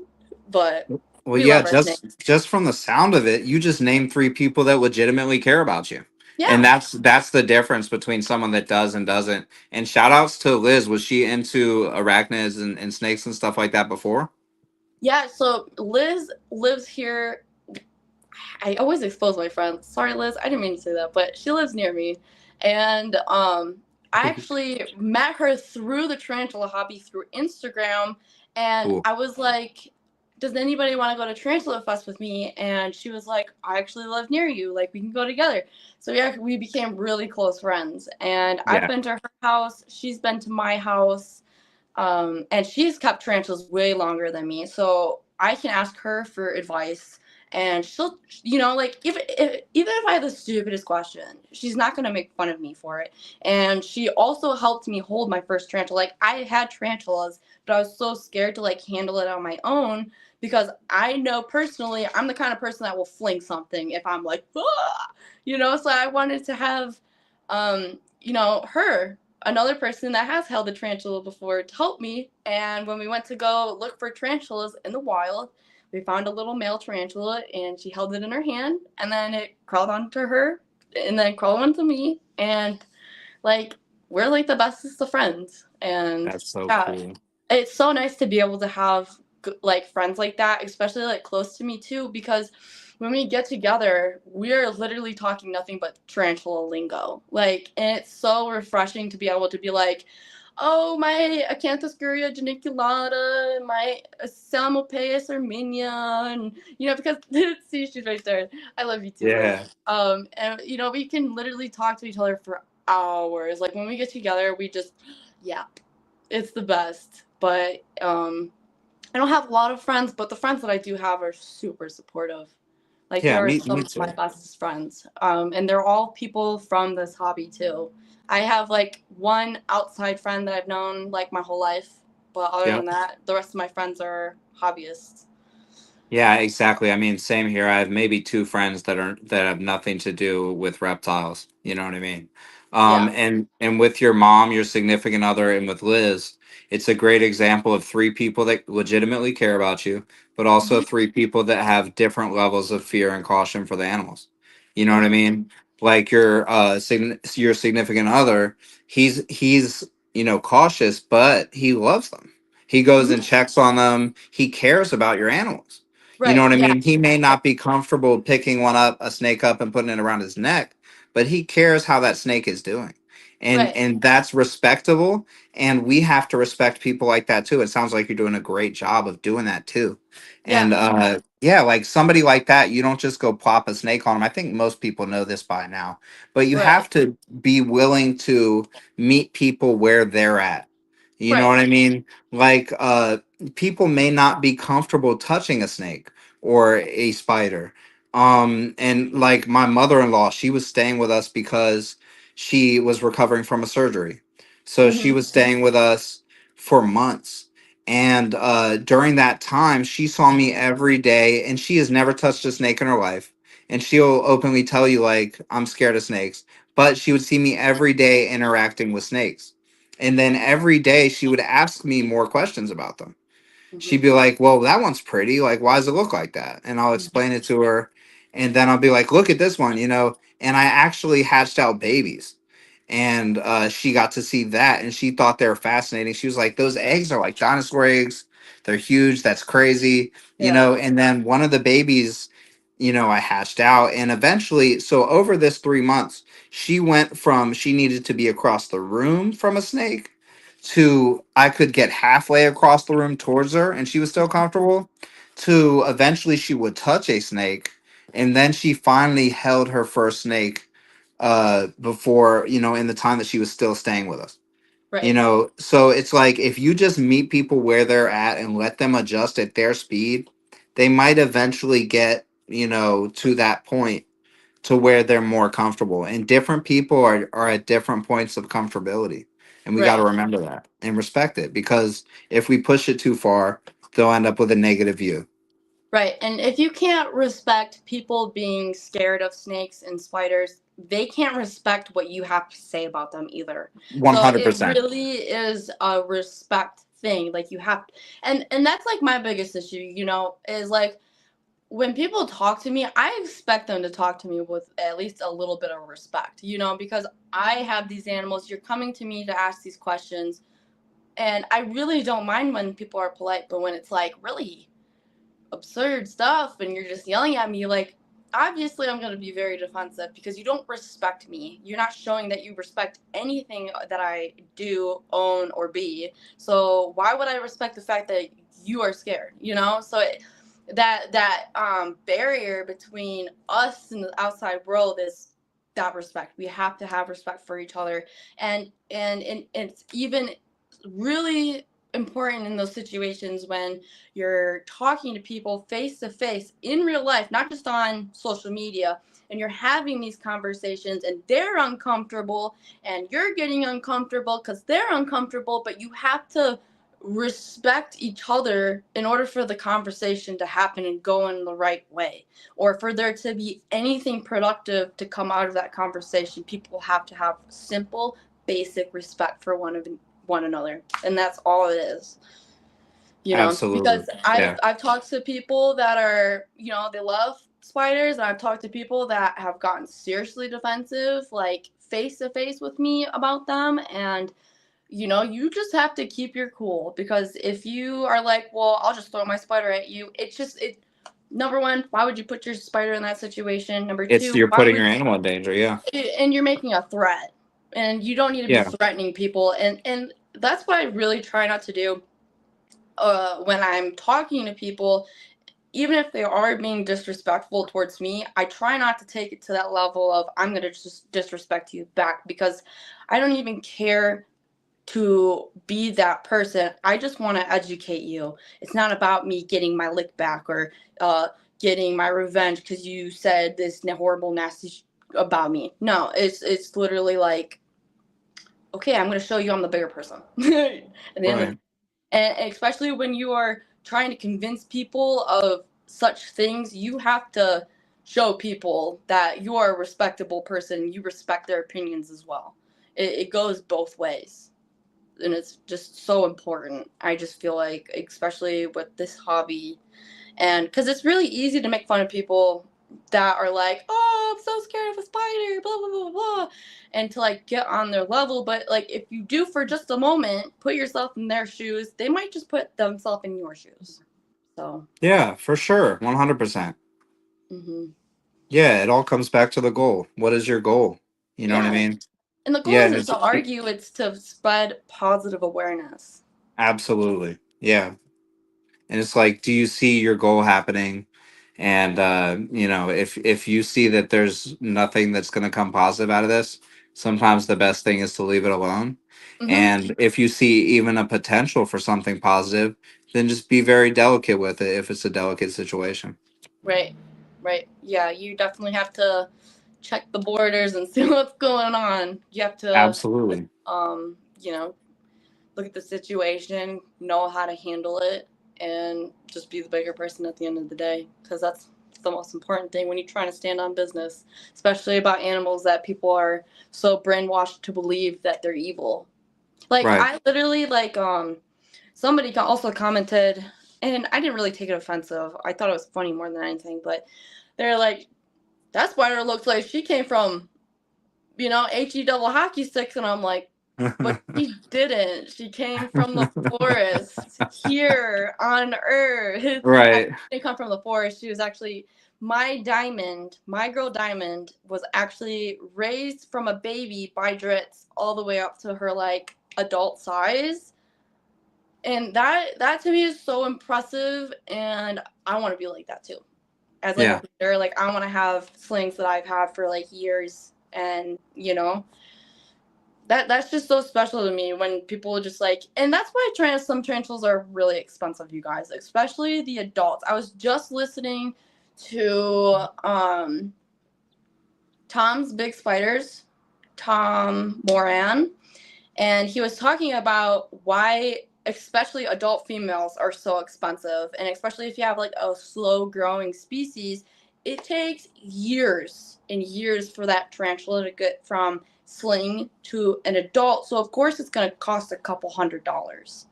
But Well, we yeah, love our snake. just from the sound of it, you just named three people that legitimately care about you. And Yeah. that's the difference between someone that does and doesn't. And shout outs to Liz. Was she into arachnids and snakes and stuff like that before? Yeah, so Liz lives here. I always expose my friends. Sorry, Liz. I didn't mean to say that, but she lives near me. And I actually met her through the tarantula hobby through Instagram. And Cool. I was like, does anybody want to go to Tarantula Fest with me? And she was like, I actually live near you. Like, we can go together. So yeah, we became really close friends. And I've Yeah. been to her house. She's been to my house. And she's kept tarantulas way longer than me. So I can ask her for advice, and she'll, like, even if I have the stupidest question, she's not going to make fun of me for it. And she also helped me hold my first tarantula. Like, I had tarantulas, but I was so scared to like handle it on my own, because I know personally I'm the kind of person that will fling something if I'm like, ah! So I wanted to have, her, another person that has held a tarantula before, to help me. And when we went to go look for tarantulas in the wild, we found a little male tarantula, and she held it in her hand, and then it crawled onto her, and then crawled onto me. And like, we're like the bestest of friends. And That's so yeah, cool. it's so nice to be able to have like friends like that, especially like close to me too, because when we get together, we're literally talking nothing but tarantula lingo. Like, and it's so refreshing to be able to be like, oh, my Acanthoscuria geniculata, my Salmopaeus arminia, and because see, she's right there. I love you too, Liz. Yeah. And we can literally talk to each other for hours. Like, when we get together, we just, yeah, it's the best. But I don't have a lot of friends, but the friends that I do have are super supportive. Like Yeah, there are me some of my too. bestest friends, and they're all people from this hobby too. I have like one outside friend that I've known like my whole life, but other than Yep. that, the rest of my friends are hobbyists. Yeah, exactly. I mean, same here. I have maybe two friends that have nothing to do with reptiles. You know what I mean? Yeah. And with your mom, your significant other, and with Liz, it's a great example of three people that legitimately care about you, but also Hmm. three people that have different levels of fear and caution for the animals. You know what I Hmm. mean? Like your significant other, he's cautious, but he loves them. He goes and Hmm. checks on them. He cares about your animals. You know Right. what I Yeah. mean? He may not be comfortable picking a snake up and putting it around his neck, but he cares how that snake is doing. And Right. and that's respectable, and we have to respect people like that too. It sounds like you're doing a great job of doing that too. And Yeah. yeah, like somebody like that, you don't just go plop a snake on them. I think most people know this by now, but you have Right. to be willing to meet people where they're at. You know Right. what I mean? Like people may not be comfortable touching a snake or a spider. And like my mother-in-law, she was staying with us because she was recovering from a surgery. So she Hmm. was staying with us for months. And during that time, she saw me every day, and she has never touched a snake in her life. And she'll openly tell you, like, I'm scared of snakes. But she would see me every day interacting with snakes. And then every day she would ask me more questions about them. Hmm. She'd be like, "Well, that one's pretty. Like, why does it look like that?" And I'll explain it to her, and then I'll be like, "Look at this one," And I actually hatched out babies, and she got to see that, and she thought they were fascinating. She was like, "Those eggs are like dinosaur eggs. They're huge. That's crazy," Yeah. And then one of the babies, I hatched out, and eventually, so over this 3 months, she went from she needed to be across the room from a snake to I could get halfway across the room towards her and she was still comfortable to eventually she would touch a snake and then she finally held her first snake before in the time that she was still staying with us. Right. So it's like if you just meet people where they're at and let them adjust at their speed, they might eventually get to that point to where they're more comfortable. And different people are at different points of comfortability. And we got to Right. remember that and respect it because if we push it too far, they'll end up with a negative view. Right. And if you can't respect people being scared of snakes and spiders, they can't respect what you have to say about them either. So it 100%. really is a respect thing. Like you have, and that's like my biggest issue, is like when people talk to me, I expect them to talk to me with at least a little bit of respect, because I have these animals. You're coming to me to ask these questions, and I really don't mind when people are polite, but when it's like really absurd stuff and you're just yelling at me, like obviously I'm going to be very defensive because you don't respect me. You're not showing that you respect anything that I do, own, or be. So why would I respect the fact that you are scared, so that barrier between us and the outside world is that respect. We have to have respect for each other, and it's even really important in those situations when you're talking to people face to face in real life, not just on social media, and you're having these conversations and they're uncomfortable and you're getting uncomfortable because they're uncomfortable, but you have to respect each other in order for the conversation to happen and go in the right way, or for there to be anything productive to come out of that conversation. People have to have simple basic respect for one another, and that's all it is. Absolutely. Because I've Yeah. I've talked to people that are, they love spiders, and I've talked to people that have gotten seriously defensive, like face to face with me about them, and you just have to keep your cool, because if you are like, well, I'll just throw my spider at you, it number one, why would you put your spider in that situation? Number two, You're why putting would your animal in danger. Yeah. and you're making a threat, and you don't need to be Yeah. threatening people, and that's what I really try not to do when I'm talking to people. Even if they are being disrespectful towards me, I try not to take it to that level of I'm going to just disrespect you back, because I don't even care to be that person. I just want to educate you. It's not about me getting my lick back or getting my revenge because you said this horrible, nasty about me. No, it's literally like, okay, I'm going to show you I'm the bigger person. At the end of Right. and especially when you are trying to convince people of such things, you have to show people that you are a respectable person. You respect their opinions as well. It goes both ways. And it's just so important. I just feel like, especially with this hobby, and because it's really easy to make fun of people that are like, oh, I'm so scared of a spider, blah blah blah blah, and to like get on their level. But like, if you do for just a moment, put yourself in their shoes, they might just put themselves in your shoes. So Yeah, for sure. 100%. hmm Yeah, it all comes back to the goal. What is your goal? You know what I yeah, mean? and the goal Yeah, and isn't to argue, it's to spread positive awareness. absolutely. Yeah. And it's like, do you see your goal happening? And if you see that there's nothing that's going to come positive out of this, sometimes the best thing is to leave it alone. hmm And if you see even a potential for something positive, then just be very delicate with it if it's a delicate situation. Right, right. Yeah, you definitely have to check the borders and see what's going on. You have to, Absolutely. you know, look at the situation, know how to handle it, and just be the bigger person at the end of the day. Because that's the most important thing when you're trying to stand on business, especially about animals that people are so brainwashed to believe that they're evil. Like Right. I literally like somebody also commented, and I didn't really take it offensive. I thought it was funny more than anything, but they're like, that spider looks like she came from, HE double hockey sticks, and I'm like, but she didn't. She came from the forest here on Earth. She Right. didn't come from the forest. She was actually my girl Diamond was actually raised from a baby by Dritz all the way up to her like adult size. And that to me is so impressive, and I want to be like that too. As like a Yeah. breeder, like I want to have slings that I've had for like years, and that's just so special to me when people just like, and that's why some tarantulas are really expensive, you guys, especially the adults. I was just listening to Tom's Big Spiders, Tom Moran, and he was talking about why especially adult females are so expensive, and especially if you have like a slow growing species, it takes years and years for that tarantula to get from sling to an adult. So of course it's going to cost a couple $100.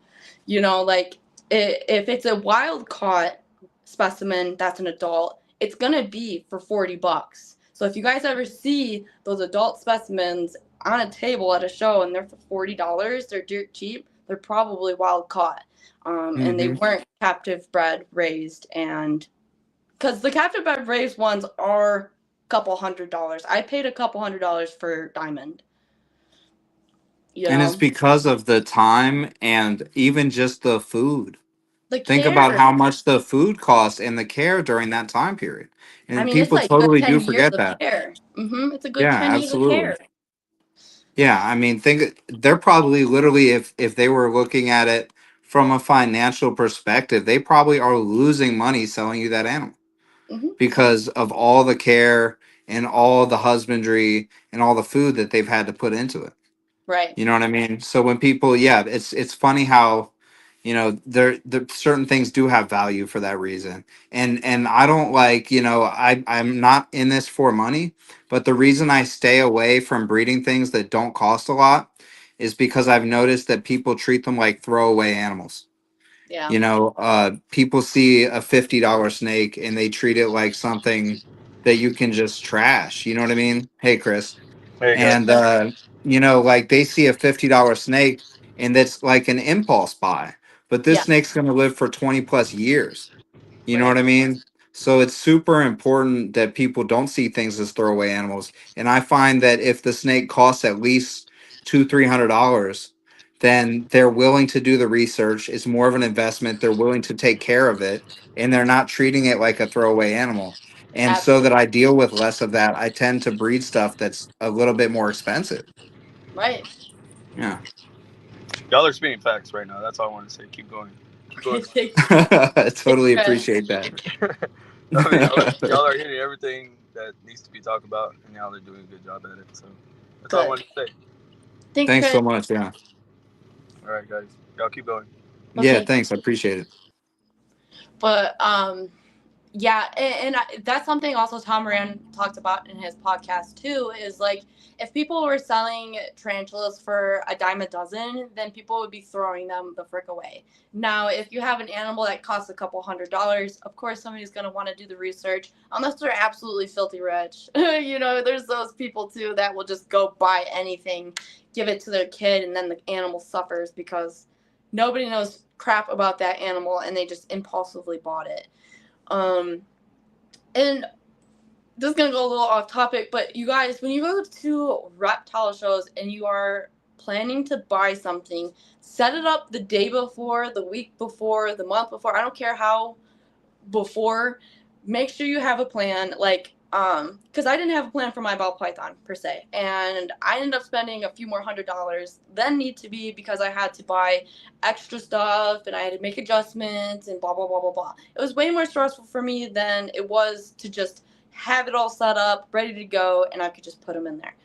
Like if it's a wild caught specimen that's an adult, it's going to be for $40. So if you guys ever see those adult specimens on a table at a show and they're for $40, they're dirt cheap, they're probably wild caught. And they Hmm. weren't captive bred raised. And because the captive bred raised ones are a couple $100. I paid a couple $100 for Diamond. And it's because of the time and even just the food. The Think about how care. much the food costs and the care during that time period. I And mean, it's people like good totally do 10 years forget of that. care. It's a good Yeah, 10 years of care. absolutely. Yeah, I mean, think they're probably literally if they were looking at it from a financial perspective, they probably are losing money selling you that animal hmm because of all the care and all the husbandry and all the food that they've had to put into it. Right. You know what I mean? So when people, yeah, it's funny how, there certain things do have value for that reason. And I don't like, I'm not in this for money, but the reason I stay away from breeding things that don't cost a lot is because I've noticed that people treat them like throwaway animals. Yeah. People see a $50 snake and they treat it like something that you can just trash. You know what I mean? Hey, Chris. There you go. And like they see a $50 snake and that's like an impulse buy, but this Yeah. snake's going to live for 20 plus years. You know Right. what I mean? So it's super important that people don't see things as throwaway animals. And I find that if the snake costs at least $200-300, then they're willing to do the research. It's more of an investment. They're willing to take care of it, and they're not treating it like a throwaway animal. And so that Absolutely. I deal with less of that, I tend to breed stuff that's a little bit more expensive. Right. Yeah. Y'all are spinning facts right now. That's all I want to say. Keep going. Keep going. Thank I you, totally Chris. appreciate that. I mean, y'all are hitting everything that needs to be talked about, and y'all are doing a good job at it. So that's all I Good. wanted to say. Thanks, Thanks Chris. so much. Yeah. All right, guys, y'all keep going. Yeah. Okay. Thanks. I appreciate it. But yeah, that's something also Tom Moran talked about in his podcast too, is like if people were selling tarantulas for a dime a dozen, then people would be throwing them the frick away. Now, if you have an animal that costs a couple $100, of course somebody's going to want to do the research, unless they're absolutely filthy rich. You know, there's those people too that will just go buy anything, give it to their kid, and then the animal suffers because nobody knows crap about that animal and they just impulsively bought it. And this is gonna go a little off topic, but you guys, when you go to reptile shows and you are planning to buy something, set it up the day before, the week before, the month before. I don't care how before. Make sure you have a plan. Like, because I didn't have a plan for my ball python per se, and I ended up spending a few more $100 than need to be because I had to buy extra stuff and I had to make adjustments and blah blah blah blah blah. It was way more stressful for me than it was to just have it all set up, ready to go, and I could just put them in there.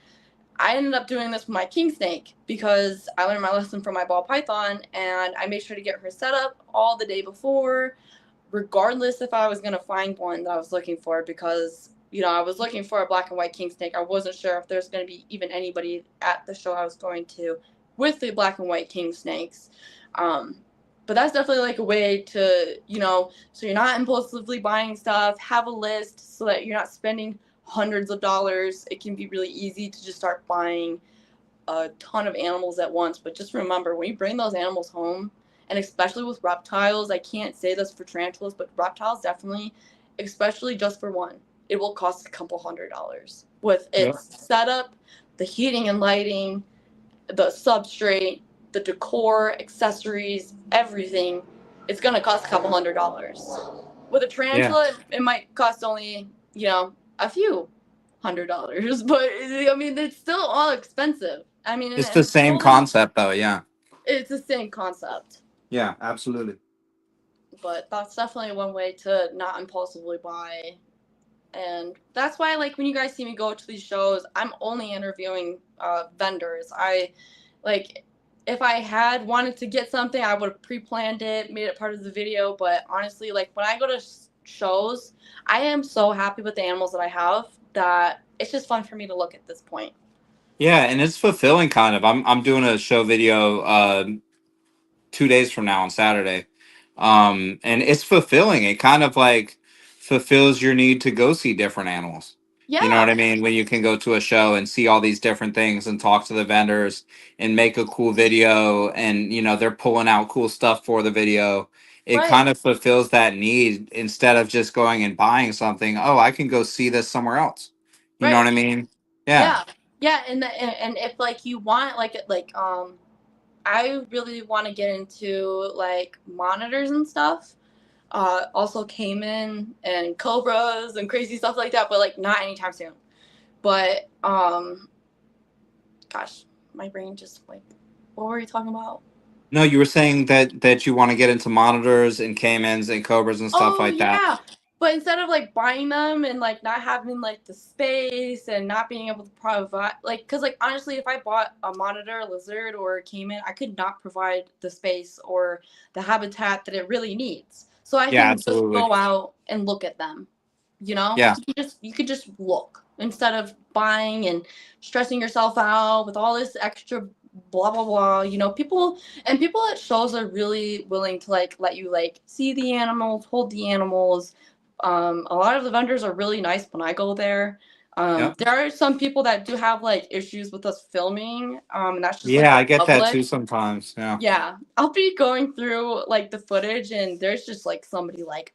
I ended up doing this with my king snake because I learned my lesson from my ball python, and I made sure to get her set up all the day before, regardless if I was going to find one that I was looking for, because, you know, I was looking for a black and white king snake. I wasn't sure if there's going to be even anybody at the show I was going to with the black and white king snakes. But that's definitely like a way to, you know, so you're not impulsively buying stuff, have a list so that you're not spending hundreds of dollars. It can be really easy to just start buying a ton of animals at once. But just remember, when you bring those animals home, and especially with reptiles, I can't say this for tarantulas, but reptiles definitely, especially just for one, it will cost a couple $100 with its setup, the heating and lighting, the substrate, the decor, accessories, everything. It's going to cost a couple $100. With a Yeah. tarantula, it might cost only, you know, a few $100, but I mean, it's still all expensive. I mean, It's the and same totally, concept, though. Yeah. it's the same concept. Yeah. Absolutely. But that's definitely one way to not impulsively buy. And that's why, like, when you guys see me go to these shows, I'm only interviewing vendors. Like, if I had wanted to get something, I would have pre-planned it, made it part of the video. But honestly, like, when I go to shows, I am so happy with the animals that I have that it's just fun for me to look at this point. Yeah, and it's fulfilling, kind of. I'm doing a show video 2 days from now on Saturday, and it's fulfilling. It kind of like fulfills your need to go see different animals. You know what I Yeah, mean? When you can go to a show and see all these different things and talk to the vendors and make a cool video, and you know they're pulling out cool stuff for the video. It right, kind of fulfills that need instead of just going and buying something. Oh, I can go see this somewhere else. You know what right. I mean? Yeah. Yeah, yeah. And if, like, you want, like, I really want to get into, like, monitors and stuff. Also Cayman and Cobras and crazy stuff like that, but, like, not anytime soon. But, gosh, my brain just, like, what were we talking about? No, you were saying that you want to get into monitors and caimans and cobras and stuff Oh, like that. yeah. But instead of, like, buying them and, like, not having, like, the space and not being able to provide, like, because, like, honestly, if I bought a monitor, a lizard, or a caiman, I could not provide the space or the habitat that it really needs. So I Yeah, can just absolutely. go out and look at them. You know, Yeah. you could just look instead of buying and stressing yourself out with all this extra blah blah blah. You know, people at shows are really willing to, like, let you, like, see the animals, hold the animals. A lot of the vendors are really nice when I go there. Yep. There are some people that do have, like, issues with us filming, and that's just, like, Yeah, the I get that public. too sometimes. Yeah. Yeah, I'll be going through, like, the footage, and there's just, like, somebody, like,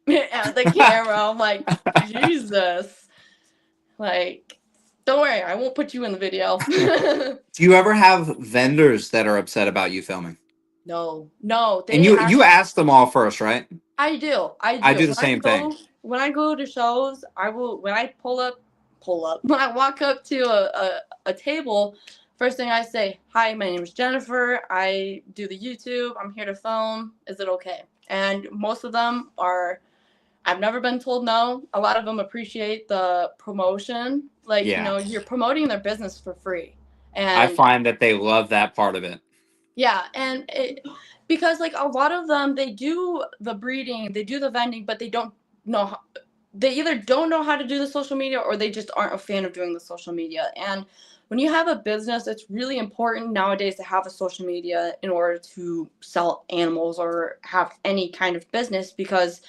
at the camera. I'm like, Jesus. Like, don't worry, I won't put you in the video. Do you ever have vendors that are upset about you filming? No, And they you actually. ask them all first, right? I do. I do the same thing. When I go to shows, I will, when I pull up when I walk up to a table, first thing I say, "Hi, my name is Jennifer. I do the YouTube. I'm here to film. Is it okay?" And most of them are I've never been told no. A lot of them appreciate the promotion. Like, Yeah. you're promoting their business for free. I And find that they love that part of it. yeah, and because like a lot of them, they do the breeding, they do the vending, but they don't know how, they either don't know how to do the social media or they just aren't a fan of doing the social media. And when you have a business, it's really important nowadays to have a social media in order to sell animals or have any kind of business, because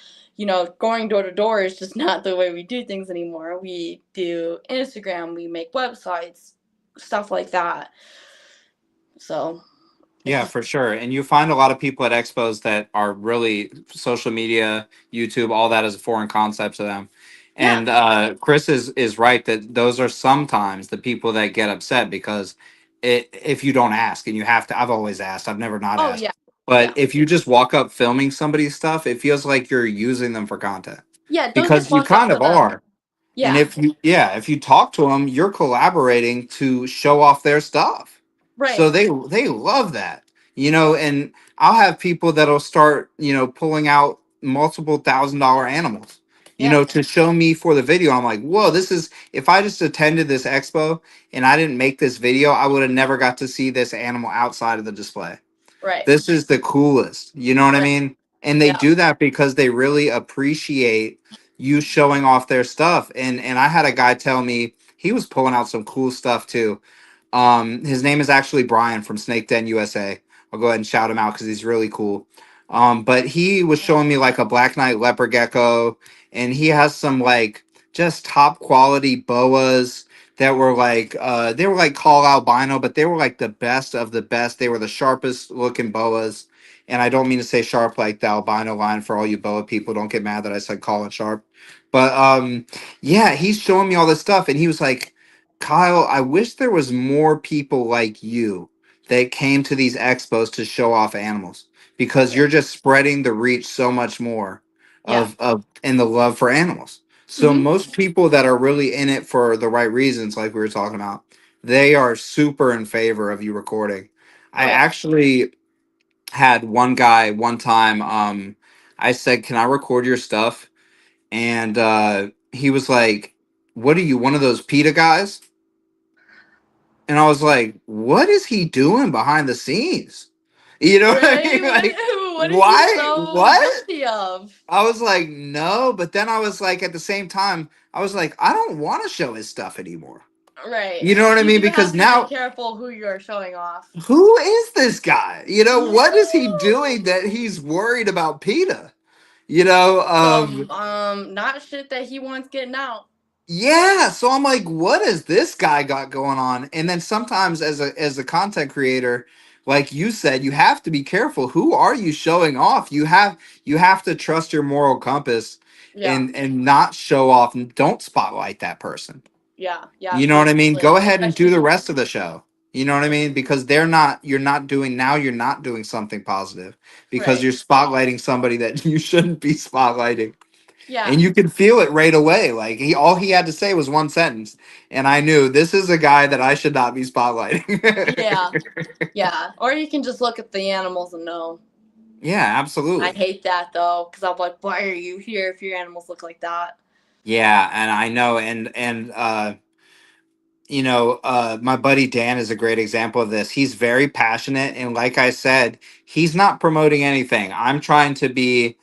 going door to door is just not the way we do things anymore. We do Instagram, we make websites, stuff like that. So it's Yeah, just for sure. And you find a lot of people at expos that are really social media, YouTube, all that is a foreign concept to them. yeah. And Chris is right that those are sometimes the people that get upset because if you don't ask and you have to, I've always asked, I've never not Oh asked. yeah. But Yeah. if you just walk up filming somebody's stuff, it feels like you're using them for content Yeah, don't just because you walk up kind to of them. are. And Yeah. if you talk to them, you're collaborating to show off their stuff. So Right. they love that. And I'll have people that'll start, pulling out multiple $1,000 animals, Yeah. to show me for the video. I'm like, whoa, this is if I just attended this expo and I didn't make this video, I would have never got to see this animal outside of the display. Right. This is the coolest. You know what I Right. mean? And they Yeah. do that because they really appreciate you showing off their stuff. And I had a guy tell me he was pulling out some cool stuff too. His name is actually Brian from Snake Den USA. I'll go ahead and shout him out because he's really cool. But he was showing me like a Black Knight leopard gecko, and he has some like just top quality boas that were like they were like call albino, but they were like the best of the best. They were the sharpest looking boas. And I don't mean to say sharp like the albino line for all you boa people. Don't get mad that I said call it sharp. But yeah, he's showing me all this stuff, and he was like, Kyle, I wish there was more people like you that came to these expos to show off animals because Right. you're just spreading the reach so much more Yeah. of and the love for animals. So Mhm. most people that are really in it for the right reasons, like we were talking about, they are super in favor of you recording. I Right. actually had one guy one time, I said, "Can I record your stuff?" And he was like, "What are you, one of those PETA guys?" And I was like, what is he doing behind the scenes? You know what I Right. mean? Like, What is he why? so What? guilty of? I was like, no. But then I was like, at the same time, I was like, I don't want to show his stuff anymore. Right. You know what I You mean? do have Because to be now, careful who you're showing off. who is this guy? Yeah. What is he doing that he's worried about PETA? You know, Some not shit that he wants getting out. Yeah, so I'm like, what has this guy got going on? And then sometimes as a content creator, like you said, you have to be careful. Who are you showing off? You have to trust your moral compass Yeah. and not show off and don't spotlight that person. Yeah. Yeah. You know what I mean? Seriously. Go ahead and do Especially. the rest of the show. You know what I mean? Because you're not doing something positive because Right. you're spotlighting somebody that you shouldn't be spotlighting. Yeah. And you could feel it right away. Like all he had to say was one sentence, and I knew this is a guy that I should not be Yeah. spotlighting. Yeah. Or you can just look at the animals and know. Yeah, I absolutely. hate that though, because I'm like, why are you here if your animals look like that? Yeah, and I know, and my buddy Dan is a great example of this. He's very passionate, and like I said, he's not promoting anything. I'm trying to be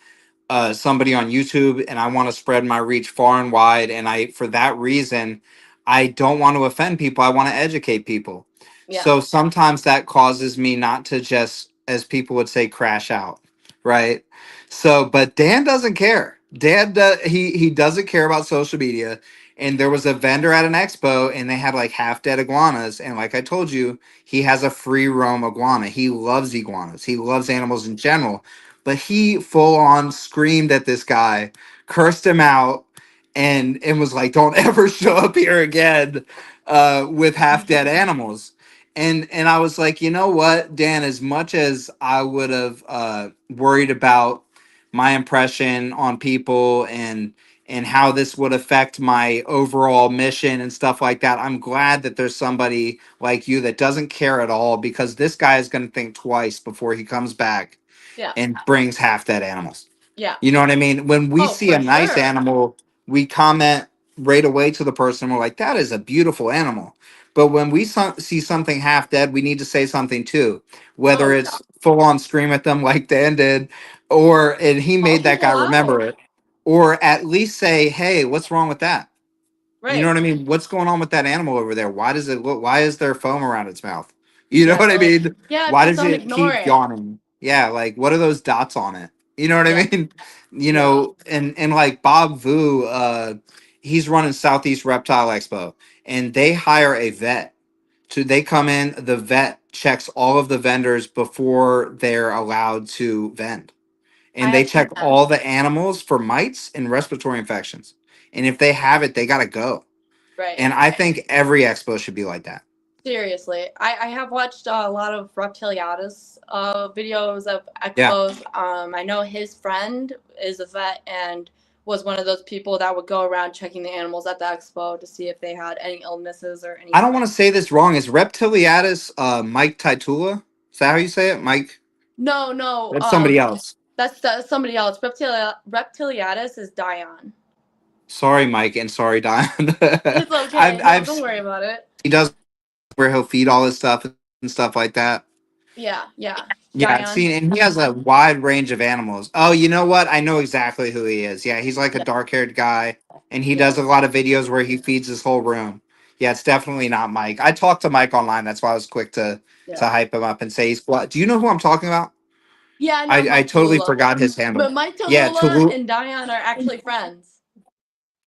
somebody on YouTube and I want to spread my reach far and wide. And for that reason, I don't want to offend people. I want to educate people. Yeah. So sometimes that causes me not to just, as people would say, crash out. Right. So, but Dan doesn't care. He doesn't care about social media. And there was a vendor at an expo and they had like half dead iguanas. And like I told you, he has a free roam iguana. He loves iguanas. He loves animals in general, but he full on screamed at this guy, cursed him out, and was like, "Don't ever show up here again with half dead animals." And I was like, you know what, Dan? As much as I would have worried about my impression on people and how this would affect my overall mission and stuff like that, I'm glad that there's somebody like you that doesn't care at all because this guy is going to think twice before he comes back Yeah. and brings half dead animals. Yeah. You know what I mean? When we Oh, see a for nice sure. animal, we comment right away to the person. We're like, that is a beautiful animal. But when we see something half dead, we need to say something too, Oh whether yeah. it's full on scream at them like Dan did, or and he Call made that guy people remember out. it, or at least say, hey, what's wrong with that? You know Right. what I mean? What's going on with that animal over there? Why does it look? Why is there foam around its mouth? You know Yeah. what I Like, mean? yeah, if Why you does don't it ignore keep it. yawning? Yeah, like what are those dots on it? You know what I Yeah. mean? You Yeah. know, and like Bob Vu, he's running Southeast Reptile Expo, and they hire a vet to. They come in, the vet checks all of the vendors before they're allowed to vend, I and they have seen check that. all the animals for mites and respiratory infections, and if they have it, they gotta go. Right. And I think every expo should be like that. Seriously, I have watched a lot of Reptiliatus videos of Yeah. expos. I know his friend is a vet and was one of those people that would go around checking the animals at the expo to see if they had any illnesses or I don't anything. want to say this wrong. Is Reptiliatus Mike Titula? Is that how you say it? Mike? No, no, That's somebody else. that's somebody else. Reptiliatus is Dion. Sorry, Mike, and sorry, Don. It's I've okay. No, I've don't worry about it. he does where he'll feed all his stuff and stuff like that. Yeah, yeah, Yeah, I've Dion. seen, and he has a wide range of animals. Oh, you know what? I know exactly who he is. Yeah, he's like a Yeah, dark-haired guy, and he yeah, does a lot of videos where he feeds his whole room. Yeah, it's definitely not Mike. I talked to Mike online. That's why I was quick to yeah. hype him up and say he's. Do you know who I'm talking about? Yeah, I know I Mike totally Tallulah, forgot his handle. but Mike Yeah, Tallulah Tulu. and Dion are actually friends.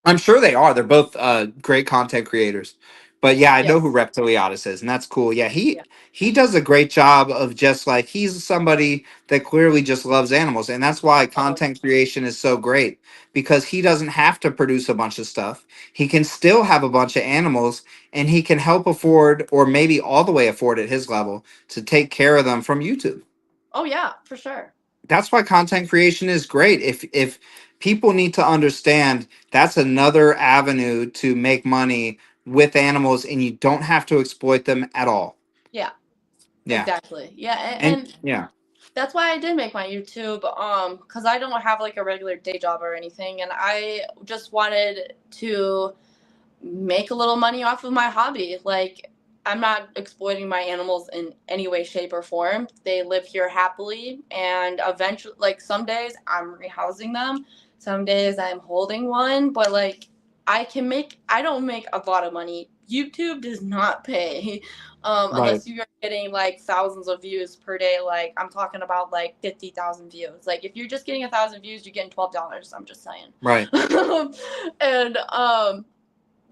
I'm sure they are. They're both great content creators. But yeah, I know who Yes. Reptiliatus is, and that's cool. Yeah, Yeah. he does a great job of just like he's somebody that clearly just loves animals, and that's why Oh, content creation is so great because he doesn't have to produce a bunch of stuff. He can still have a bunch of animals, and he can help afford, or maybe all the way afford at his level, to take care of them from YouTube. oh yeah, for sure. That's why content creation is great. If people need to understand that's another avenue to make money with animals and you don't have to exploit them at all. Yeah, Yeah. exactly. Yeah, And and yeah. that's why I did make my YouTube, because I don't have like a regular day job or anything, and I just wanted to make a little money off of my hobby. Like, I'm not exploiting my animals in any way, shape, or form. They live here happily, and eventually, like, some days I'm rehousing them, some days I'm holding one, but like, I don't make a lot of money. YouTube does not pay, Right. unless you are getting like thousands of views per day. Like, I'm talking about like 50,000 views. Like, if you're just getting 1,000 views, you're getting $12. I'm just saying. Right. And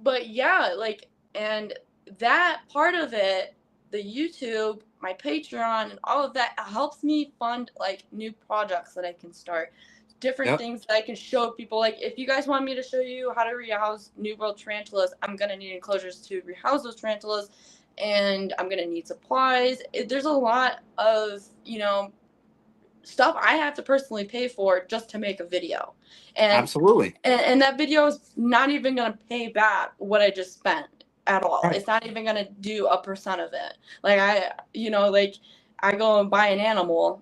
but yeah, like, and that part of it, the YouTube, my Patreon, and all of that helps me fund like new projects that I can start, different Yep. things that I can show people. Like, if you guys want me to show you how to rehouse New World tarantulas, I'm gonna need enclosures to rehouse those tarantulas, and I'm gonna need supplies. There's a lot of, stuff I have to personally pay for just to make a video. And Absolutely. and that video is not even going to pay back what I just spent at all. Right. It's not even going to do 1% of it. Like, like, I go and buy an animal,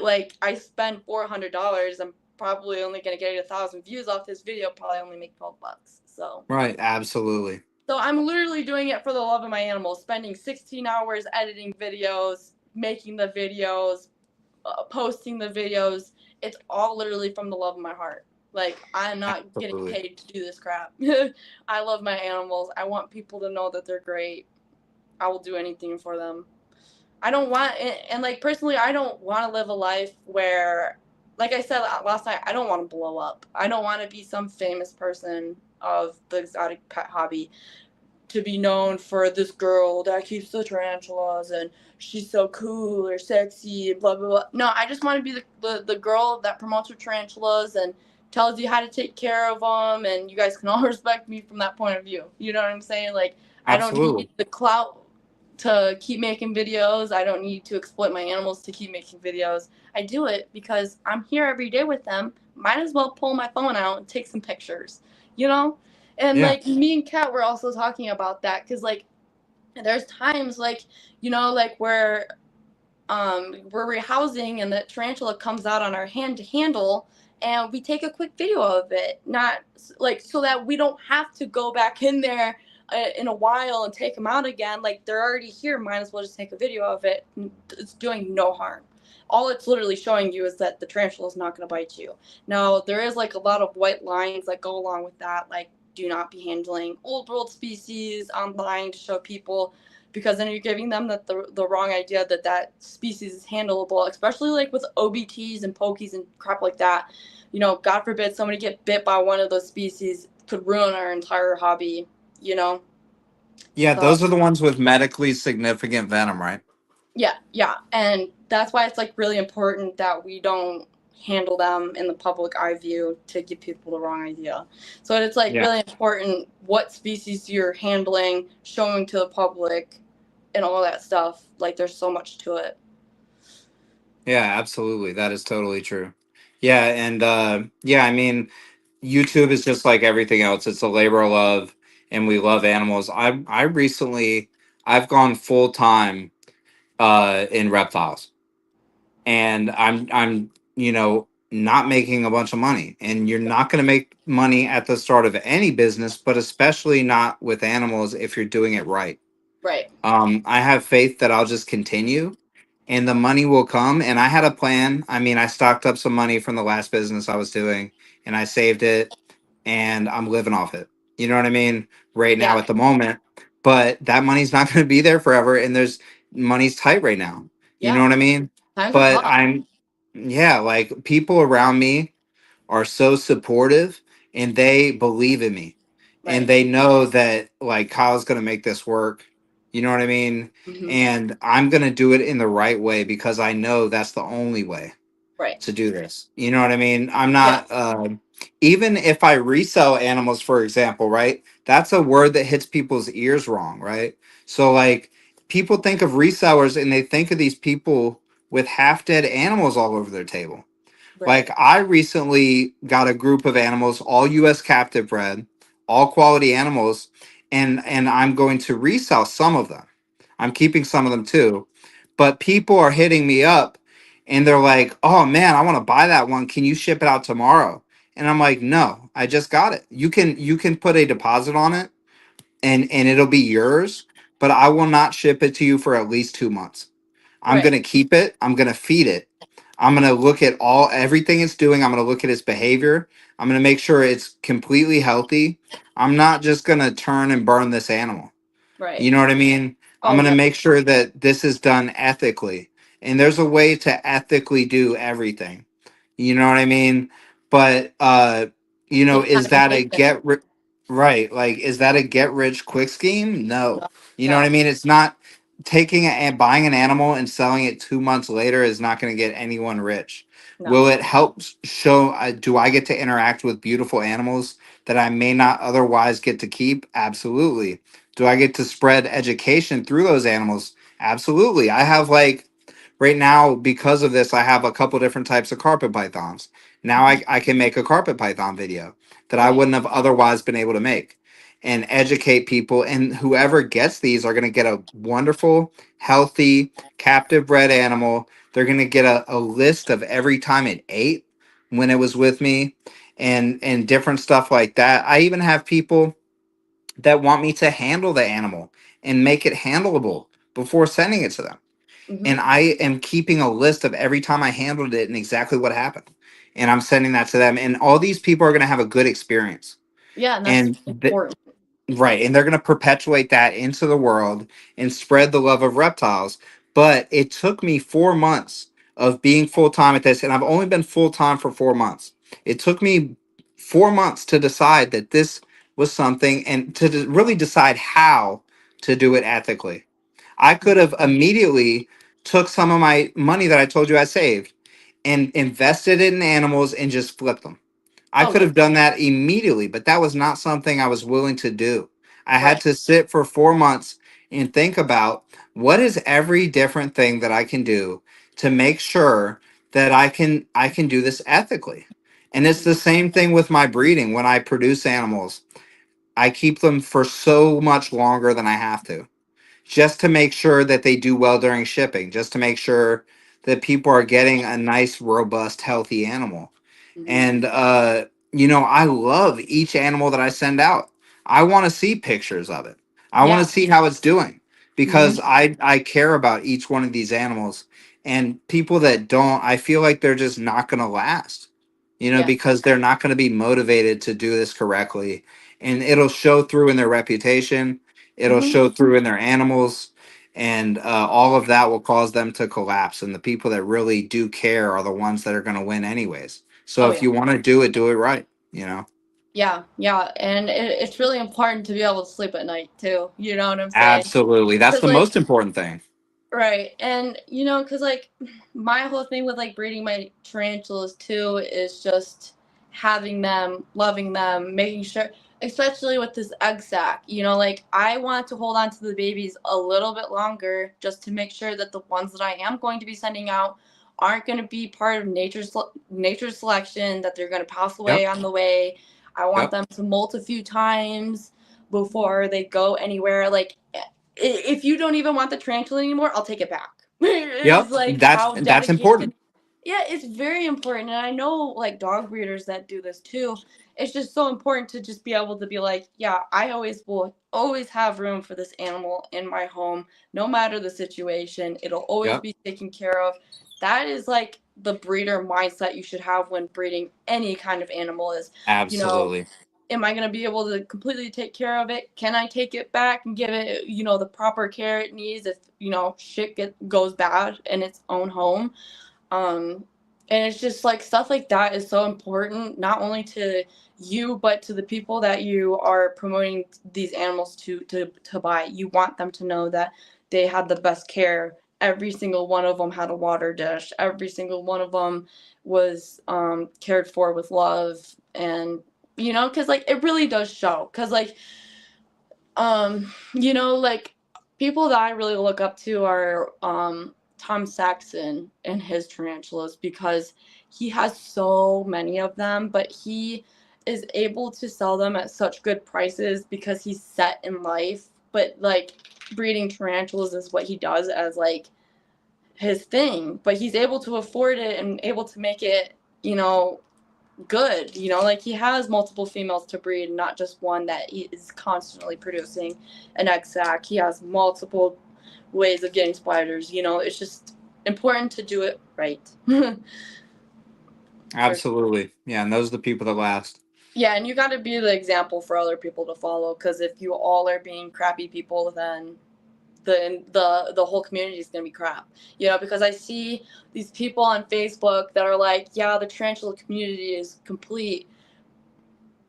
like, I spend $400. I'm probably only going to get 1,000 views off this video, probably only make $12. Right. Absolutely. So I'm literally doing it for the love of my animals, spending 16 hours editing videos, making the videos, posting the videos. It's all literally from the love of my heart. Like, I'm not getting Absolutely. paid to do this crap. I love my animals. I want people to know that they're great. I will do anything for them. I don't want, and like, personally, I don't want to live a life where, like I said last night, I don't want to blow up. I don't want to be some famous person of the exotic pet hobby, to be known for this girl that keeps the tarantulas and she's so cool or sexy and blah blah blah. No, I just want to be the girl that promotes her tarantulas and tells you how to take care of them, and you guys can all respect me from that point of view. You know what I'm saying? Like, I don't Absolutely. need the clout to keep making videos. I don't need to exploit my animals to keep making videos. I do it because I'm here every day with them. Might as well pull my phone out and take some pictures, you know? And Yeah. like, me and Kat were also talking about that, because like, there's times like, like, where we're rehousing and the tarantula comes out on our handle, and we take a quick video of it, not like so that we don't have to go back in there in a while and take them out again. Like, they're already here, might as well just take a video of it. It's doing no harm. All it's literally showing you is that the tarantula is not going to bite you. Now, there is like a lot of white lines that go along with that, like do not be handling old world species online to show people, because then you're giving them the wrong idea that species is handleable, especially like with OBTs and pokies and crap like that. You know, God forbid somebody get bit by one of those species, could ruin our entire hobby, you know? Yeah, So, those are the ones with medically significant venom, right? yeah. And that's why it's like really important that we don't handle them in the public eye view to give people the wrong idea. So it's like Yeah. really important what species you're handling, showing to the public, and all that stuff. Like, there's so much to it. Yeah, absolutely. That is totally true. Yeah, and yeah, I mean, YouTube is just like everything else. It's a labor of love, and we love animals. I recently I've gone full time in reptiles, and I'm not making a bunch of money, and you're not going to make money at the start of any business, but especially not with animals if you're doing it right. Right. I have faith that I'll just continue and the money will come. And I had a plan. I mean, I stocked up some money from the last business I was doing and I saved it and I'm living off it. You know what I mean? Right now Yeah. at the moment. But that money's not going to be there forever. And there's money's tight right now. You know Yeah. what I mean? Times are But tough. yeah, like people around me are so supportive and they believe in me and Right. they know that like Kyle's going to make this work. You know what I mean? Mm-hmm. And I'm going to do it in the right way because I know that's the only way Right. to do this. You know what I mean? I'm Yeah. not, even if I resell animals, for example, right? That's a word that hits people's ears wrong, right? So, like, people think of resellers and they think of these people with half dead animals all over their table. Right. Like I recently got a group of animals, all U.S. captive bred, all quality animals, and I'm going to resell some of them. I'm keeping some of them too, but people are hitting me up, and they're like, "Oh man, I want to buy that one. Can you ship it out tomorrow?" And I'm like, "No, I just got it. You can put a deposit on it, and it'll be yours, but I will not ship it to you for at least 2 months." I'm Right. going to keep it. I'm going to feed it. I'm going to look at everything it's doing. I'm going to look at its behavior. I'm going to make sure it's completely healthy. I'm not just going to turn and burn this animal. Right. You know what I mean? I'm Oh going to yeah. make sure that this is done ethically. And there's a way to ethically do everything. You know what I mean? But Takes is time and that a patience. right? Like, is that a get rich quick scheme? No. No. You know what No. I mean? It's not taking and buying an animal and selling it 2 months later is not going to get anyone rich. No. Will it help show? Do I get to interact with beautiful animals that I may not otherwise get to keep? Absolutely. Do I get to spread education through those animals? Absolutely. I have like right now because of this, I have a couple different types of carpet pythons. Now Mm-hmm. I can make a carpet python video that I Right. wouldn't have otherwise been able to make and educate people. And whoever gets these are going to get a wonderful, healthy, captive bred animal. They're going to get a list of every time it ate when it was with me and different stuff like that. I even have people that want me to handle the animal and make it handleable before sending it to them. Mm-hmm. And I am keeping a list of every time I handled it and exactly what happened. And I'm sending that to them. And all these people are going to have a good experience. Yeah, and that's And important. right. And they're going to perpetuate that into the world and spread the love of reptiles. But it took me 4 months of being full time at this. And I've only been full time for 4 months. It took me 4 months to decide that this was something and to really decide how to do it ethically. I could have immediately took some of my money that I told you I saved and invested it in animals and just flipped them. I Oh could yeah. have done that immediately, but that was not something I was willing to do. I had Right. to sit for 4 months and think about what is every different thing that I can do to make sure that I can do this ethically. And it's the same thing with my breeding. When I produce animals, I keep them for so much longer than I have to. just to make sure that they do well during shipping, just to make sure that people are getting a nice, robust, healthy animal. Hmm. And I love each animal that I send out. I want to see pictures of it. I want Yeah. to see how it's doing Hmm. because I care about each one of these animals. And people that don't, I feel like they're just not going to last. Yeah. Because they're not going to be motivated to do this correctly, and it'll show through in their reputation. It'll Hmm. show through in their animals, and all of that will cause them to collapse. And the people that really do care are the ones that are going to win anyways. So Oh if yeah. you want to do it right. Yeah, yeah, and it's really important to be able to sleep at night too. You know what I'm saying? Absolutely. That's Because the like, most important thing. right, and because like my whole thing with like breeding my tarantulas too is just having them, loving them, making sure, especially with this egg sac. Like I want to hold on to the babies a little bit longer just to make sure that the ones that I am going to be sending out aren't going to be part of nature's selection. That they're going to pass away Yep. on the way. I want Yep. them to molt a few times before they go anywhere. Like if you don't even want the tarantula anymore, I'll take it back. It's Yep. like how That's dedicated. important. Yeah, it's very important. And I know like dog breeders that do this too. It's just so important to just be able to be like, yeah, I always will always have room for this animal in my home, no matter the situation. It'll always Yep. be taken care of. That is like the breeder mindset you should have when breeding any kind of animal is, you know, Absolutely. am I going to be able to completely take care of it? Can I take it back and give it, the proper care it needs if, shit goes bad in its own home? Um, and it's just like stuff like that is so important, not only to you, but to the people that you are promoting these animals to buy. You want them to know that they had the best care. Every single one of them had a water dish. Every single one of them was cared for with love. And, because like it really does show. Because like people that I really look up to are Tom Saxon and his tarantulas because he has so many of them, but he is able to sell them at such good prices because he's set in life. But like breeding tarantulas is what he does as like his thing, but he's able to afford it and able to make it, good. Like he has multiple females to breed, not just one that he is constantly producing an egg sac. He has multiple ways of getting spiders. It's just important to do it right. For, Absolutely. Yeah. And those are the people that last. yeah, and you got to be the example for other people to follow, because if you all are being crappy people, then the whole community is going to be crap. Because I see these people on Facebook that are like, yeah, the tarantula community is complete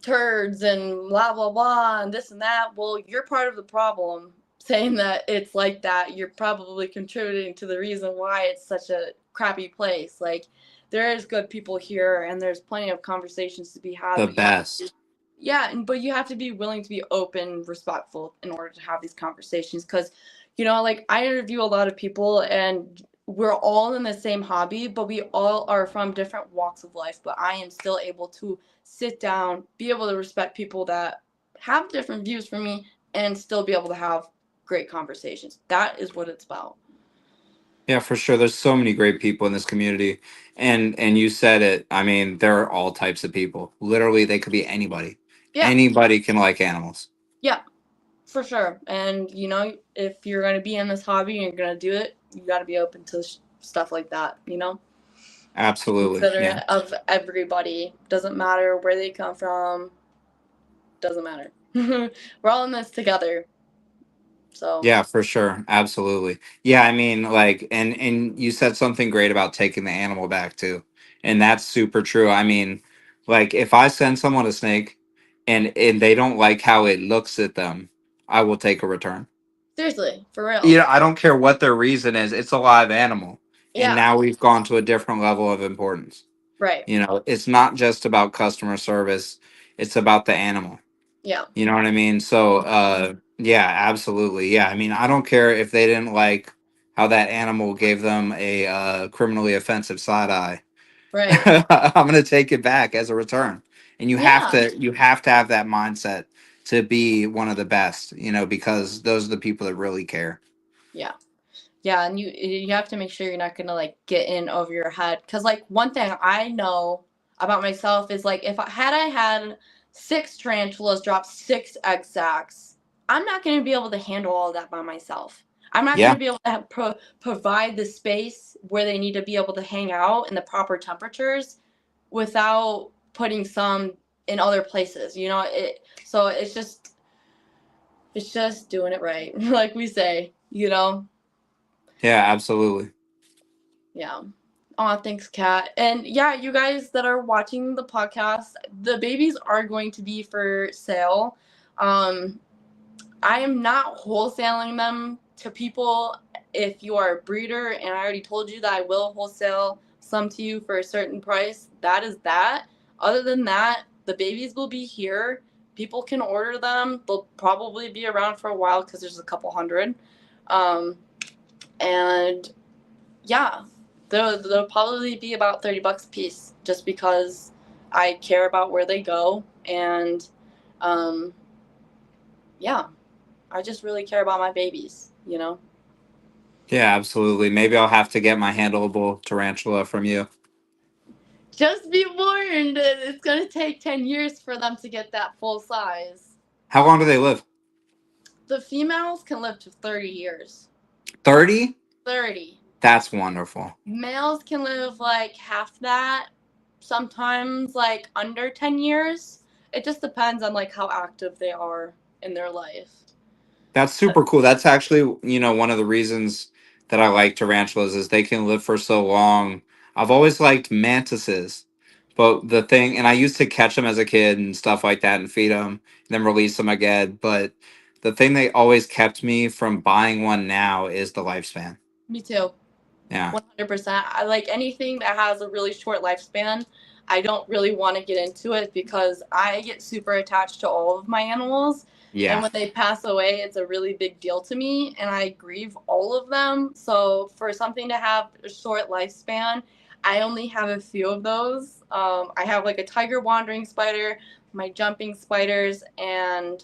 turds and blah blah blah and this and that. Well, you're part of the problem saying that it's like that. You're probably contributing to the reason why it's such a crappy place. Like there is good people here and there's plenty of conversations to be had, The but you have to, best. yeah, but you have to be willing to be open, respectful in order to have these conversations. Because like I interview a lot of people and we're all in the same hobby, but we all are from different walks of life. But I am still able to sit down, be able to respect people that have different views from me, and still be able to have great conversations. That is what it's about. Yeah, for sure. There's so many great people in this community. And you said it. I mean, there are all types of people. Literally, they could be anybody. Yeah, Anybody can like animals. yeah, for sure. And if you're going to be in this hobby and you're going to do it, you got to be open to stuff like that. Absolutely. Yeah. Considerate of everybody. Doesn't matter where they come from. Doesn't matter. We're all in this together. So Yeah, for sure. Absolutely. Yeah, I mean, like, and you said something great about taking the animal back too. And that's super true. I mean, like if I send someone a snake and they don't like how it looks at them, I will take a return. seriously, for real. I don't care what their reason is. It's a live animal. And Yeah. now we've gone to a different level of importance. Right. It's not just about customer service, it's about the animal. Yeah. You know what I mean? So, yeah, absolutely. Yeah, I mean, I don't care if they didn't like how that animal gave them a criminally offensive side eye. Right. I'm going to take it back as a return. And Yeah. you have to have that mindset to be one of the best, because those are the people that really care. Yeah. Yeah, and you have to make sure you're not gonna like get in over your head. Cause like one thing I know about myself is like if I had 6 tarantulas drop 6 egg sacs, I'm not gonna be able to handle all of that by myself. I'm not Yeah. gonna be able to provide the space where they need to be able to hang out in the proper temperatures without putting some in other places. You know, so it's just doing it right, like we say, you know. Yeah, absolutely. Yeah. Aw, thanks, Kat. And yeah, you guys that are watching the podcast, the babies are going to be for sale. Um, I am not wholesaling them to people. If you are a breeder, and I already told you that I will wholesale some to you for a certain price, that is that. Other than that, the babies will be here. People can order them. They'll probably be around for a while because there's a couple hundred. And yeah, they'll probably be about $30 a piece just because I care about where they go. And yeah, I just really care about my babies, you know? Yeah, absolutely. Maybe I'll have to get my handleable tarantula from you. Just be warned, it's going to take 10 years for them to get that full size. How long do they live? The females can live to 30 years. 30? 30. That's wonderful. Males can live like half that, sometimes like under 10 years. It just depends on like how active they are in their life. That's super cool. That's actually, one of the reasons that I like tarantulas is they can live for so long. I've always liked mantises, but the thing, and I used to catch them as a kid and stuff like that and feed them and then release them again. But the thing that always kept me from buying one now is the lifespan. Me too. Yeah. 100%. I like anything that has a really short lifespan. I don't really want to get into it because I get super attached to all of my animals. And Yeah. when they pass away, it's a really big deal to me, and I grieve all of them. So for something to have a short lifespan, I only have a few of those. I have like a tiger wandering spider, my jumping spiders, and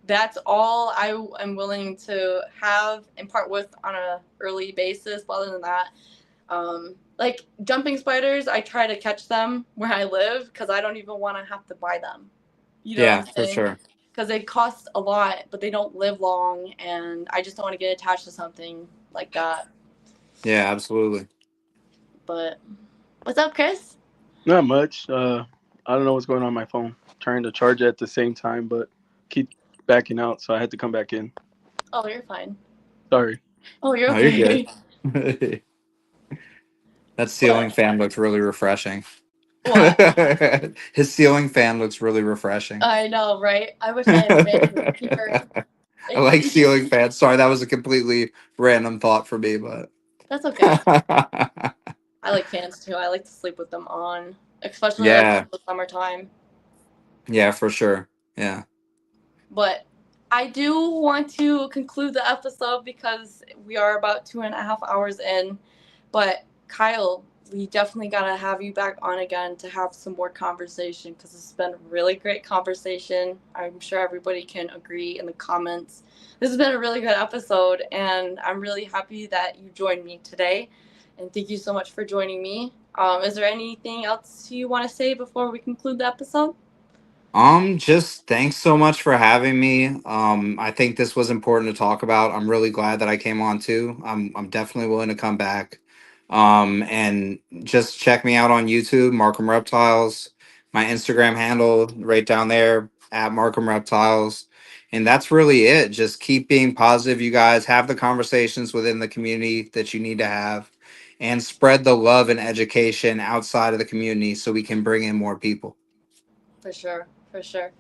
that's all I am willing to have and part with on a early basis. But other than that, like jumping spiders, I try to catch them where I live because I don't even want to have to buy them. You know Yeah, what I'm for saying? sure. Because they cost a lot, but they don't live long, and I just don't want to get attached to something like that. Yeah, absolutely. But what's up, Chris? Not much. I don't know what's going on my phone. Trying to charge it at the same time, but keep backing out, so I had to come back in. Oh, you're fine. Sorry. Oh, you're Oh, okay. you're good. That ceiling fan looks really refreshing. What? His ceiling fan looks really refreshing. I know, right? I wish I had been here. I like ceiling fans. Sorry, that was a completely random thought for me, but That's okay. I like fans too. I like to sleep with them on, especially like Yeah. in the summertime. Yeah, for sure. Yeah. But I do want to conclude the episode because we are about 2.5 hours in. But Kyle, we definitely gotta have you back on again to have some more conversation because it's been a really great conversation. I'm sure everybody can agree in the comments. This has been a really good episode, and I'm really happy that you joined me today. And thank you so much for joining me. Is there anything else you want to say before we conclude the episode? Just thanks so much for having me. I think this was important to talk about. I'm really glad that I came on too. I'm definitely willing to come back. And just check me out on YouTube, Markham Reptiles. My Instagram handle right down there at Markham Reptiles. And that's really it. Just keep being positive, you guys. Have the conversations within the community that you need to have, and spread the love and education outside of the community so we can bring in more people. For sure, for sure.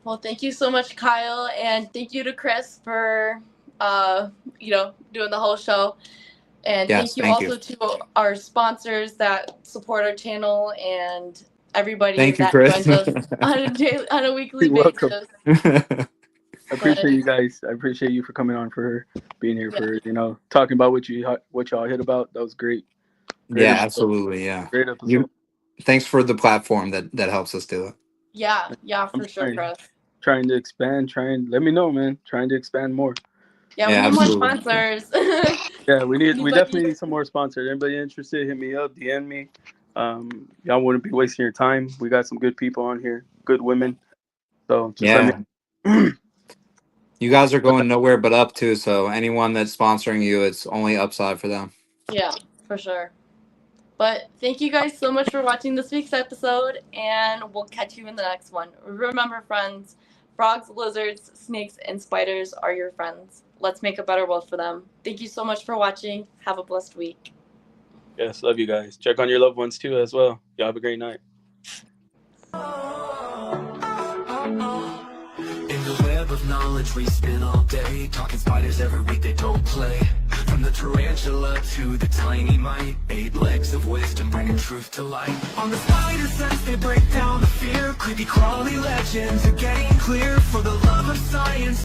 Well, thank you so much, Kyle, and thank you to Chris for, doing the whole show. And Yes, thank you thank you. also to our sponsors that support our channel and everybody Thank you, that Chris. joins us on a weekly You're welcome. basis. I appreciate you guys. I appreciate you for coming on, for being here, Yeah. for talking about what y'all hit about. That was great. Great Yeah, episode. absolutely. Yeah. Great episode. Thanks for the platform that helps us do it. Yeah, for I'm sure, Chris. trying to expand. Let me know, man. Trying to expand more. Yeah, we Yeah, need more absolutely. sponsors. Yeah, we Anybody? definitely need some more sponsors. Anybody interested, hit me up, DM me. Y'all wouldn't be wasting your time. We got some good people on here, good women. So just let Yeah. me. You guys are going nowhere but up too, so anyone that's sponsoring you, it's only upside for them. Yeah, for sure. But thank you guys so much for watching this week's episode, and we'll catch you in the next one. Remember, friends, frogs, lizards, snakes, and spiders are your friends. Let's make a better world for them. Thank you so much for watching. Have a blessed week. Yes, love you guys. Check on your loved ones too as well. Y'all have a great night. In the web of knowledge we spin all day, talking spiders every week they don't play. From the tarantula to the tiny mite, 8 legs of wisdom bringing truth to light. On the spider sense they break down the fear, creepy crawly legends are getting clear. For the love of science